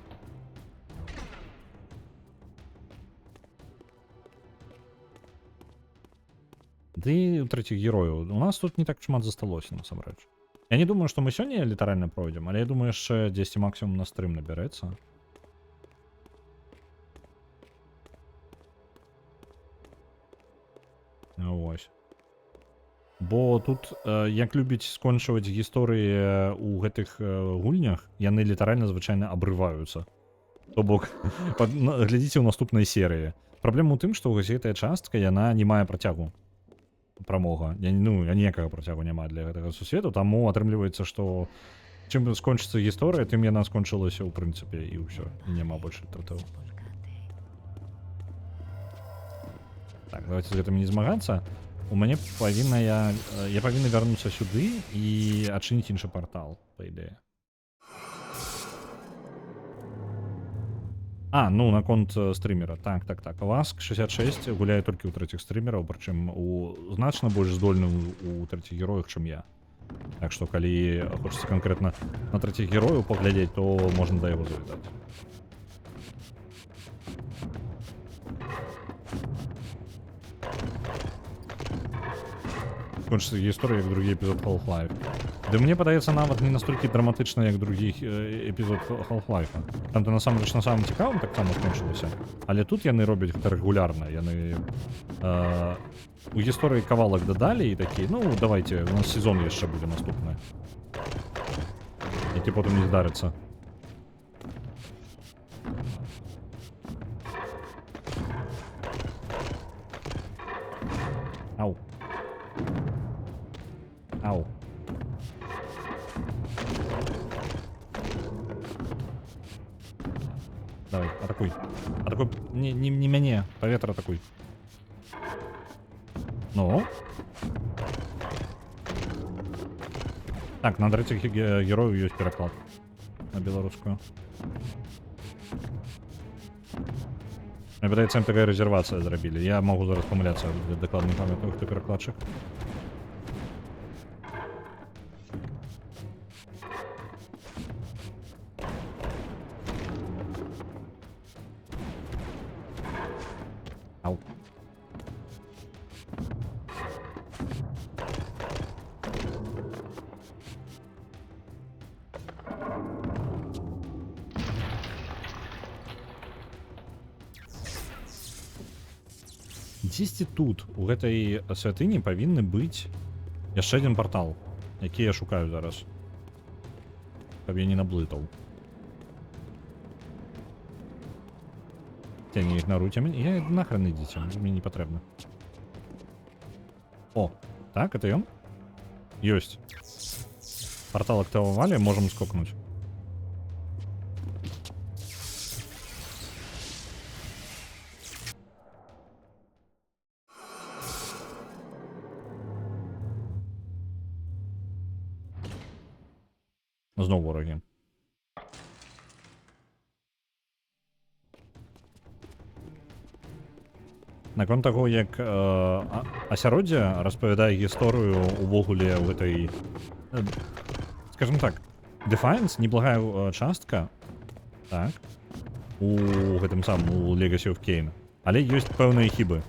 Ды у трэціх герояў. У нас тут не так шмат засталося, насамрэч. Я не думаю, што мы сёння літаральна пройдзем, але я думаю, яшчэ 10 максімум на стрым набярэцца. Вось. Бо тут, як любіць скончваць гісторыі ў гэтых гульнях, яны літаральна звычайна абрываюцца. То бок, глядзіце ў наступнай серыі. Праблема ў тым, што вось гэтая частка, яна не мае працягу. Прамога. Ніякага працягу няма для гэтага сусвету, таму атрымліваецца, што чым скончыцца гісторыя, тым яна скончылася ў прынцыпе, і ўсё. І няма больш літаратуры. Так, давайте з гэтым не змагацца. У мяне павінна я павінна вярнуцца сюды і адчыніць іншы партал, па ідэі. Наконт стрімера. Так. Васк 66 гуляе толькі ў трэціх стрімераў, прычым у значна больш здольным у трэціх героях, чым я. Так што, калі хочацца канкрэтна на трэціх герояў паглядзець, то можна да яго завітаць. Кончыцца гісторыя, як другі эпізод Half-Life. Ды мне падаецца нават не настолькі драматычна, як другі эпізод Half-Life. Там ты насамрэч на самым цікавым таксама скончылася. Але тут яны робяць гэта рэгулярна. Яны у гісторыі кавалак дадалі і такі, давайте, у нас сезон яшчэ будзе наступны. Які потым не здарыцца. Ау. Ау. Давай, атакуй. Атакуй. Не мяне, паветра атакуй. Ну. Так, на трэціх герояў ёсць пераклад на беларускую. Мне падаецца, МТГ рэзервацыя зрабілі. Я магу зараз памыляцца, дакладна не памятаю, хто перакладчык. Ау. Дзесьці тут, у гэтай святыні павінны быць яшчэ адзін партал, які я шукаю зараз. Каб я не наблытаў. Те, не ігнаруйте мяне. Я нахрен ідзіце, мне не патрэбна. О, так, это ён? Ёсць. Партал актывавалі, можам скокнуць. Зноў ворагі. Наконт таго, як асяроддзе распавядае гісторыю увогуле ў гэтай, скажем так, Defiance неблагая частка, так, у гэтым самым у Legacy of Kain, але ёсць пэўныя хібы.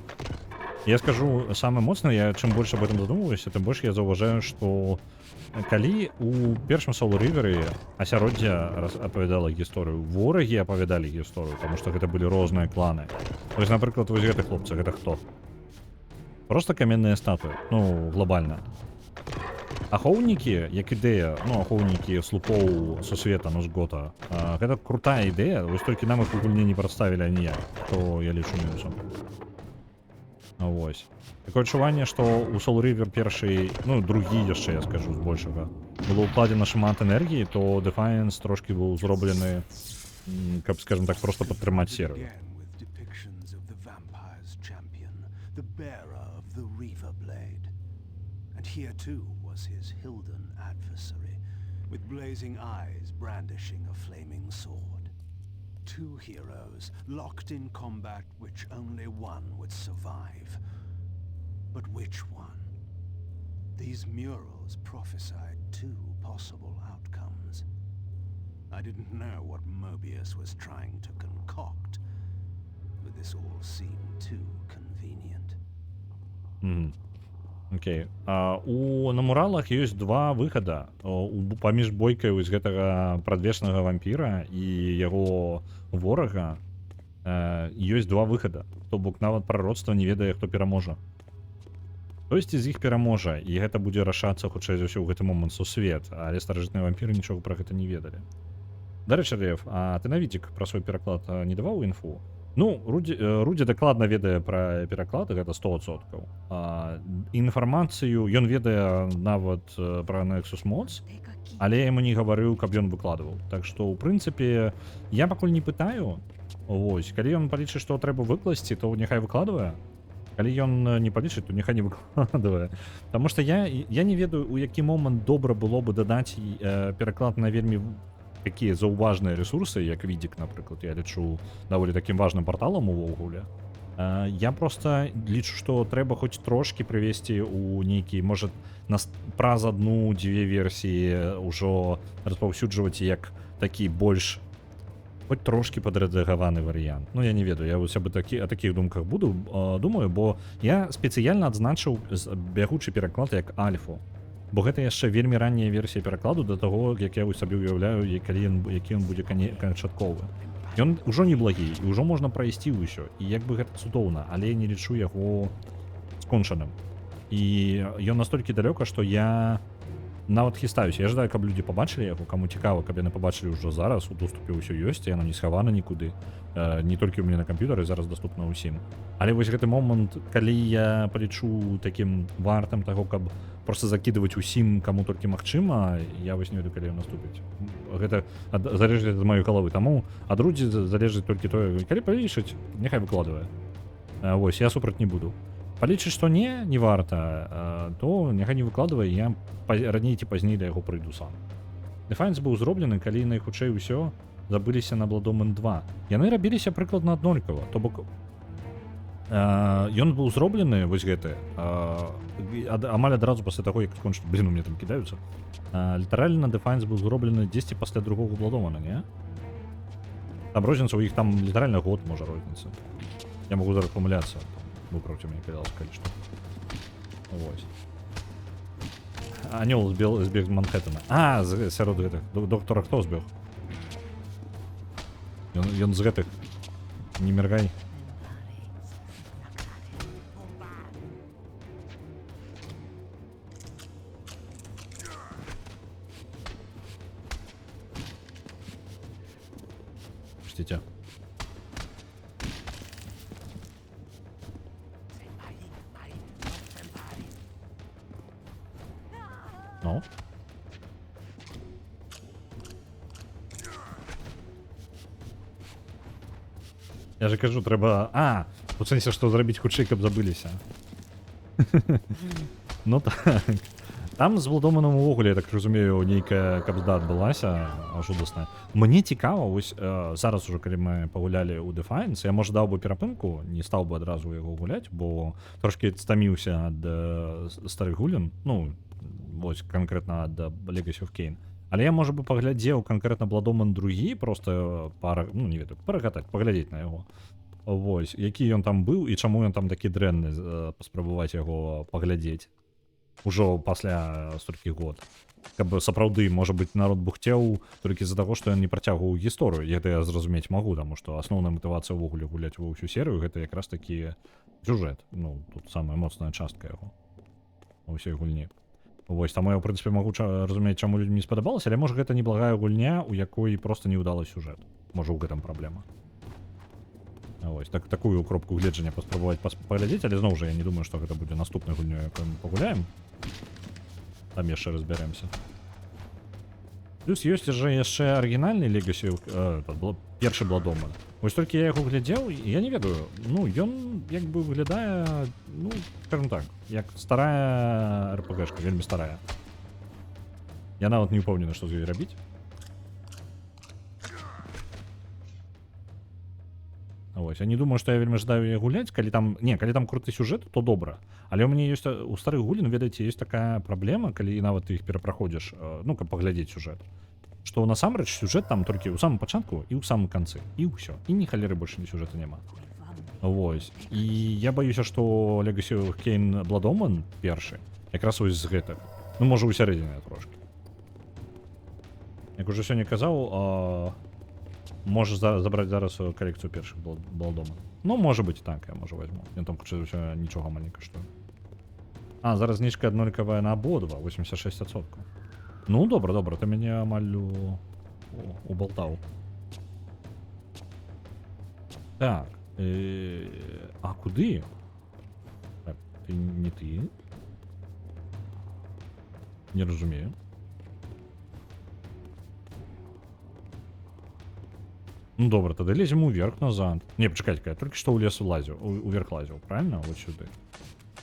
Я скажу самое моцнае, я чым больш об этом задумваюся, тым больш я заўважаю, што калі у першым Soul River асяроддзе апавядала гісторыю, ворагі апавядалі гісторыю, таму што гэта былі розныя кланы. Вось, напрыклад, вось гэты хлопцы, гэта хто? Просто каменныя статуі, ну, глобальна. Ахоўнікі, як ідэя, ну, ахоўнікі слупоў сусвета, ну, з гота, гэта крутая ідэя, вось толькі нам іх у гульні не прадставілі аніяк, то я лічу мінусам. Вось. Такое адчуванне, што ў Soul River першы, ну, другі яшчэ, я скажу, збольшага, было ўкладзена шмат энергіі, то Defiance трошкі быў зроблены, каб, скажем так, проста падтрымаць серыю. Again with depictions of the vampire's champion, the bearer of the Reaver Blade. And here too was his Hilden adversary, with blazing eyes brandishing a flaming sword. Two heroes locked in combat which only one would survive. But which one? These murals prophesied two possible outcomes. I didn't know what Mobius was trying to concoct, but this all seemed too convenient. Окей. На муралах ёсць два выхада паміж бойкай вось гэтага прадвечнага вампіра і яго ворага. Ёсць два выхада. То бок нават прароцтва не ведае, хто пераможа. Хтосьці з іх пераможа, і гэта будзе рашацца хутчэй за ўсё ў гэты момант сусвет, але старажытныя вампіры нічога пра гэта не ведалі. Дарэчы, Рэв, а ты на відзік пра свой пераклад не даваў інфу? Ну, Рудзі дакладна ведае пра пераклад, гэта 100%. Інфармацыю ён ведае нават пра Nexus Mods, але я яму не гаварыў, каб ён выкладваў. Так што, ў прынцыпе, я пакуль не пытаю. Вось, калі ён палічыць, што трэба выкласці, то няхай выкладвае. Калі ён не палічыць, то няхай не выкладвае. Таму што я не ведаю, у які момант добра было бы дадаць пераклад на вельмі такія заўважныя ресурсы, як Відзік, напрыклад, я лічу даволі такім важным парталам увогуле. Я просто лічу, што трэба хоць трошкі прывесці ў нейкі, можа, праз адну-дзве версіі ўжо распаўсюджваць як такі больш хоць трошкі падрэдагаваны варыянт. Ну, я не ведаю, я вось аб такіх думках буду, думаю, бо я спецыяльна адзначыў бягучы пераклад як альфу. Бо гэта яшчэ вельмі ранняя версія перакладу да таго, як я сабе ўяўляю, які ён будзе канчатковы. Ён ужо не благі, і ўжо можна прайсці ўсё, і як бы гэта цудоўна, але я не лічу яго скончаным. І ён настолькі далёка, што я нават хістаюся. Я жадаю, каб людзі пабачылі яго, каму цікава, каб яны пабачылі ўжо зараз, у доступе ўсё ёсць, яно не схавана нікуды. Не толькі ў мяне на камп'ютары, зараз даступна ўсім. Але вось гэты момант, калі я палічу такім вартым таго, каб просто закидывать усім, каму толькі магчыма, я вось не ведаю, калі ён наступіць. Гэта залежыць ад маёй галавы. Таму ад Рудзі залежыць толькі тое, калі палічыць, няхай выкладвае. Вось, я супраць не буду. Палічыць, што не варта, то няхай не выкладвае, я раней ці пазней да яго прыйду сам. Defiance быў зроблены, калі найхутчэй усё забыліся на Blood Omen 2. Яны рабіліся прыкладна аднолькава, то бок ён быў зроблены, вось гэты, амаль адразу пасля таго, як скончыць, у мне там кідаюцца. Літаральна Defiance быў зроблены дзесьці пасля другога Blood Omen, не? Там розніца, у іх там літаральна год можа розніца. Я магу зараз памыляцца. Выправьте мне, казалось, количество. Вот. Анёл збег з Манхэттена. Сярод гэтых. Доктора хто збег? Ён з гэтых. Не мергай. Пустите. Ну? Я же кажу, трэба... у сэнсе, што зрабіць хутчэй, каб забыліся. Ну так. Там з Владоманом увогуле, я так разумею, нейкая кабзда адбылася жудасная. Мне цікава, вось зараз уже калі мы пагулялі ў Defiance, я можа даў бы перапынку, не стаў бы адразу яго гуляць, бо трошки стаміўся ад старых гулін, ну вось канкрэтна ад Legacy of Kain. Але я можа бы паглядзеў канкрэтна Bloodborne другі, просто ну не ведаю, парагатаць, паглядзець на яго. Вось, які ён там быў і чаму ён там такі дрэнны, паспрабаваць яго паглядзець. Ужо пасля столькі год. Каб сапраўды, можа быць, народ бухцеў толькі з-за таго, што ён не працягваў гісторыю. Гэта я зразумець магу, таму што асноўная матывацыя ўвогуле гуляць ва ўсю серыю, гэта якраз такі сюжэт. Ну, тут самая моцная частка яго ва ўсёй гульні. Вось, таму я, ў прынцыпе, магу разумець, чаму людзям не спадабалася, але можа гэта неблагая гульня, у якой проста не ўдалы сюжэт. Можа, ў гэтым праблема. Вось, такую кропку гледжання паспрабаваць паглядзець, але зноў жа я не думаю, што гэта будзе наступнай гульнёй, якой мы пагуляем. Там яшчэ разбяремся. Плюс ёсць жа яшчэ арыгінальны Legacy, першы Bloodborne. Вось толькі я яго глядзеў, і я не ведаю, ну, ён як бы выглядае, ну, скажем так, як старая RPG-шка, вельмі старая. Я нават не ўпэўнены, што з ёй рабіць. Вось, я не думаю, што я вельмі жадаю яе гуляць, калі там круты сюжэт, то добра. Але ў мяне ёсць у старых гулін, ведаеце, ёсць такая праблема, калі нават ты іх перапраходзіш, ну, каб паглядзець сюжэт. Што насамрэч сюжэт там толькі ў самым пачатку і ў самым канцы. І ўсё. І ні халеры больш ні сюжэта няма. Вось. І я баюся, што Legacy of Kain Bloodborne першы, якраз вось з гэтых. Ну, можа, у сярэдзіне трошки. Як уже сёння казаў, можешь забрать зараз коллекцию перших Bloodborne. Ну, может быть, так, я можу возьму. Я там хоча ўсё нічога маленька што. А, зараз знижка аднолькавая на абодва, 86%. Ну, добра, ты мяне амаль убалтаў. Так, а куды? Так, ты не ты? Не разумею. Ну добра, тады лезем уверх назад. Не, пачакайце, я толькі што ў лес лазіў, уверх лазіў, правильно? Вот сюды.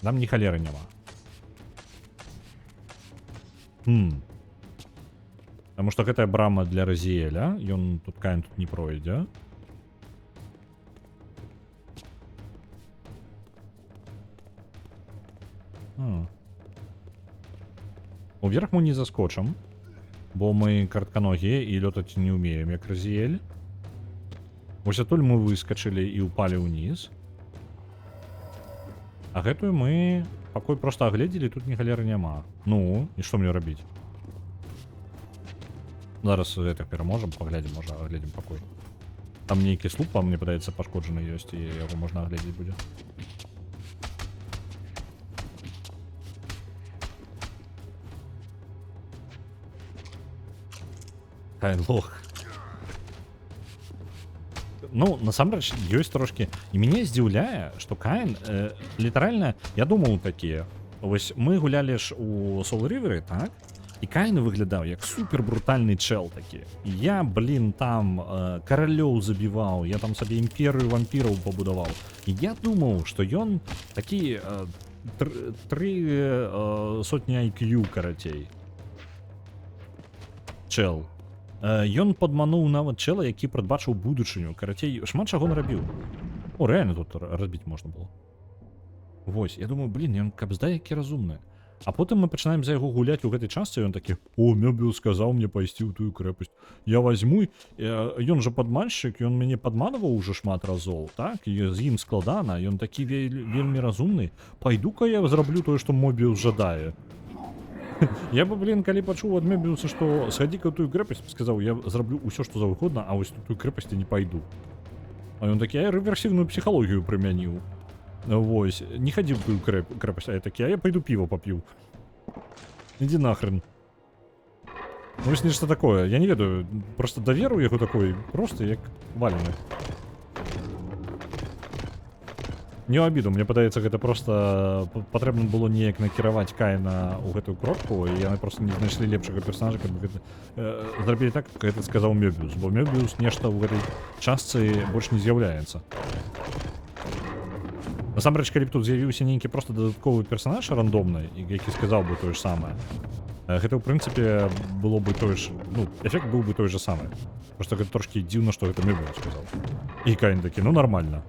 Там ні халеры няма. Таму што гэтая брама для Разіэля, ён тут Каін тут не пройдзе. Уверх мы не заскочым, бо мы картканогія і лётаць не ўмеем, як Разіэль. Вось атуль мы выскачылі і ўпалі ўніз. А гэтую мы пакой проста агледзелі, тут ні галеры няма. Ну, і што мне рабіць? Зараз гэта пераможам, паглядзім, можа агледзім пакой. Там нейкі слуп, мне падаецца, пашкоджаны ёсць, і яго можна агледзець будзе. Каін лох. Ну, насамрэч, ёсць трошки. І мяне здзіўляе, што Каін, літаральна, я думаў такія. Вось мы гулялі ж у Soul River, так? І Каін выглядаў як супер брутальны чел такі. Я, там каралёў забіваў, я там сабе імперыю вампіраў пабудаваў. І я думаў, што ён такі 3 сотні IQ, карацей. Чел. Ён падмануў нават чела, які прадбачыў будучыню. Карацей, шмат чаго нарабіў. О, рэальна тут разбіць можна было. Вось, я думаю, ён кабзда які разумны. А потым мы пачынаем за яго гуляць у гэтай частцы, ён такі: "О, Мёбіус сказаў мне пайсці ў тую крэпасць. Я возьму, ён жа падманшчык, ён мяне падманваў уже шмат разоў, так? І з ім складана, ён такі вельмі разумны. Пайду-ка я зраблю тое, што Мёбіус жадае." Я бы, калі пачуў ад Мёбіуса, што схадзі-ка ў тую крэпасць, сказаў: "Я зраблю ўсё, што заўгодна, а вось тую крэпасць не пайду." А ён такі: "Я рэверсіўную псіхалогію прымяніў. Вось, не хадзі ў тую крэпасць." А я такі: "А я пайду піва пап'ю." Ідзі нахрен. Вось нешта такое, я не ведаю, просто даверу яго такой, просто як валены. Не ў абіду, мне падаецца, гэта просто патрэбна было неяк накіраваць Каіна ў гэтую кропку, і яны просто не знайшлі лепшага персонажа, каб гэта зрабілі так, як гэта сказаў Мёбіус, бо Мёбіус нешта ў гэтай частцы больш не з'яўляецца. Насамрэч, калі б тут з'явіўся нейкі просто дадатковы персанаж рандомны, які сказаў бы тое ж самае, гэта ў прынцыпе было бы тое ж, ну, эфект быў бы той же самы. Просто гэта трошкі дзіўна, што гэта Мёбіус сказаў. І Каін такі, ну нормально.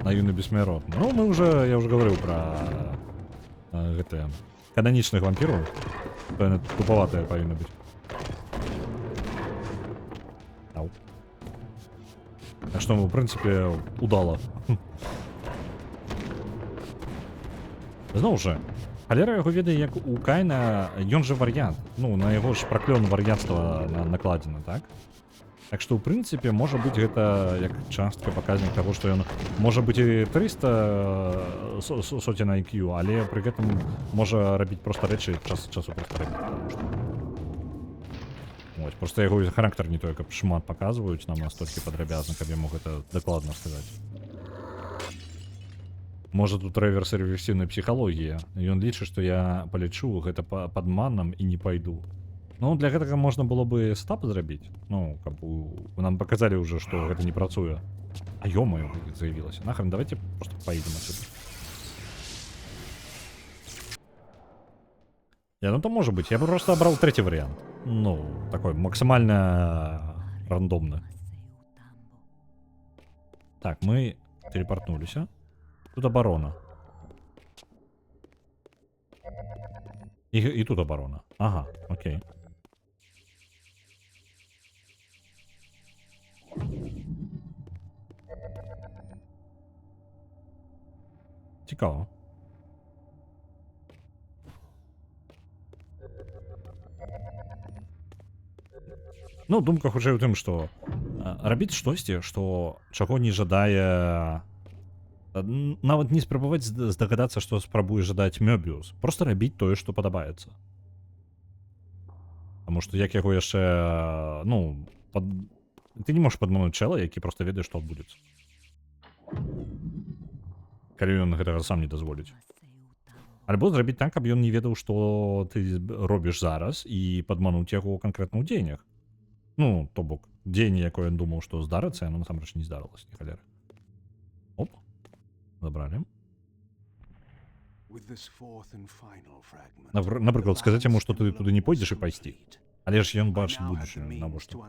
На юны бессмяротны. Ну, я уже говорил про гэтыя кананічных вампіраў. Яны тупаватыя павінны быць. Ау. Так што, в прынцыпе, удала. Зноў жа, халера яго ведае, як у Каіна, ён жа вар'янт. Ну, на яго ж праклён вар'янства накладзена, так? Так што, ў прынцыпе, можа быць гэта як частка, паказнік таго, што ён можа быць і 300 соцен IQ, але пры гэтым можа рабіць проста рэчы час ад часу проста рабіць. Вось, проста яго характар не той, каб шмат паказваюць нам настолькі падрабязна, каб я мог гэта дакладна сказаць. Можа тут рэверс рэверсіўнай псіхалогіі. Ён лічыць, што я палічу гэта падманам і не пайду. Ну, для гэтага можна было бы стап зрабіць. Ну, каб нам паказалі ўжо, што гэта не працуе. А ё-моё, заявілася. Нахрен, давайте просто поедем отсюда. Ну то может быть. Я бы просто брал третий вариант. Ну, такой максимально рандомный. Так, мы телепортнулись. Тут оборона. И тут оборона. Ага, окей. Цікаво. Ну, думка хутчэй у тым, што рабіць штосьці, што чаго не жадае, нават не спрабаваць здагадацца, што спрабуе жадаць Мёбіус. Просто рабіць тое, што падабаецца. Таму што як яго яшчэ, ну, ты не можаш падмануць чэла, які проста ведае, што адбудзецца. Калі ён гэтага сам не дазволіць. Альбо зрабіць так, каб ён не ведаў, што ты робіш зараз, і падмануць яго канкрэтна ў дзеяннях. Ну, то бок, дзеянне, якое ён думаў, што здарыцца, яно насамрэч не здарылася, ні халеры. Оп, забралі. Напрыклад, сказаць яму, што ты туды не пойдзеш і пайсці. Але ж ён бачыць будучыню, навошта.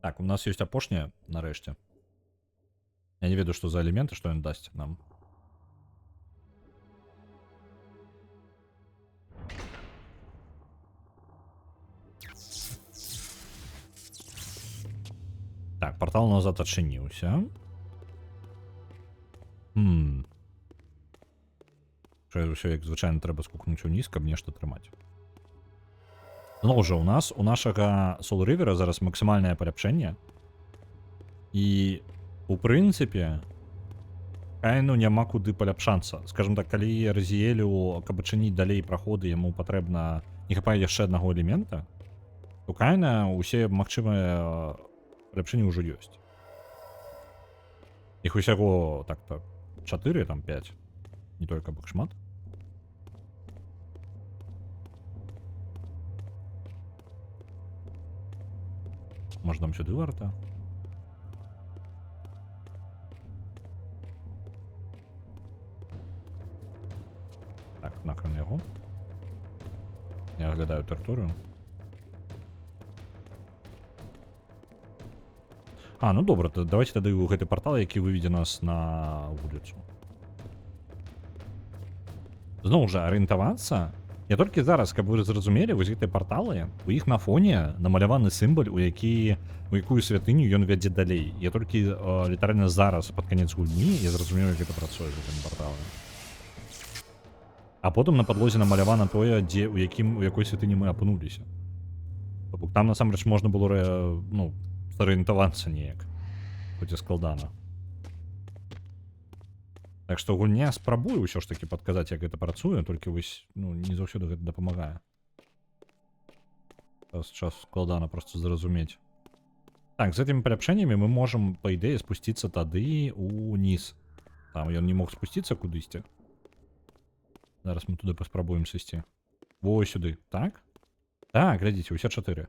Так, у нас ёсць апошняе, нарэшце. Я не ведаю, што за элементы, што ён дасць нам. Так, портал назад адчыніўся. Ўсё, як звычайна, трэба скукнуць уніз, каб нешта трымаць. Зноў жа, у нас, у нашага Soul River зараз максімальнае паляпшэнне. І, у прынцыпе, Каіну няма куды паляпшацца. Скажам так, калі Разіэлю, каб адчыніць далей праходы, яму патрэбна, не хапае яшчэ аднаго элемента, у Каіна ўсе магчымыя паляпшэнні ўжо ёсць. Іх усяго, так-то, 4, там 5. Не только каб іх шмат. Можна нам сюди варта. Так, накрын яго. Я оглядаю тэрыторыю. Ну добра, давайте тады ў гэты партал, які выведзе нас на вуліцу. Зноў жа, арыентавацца. Я толькі зараз, каб вы зразумелі, вось гэтыя парталы, у іх на фоне намаляваны сімбаль, у якую святыню ён вядзе далей. Я толькі літаральна зараз, пад канец гульні, я зразумею, як гэта працуе з гэтымі парталамі. А потым на падлозе намалявана тое, дзе, у якой святыні мы апынуліся. Там насамрэч можна было, ну, арыентавацца неяк, хоць і складана. Так што гульня спрабую ўсё ж такі падказаць, як гэта працуе, толькі вось, ну, не заўсёды гэта дапамагае. Час складана проста зразумець. Так, з гэтымі паляпшэннямі мы можам, па ідэі, спусціцца тады уніз. Там ён не мог спусціцца кудысьці. Зараз мы туды паспрабуем сысці. Вось сюди, так? Так, глядзіце, усе 4.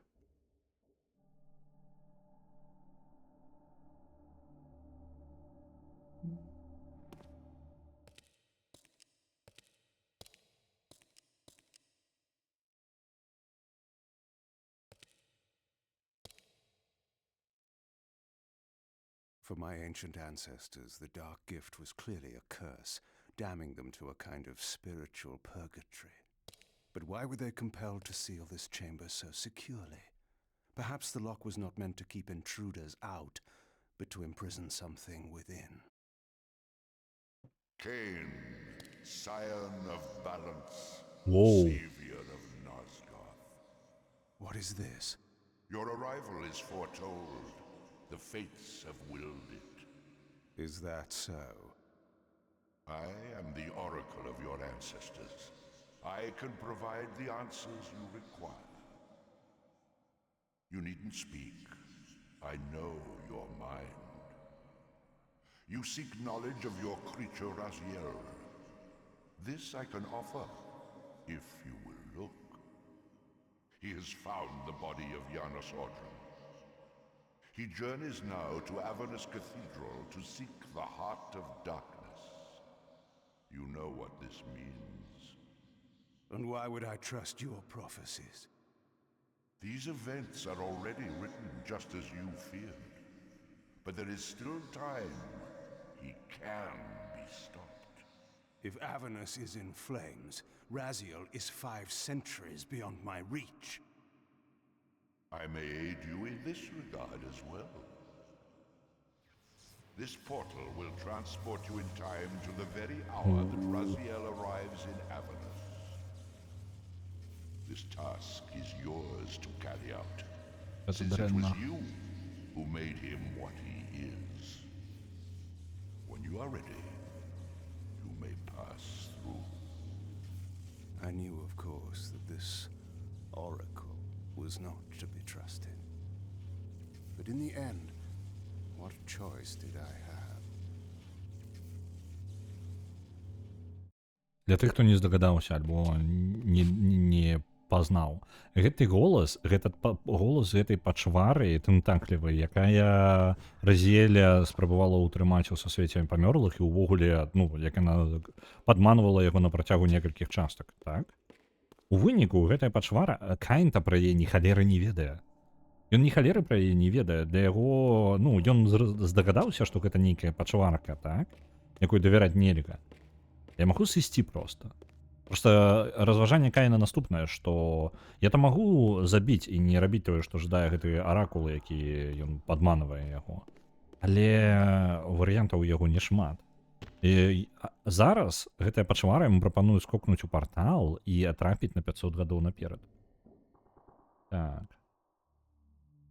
For my ancient ancestors, the dark gift was clearly a curse, damning them to a kind of spiritual purgatory. But why were they compelled to seal this chamber so securely? Perhaps the lock was not meant to keep intruders out, but to imprison something within. Cain, scion of balance, Whoa. savior of Nosgoth. What is this? Your arrival is foretold. The fates have willed it. Is that so? I am the oracle of your ancestors. I can provide the answers you require. You needn't speak. I know your mind. You seek knowledge of your creature Raziel. This I can offer, if you will look. He has found the body of Janos Audron. He journeys now to Avernus Cathedral to seek the heart of darkness. You know what this means. And why would I trust your prophecies? These events are already written just as you feared. But there is still time. He can be stopped. If Avernus is in flames, Raziel is 5 centuries beyond my reach. I may aid you in this regard as well. This portal will transport you in time to the very hour that Raziel arrives in Avernus. This task is yours to carry out, since it was you who made him what he is. When you are ready, you may pass through. I knew, of course, that this oracle was not to be trusted. But in the end, what choice did I have? Для тых, хто не здагадаўся альбо не пазнаў, гэты голас, голас гэтай пачвары тэнтаклівай, якая Разіэля спрабавала ўтрымаць у сусвеце памёрлых і ўвогуле, ну, як яна падманвала яго на працягу некалькіх частак, так? У выніку гэтая пачвара, Каін-то пра яе ні халеры не ведае. Ён ні халеры пра яе не ведае. Для яго, ну, ён здагадаўся, што гэта нейкая пачварка, так? Якой давяраць нельга. Я магу сысці проста. Просто разважанне Каіна наступнае, што я то магу забіць і не рабіць тое, што жадае гэты аракул, які ён падманвае яго. Але варыянтаў у яго нешмат. І зараз гэтая пачвара яму прапануе скокнуць у партал і атрапіць на 500 гадоў наперад. Так.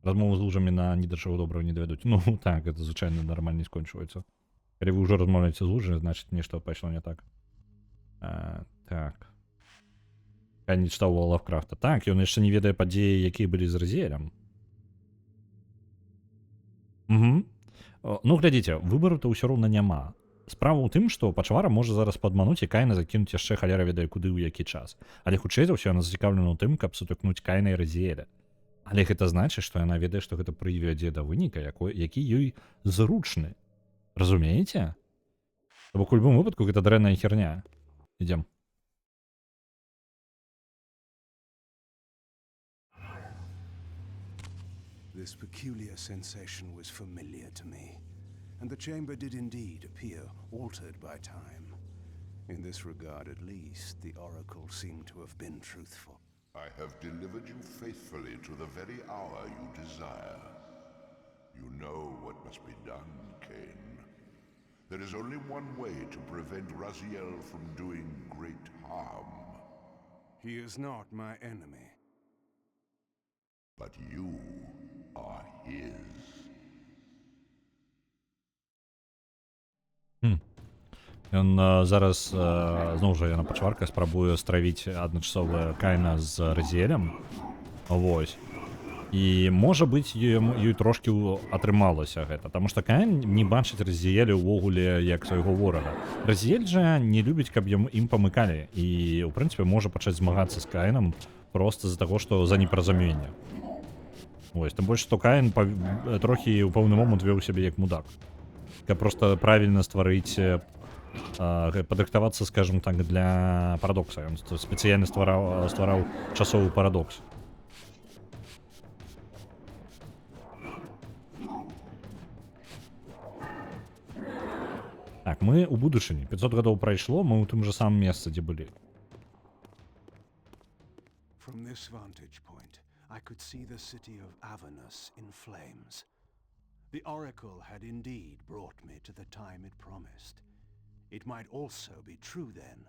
Размову з лужамі на ні да чаго добрага не давядуць. Ну так, гэта звычайна нармальна скончваецца. Калі вы ўжо размаўляеце з лужамі, значыць нешта пайшло не так. Так. Я не чытаў Лавкрафта. Так, ён яшчэ не ведае падзеі, якія былі з Разіэлем. Ну, глядзіце, выбару-то ўсё роўна няма. Справа ў тым, што пачвара можа зараз падмануць і Каіна закінуць яшчэ халяра ведае куды ў які час. Але хутчэй за ўсё яна зацікаўлена ў тым, каб сутыкнуць Каіна і Разіэля. Але гэта значыць, што яна ведае, што гэта прывядзе да выніка, які ёй зручны. Разумееце? Бо ў любым выпадку гэта дрэнная херня. Ідзем. This peculiar sensation was familiar to me, and the chamber did indeed appear altered by time. In this regard, at least, the oracle seemed to have been truthful. I have delivered you faithfully to the very hour you desire. You know what must be done, Cain. There is only one way to prevent Raziel from doing great harm. He is not my enemy. But you are his. Ён зараз, зноў жа, яна пачварка спрабуе стравіць адначасова Каіна з Разіэлем. Вось. І можа быць ёй трошки атрымалася гэта, таму што Каін не бачыць Разіэля ўвогуле як свайго ворага. Разіэль жа не любіць, каб ім памыкалі, і ў прынцыпе можа пачаць змагацца з Каінам проста з-за таго, што за непаразуменне. Вось, тым больш, што Каін трохі ў пэўны момант вёў сябе як мудак. Каб проста правільна стварыць, падрыхтавацца, скажем так, для парадокса. Ён спецыяльна ствараў часовы парадокс. Так, мы ў будучыні. 500 гадоў прайшло, мы ў тым жа самым месцы, дзе былі. From this vantage point, I could see the city of Avernus in flames. The oracle had indeed brought me to the time it promised. It might also be true then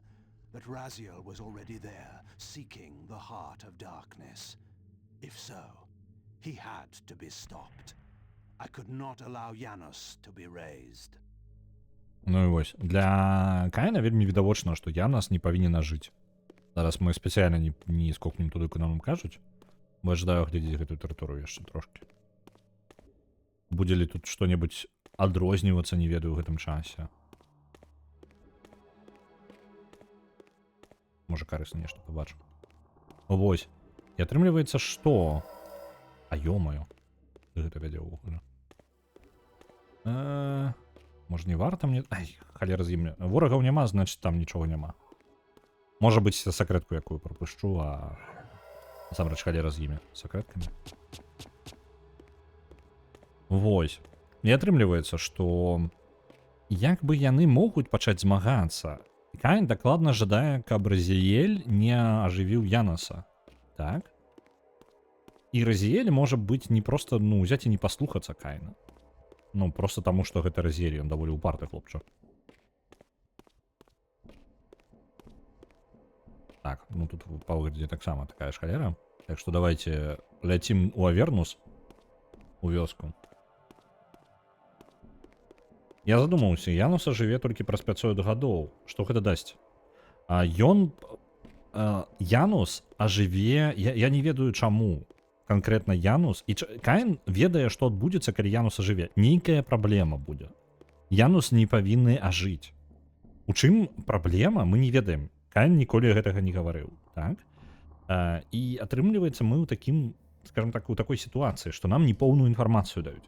that Raziel was already there, seeking the heart of darkness. If so, he had to be stopped. I could not allow Janos to be raised. Ну і вось, для Каіна вельмі відавочна, што Янас не павінен жыць. Зараз мы спецыяльна не скокнем туды, куды нам кажуць, бо жадаю глядзець гэтую тэрыторыю яшчэ трошки. Будзе ли тут што-небудзь адрознівацца, не ведаю, ў гэтым часе. Можа, карысна нешта пабачу. Вось. І атрымліваецца, што... А ё-маё. Гэта вядзе ўвогуле. Можа, не варта мне... Ай, халера з ім. Ворагаў няма, значыць, там нічога няма. Можа быць, сакрэтку якую прапушчу, а... Насамрэч, халера з імі. Сакрэткамі. Вось. І атрымліваецца, што... Як бы яны могуць пачаць змагацца? Каін дакладна жадае, каб Разіэль не ажывіў Янаса. Так? І Разіэль можа быць не проста, ну, узяць і не паслухацца Каіна. Ну, просто таму, што гэта Разіэль, ён даволі упарты хлопчак. Так, ну тут па выглядзе таксама такая ж халера. Так што давайте ляцім у Авернус, у вёску. Я задумаўся, Януса жыве толькі праз 500 гадоў. Што гэта дасць? Янус ажыве... Я не ведаю чаму. Конкретно Янус, і Каін ведае, што адбудзецца, калі Янус ажыве. Нейкая праблема будзе. Янус не павінны ажыць. У чым праблема, мы не ведаем. Каін ніколі гэтага не гаварыў. Так? І атрымліваецца мы ў такім, скажем так, у такой сітуацыі, што нам непоўную інфармацыю даюць.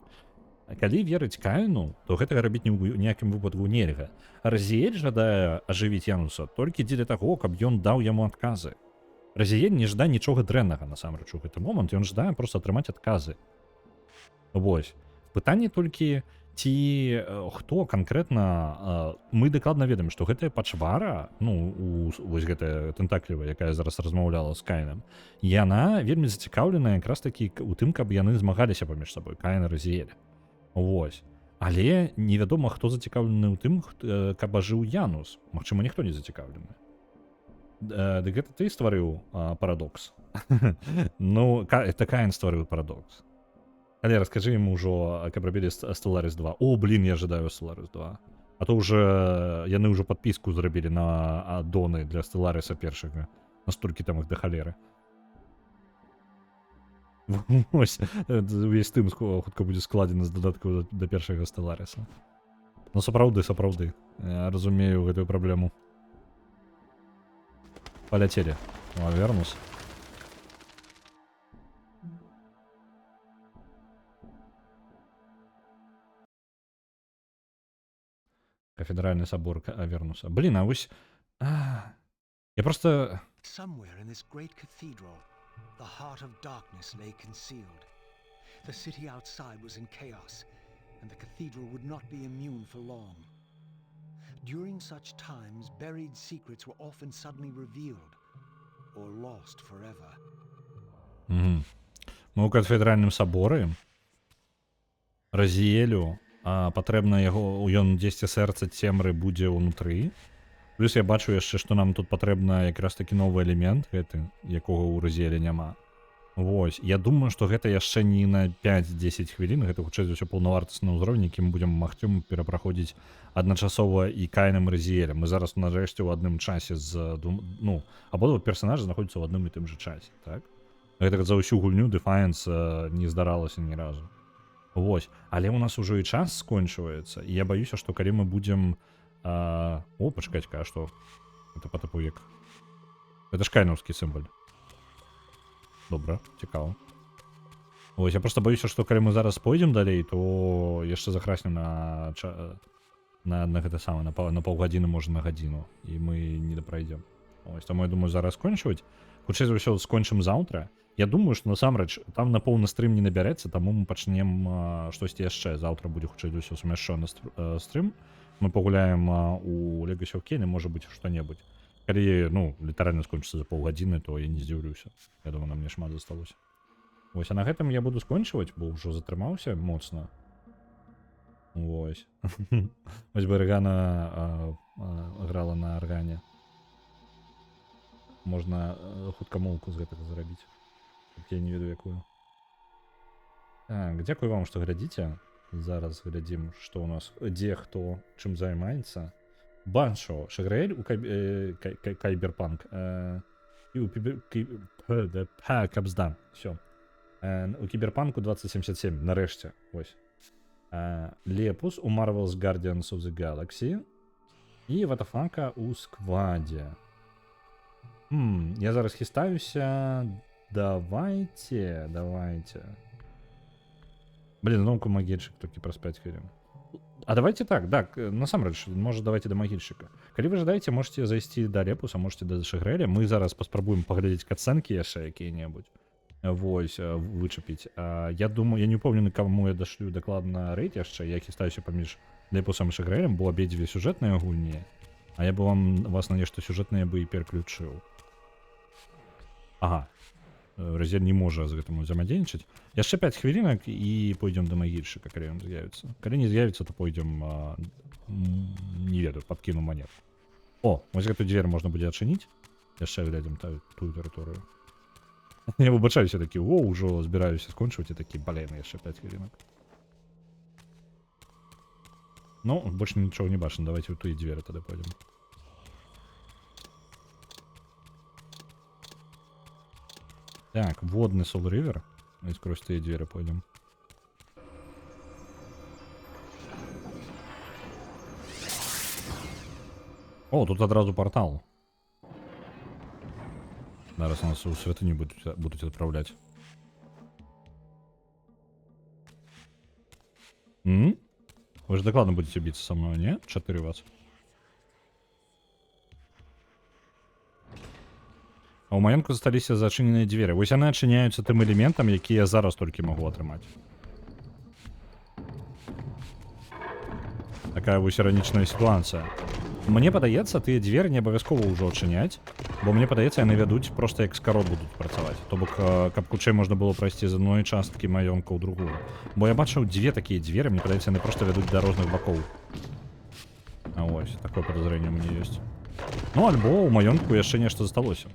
Калі верыць Каіну, то гэтага рабіць ніякім выпадку нельга. Разіэль жадае ажывіць Януса толькі дзеля таго, каб ён даў яму адказы. Разіэль не жадае нічога дрэннага, насамрэч, у гэты момант, ён жадае проста атрымаць адказы. Вось. Пытанне толькі, ці хто канкрэтна... Мы дакладна ведаем, што гэтая пачвара, ну, вось гэтая тэнтаклівая, якая зараз размаўляла з Каінам, яна вельмі зацікаўлена якраз такі у тым, каб яны змагаліся паміж сабой, Каін і Разіэль. Вось. Але невядома, хто зацікаўлены ў тым, каб ажыў Янус. Магчыма, ніхто не зацікаўлены. Дык гэта ты стварыў парадокс. Ну, это Каін стварыў парадокс. Але раскажы ім ужо, каб рабілі Stellaris 2. О, блін, я жадаю Stellaris 2. А то уже яны ўжо падпіску зрабілі на аддоны для Stellaris'а першага. Настолькі там іх да халеры. Вось, увесь тым хутка будзе складзены з дадаткаў да першага Stellaris'а. Ну, сапраўды. Я разумею гэтую праблему. Поляцелі. О, Авернус. Кафедральны собор Авернуса. Блин, а вось... Я просто... Somewhere in this great cathedral, the heart of darkness lay concealed. The city outside was in chaos, and the cathedral would not be immune for long. During such times, buried secrets were often suddenly revealed, or lost forever. Мы ў кафедральным саборы Разіэлю патрэбна яго, ён 10 сэрца цемры будзе ўнутры. Плюс я бачу яшчэ, што нам тут патрэбна якраз такі новы элемент гэты, якога ў Разіэлі няма. Вось, я думаю, што гэта яшчэ не на 5-10 хвілін, гэта хутчэй за ўсё паўнавартасны ўзровень, які мы будзем магчыма перапраходзіць адначасова і Каінам і Разіэлем. Мы зараз нарэшце ў адным часе з... Ну, абодва персанажы знаходзяцца ў адным і тым жа часе, так? Гэта за ўсю гульню Defiance не здаралася ні разу. Вось. Але ў нас ужо і час скончваецца, і я баюся, што калі мы будзем... О, пачакайце, а што? Это па тыпу як... Это ж кайнаўскі сімваль. Добра, цікава. Вось, я просто баюся, што калі мы зараз пойдзем далей, то яшчэ захраснем на гэта самае, на паўгадзіны, можа, на гадзіну, і мы не дапрайдзем. Ось, таму я думаю, зараз скончваць. Хутчэй за ўсё, скончым заўтра. Я думаю, што насамрэч там на поўны стрым не набярэцца, таму мы пачнем штосьці яшчэ. Заўтра будзе хутчэй за ўсё сумяшчоны стрым. Мы пагуляем у Legacy of Kain, можа быць што-небудзь. Калі, ну, літаральна скончыцца за паўгадзіны, то я не здзіўлюся. Я думаю, нам не шмат засталося. Вось, а на гэтым я буду скончваць, бо ўжо затрымаўся моцна. Вось. Вось бы Рэгана грала на аргане. Можна хуткамоўку з гэтага зрабіць. Я не ведаю, якую. Так, дзякую вам, што глядзіце. Зараз глядзім, што ў нас, дзе хто чым займаецца. Баншо, Шаграэль у Кайберпанк. І у Кабзда. Всё. У Кіберпанку 2077, нарэшце. Вось. Лепус у Marvel's Guardians of the Galaxy. І Ватафака у Сквадзе. Я зараз хістаюся. Давайте. Блин, новку магільчик толькі праз 5 хвілін. А давайте так, насамрэч, можа, давайте да магільчыка. Калі вы жадаеце, можете зайсці да Лепуса, можете да Шагрэля. Мы зараз паспрабуем паглядзець катсцэнкі яшчэ якія-небудзь. Вось, вычапіць. Я думаю, я не упэўнены, каму я дашлю дакладна рэйд яшчэ. Я хістаюся паміж Лепусам і Шагрэлем, бо абедзве сюжэтныя гульні. А я бы вас на нешта сюжэтнае бы і пераключыў. Ага. Разель не можа з гэтым узаемадзейнічаць. Яшчэ 5 хвілінак і пойдзем да магільчыка, калі ён з'явіцца. Калі не з'явіцца, то пойдзем, не ведаю, падкіну манет. О, вось гэту дзверь можна будзе адчыніць. Яшчэ глядзім тую тэрыторыю. Я выбачаюся такі, ўжо збіраюся скончваць і такі, блін, яшчэ 5 хвілінак. Ну, больш нічого не бачым, давайте ў тую дзверы тады пойдзем. Так, водный Soul River. Мы сквозь тыя дзверы пойдем. О, тут адразу портал. Зараз нас у святыню будут отправлять. Вы же докладно будете биться со мной, не? 4 вас. А у маёнтку засталіся зачыненыя дзверы. Вось яны адчыняюцца тым элементам, які я зараз толькі магу атрымаць. Такая вось іранічная сітуацыя. Мне падаецца, тыя дзверы не абавязкова ўжо адчыняць, бо мне падаецца, яны вядуць проста як скарот будуць працаваць. То бок, каб хутчэй можна было прайсці з адной часткі маёнтка ў другую. Бо я бачыў дзве такія дзверы, мне падаецца, яны проста вядуць да розных бакоў. А вось, такое подозрение у мяне ёсць. Ну, альбо ў маёнтку яшчэ нешта засталося.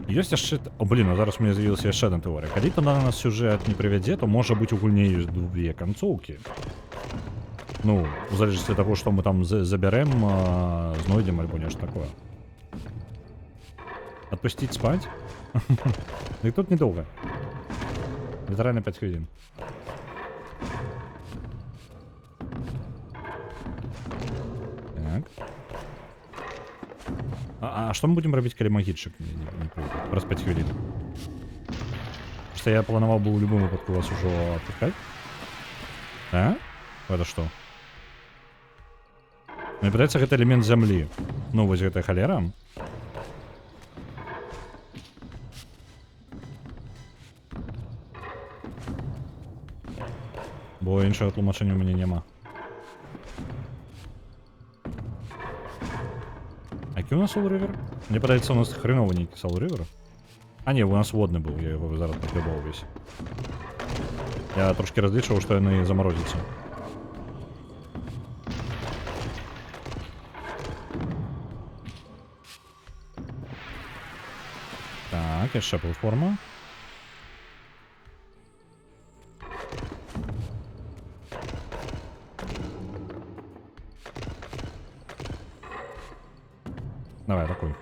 Ёсць яшчэ... О, блин, а зараз у меня з'явілася яшчэ адна тэорыя. Калі то на нас сюжэт не прывядзе, то можа быць у гульні ёсць две канцоўкі. Ну, в залежнасці ад таго, што мы там забярэм, знойдзем альбо нешта такое. Отпусціць спаць? Дык тут недоўга. Літаральна 5 хвілін. Так. А што мы будзем рабіць, калі магільчык не прыйдзе? Праз 5 хвілін. Што я планаваў бы ў любым выпадку вас ужо адпускаць. А? Это што? Мне падаецца, гэта элемент зямлі. Ну, вось гэтая халера. Бо іншага тлумачэння ў мяне няма. Які у нас Soul River? Мне падаецца, у нас хреновы нейкі Soul River. А не, у нас водны быў, я яго зараз падгребаў увесь. Я трошки разлічваў, што яны замарозяцца. Так, яшчэ платформа. Давай, такой.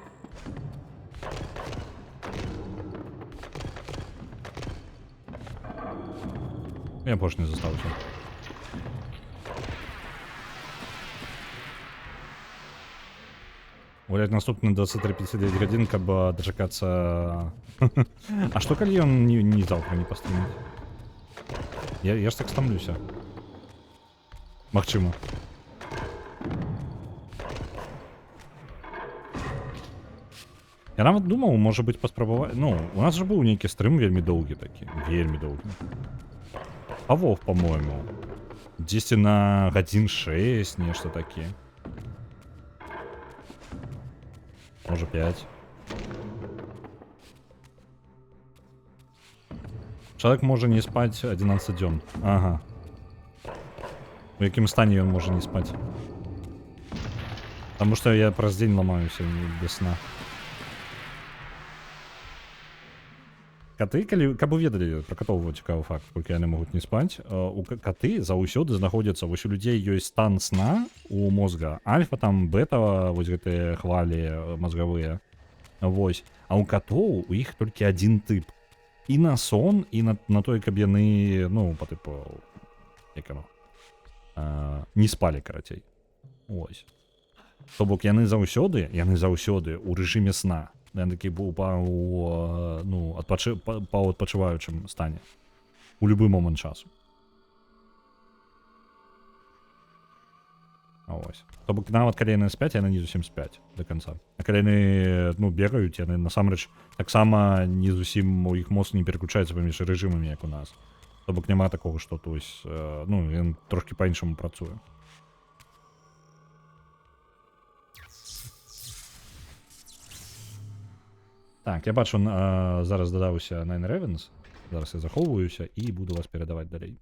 Я апошні застаўся. Гуляць наступны 23:59 гадзін, каб дачакацца... А што калі ён не заўтра не пастрыміць? Я ж так стамлюся. Магчыма. Я нават думаў, можа быць, паспрабаваць... Ну, у нас жа быў нейкі стрым вельмі доўгі такі. Вельмі доўгі. Павоў, па-мойму. Дзесьці на гадзін 6, нешта такі. Може 5. Чалавек можа не спаць 11 дзён. Ага. У якім стане ён можа не спаць? Таму што я праз дзень ламаюся без сна. Каты, каб вы ведалі, пра катоў цікавы факт, колькі яны могуць не спаць, каты заўсёды знаходзяцца, вось у людзей ёсць стан сна у мозга, альфа, там, бета, вось гэтыя хвалі мозгавыя, вось, а ў катоў у іх толькі адзін тып, і на сон, і на той, каб яны, ну, па тыпу, як яно, не спалі, карацей, вось. То бок яны заўсёды ў рэжыме сна. Ён такі быў па адпачываючым стане. У любы момант часу. А вось. То бок нават калі яны спяць, яны не зусім спяць да канца. А калі яны, ну, бегаюць, яны насамрэч таксама не зусім у іх мозг не пераключаецца паміж рэжымамі, як у нас. То бок няма такога, што, то есть, ну, ён трошкі па-іншаму працуе. Так, я бачу, зараз дадаўся Nine Ravens. Зараз я захоўваюся і буду вас перадаваць далей.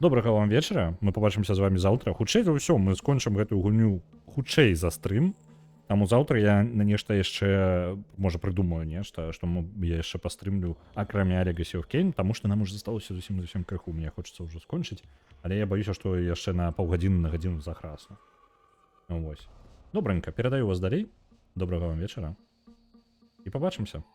Добрага вам вечара. Мы побачымся з вами заўтра. Хутчэй за ўсё, мы скончым гэтую гульню хутчэй за стрым. Таму заўтра я на нешта яшчэ, можа, прыдумаю нешта, што я яшчэ пастрымлю акрамя Legacy of Kain, таму што нам уже засталося зусім крыху. Мне хочацца ўжо скончыць, але я баюся, што яшчэ на паўгадзіны на гадзіну захрасну. Ну вось. Добранька, перадаю вас далей. Добрага вам вечара. І побачымся.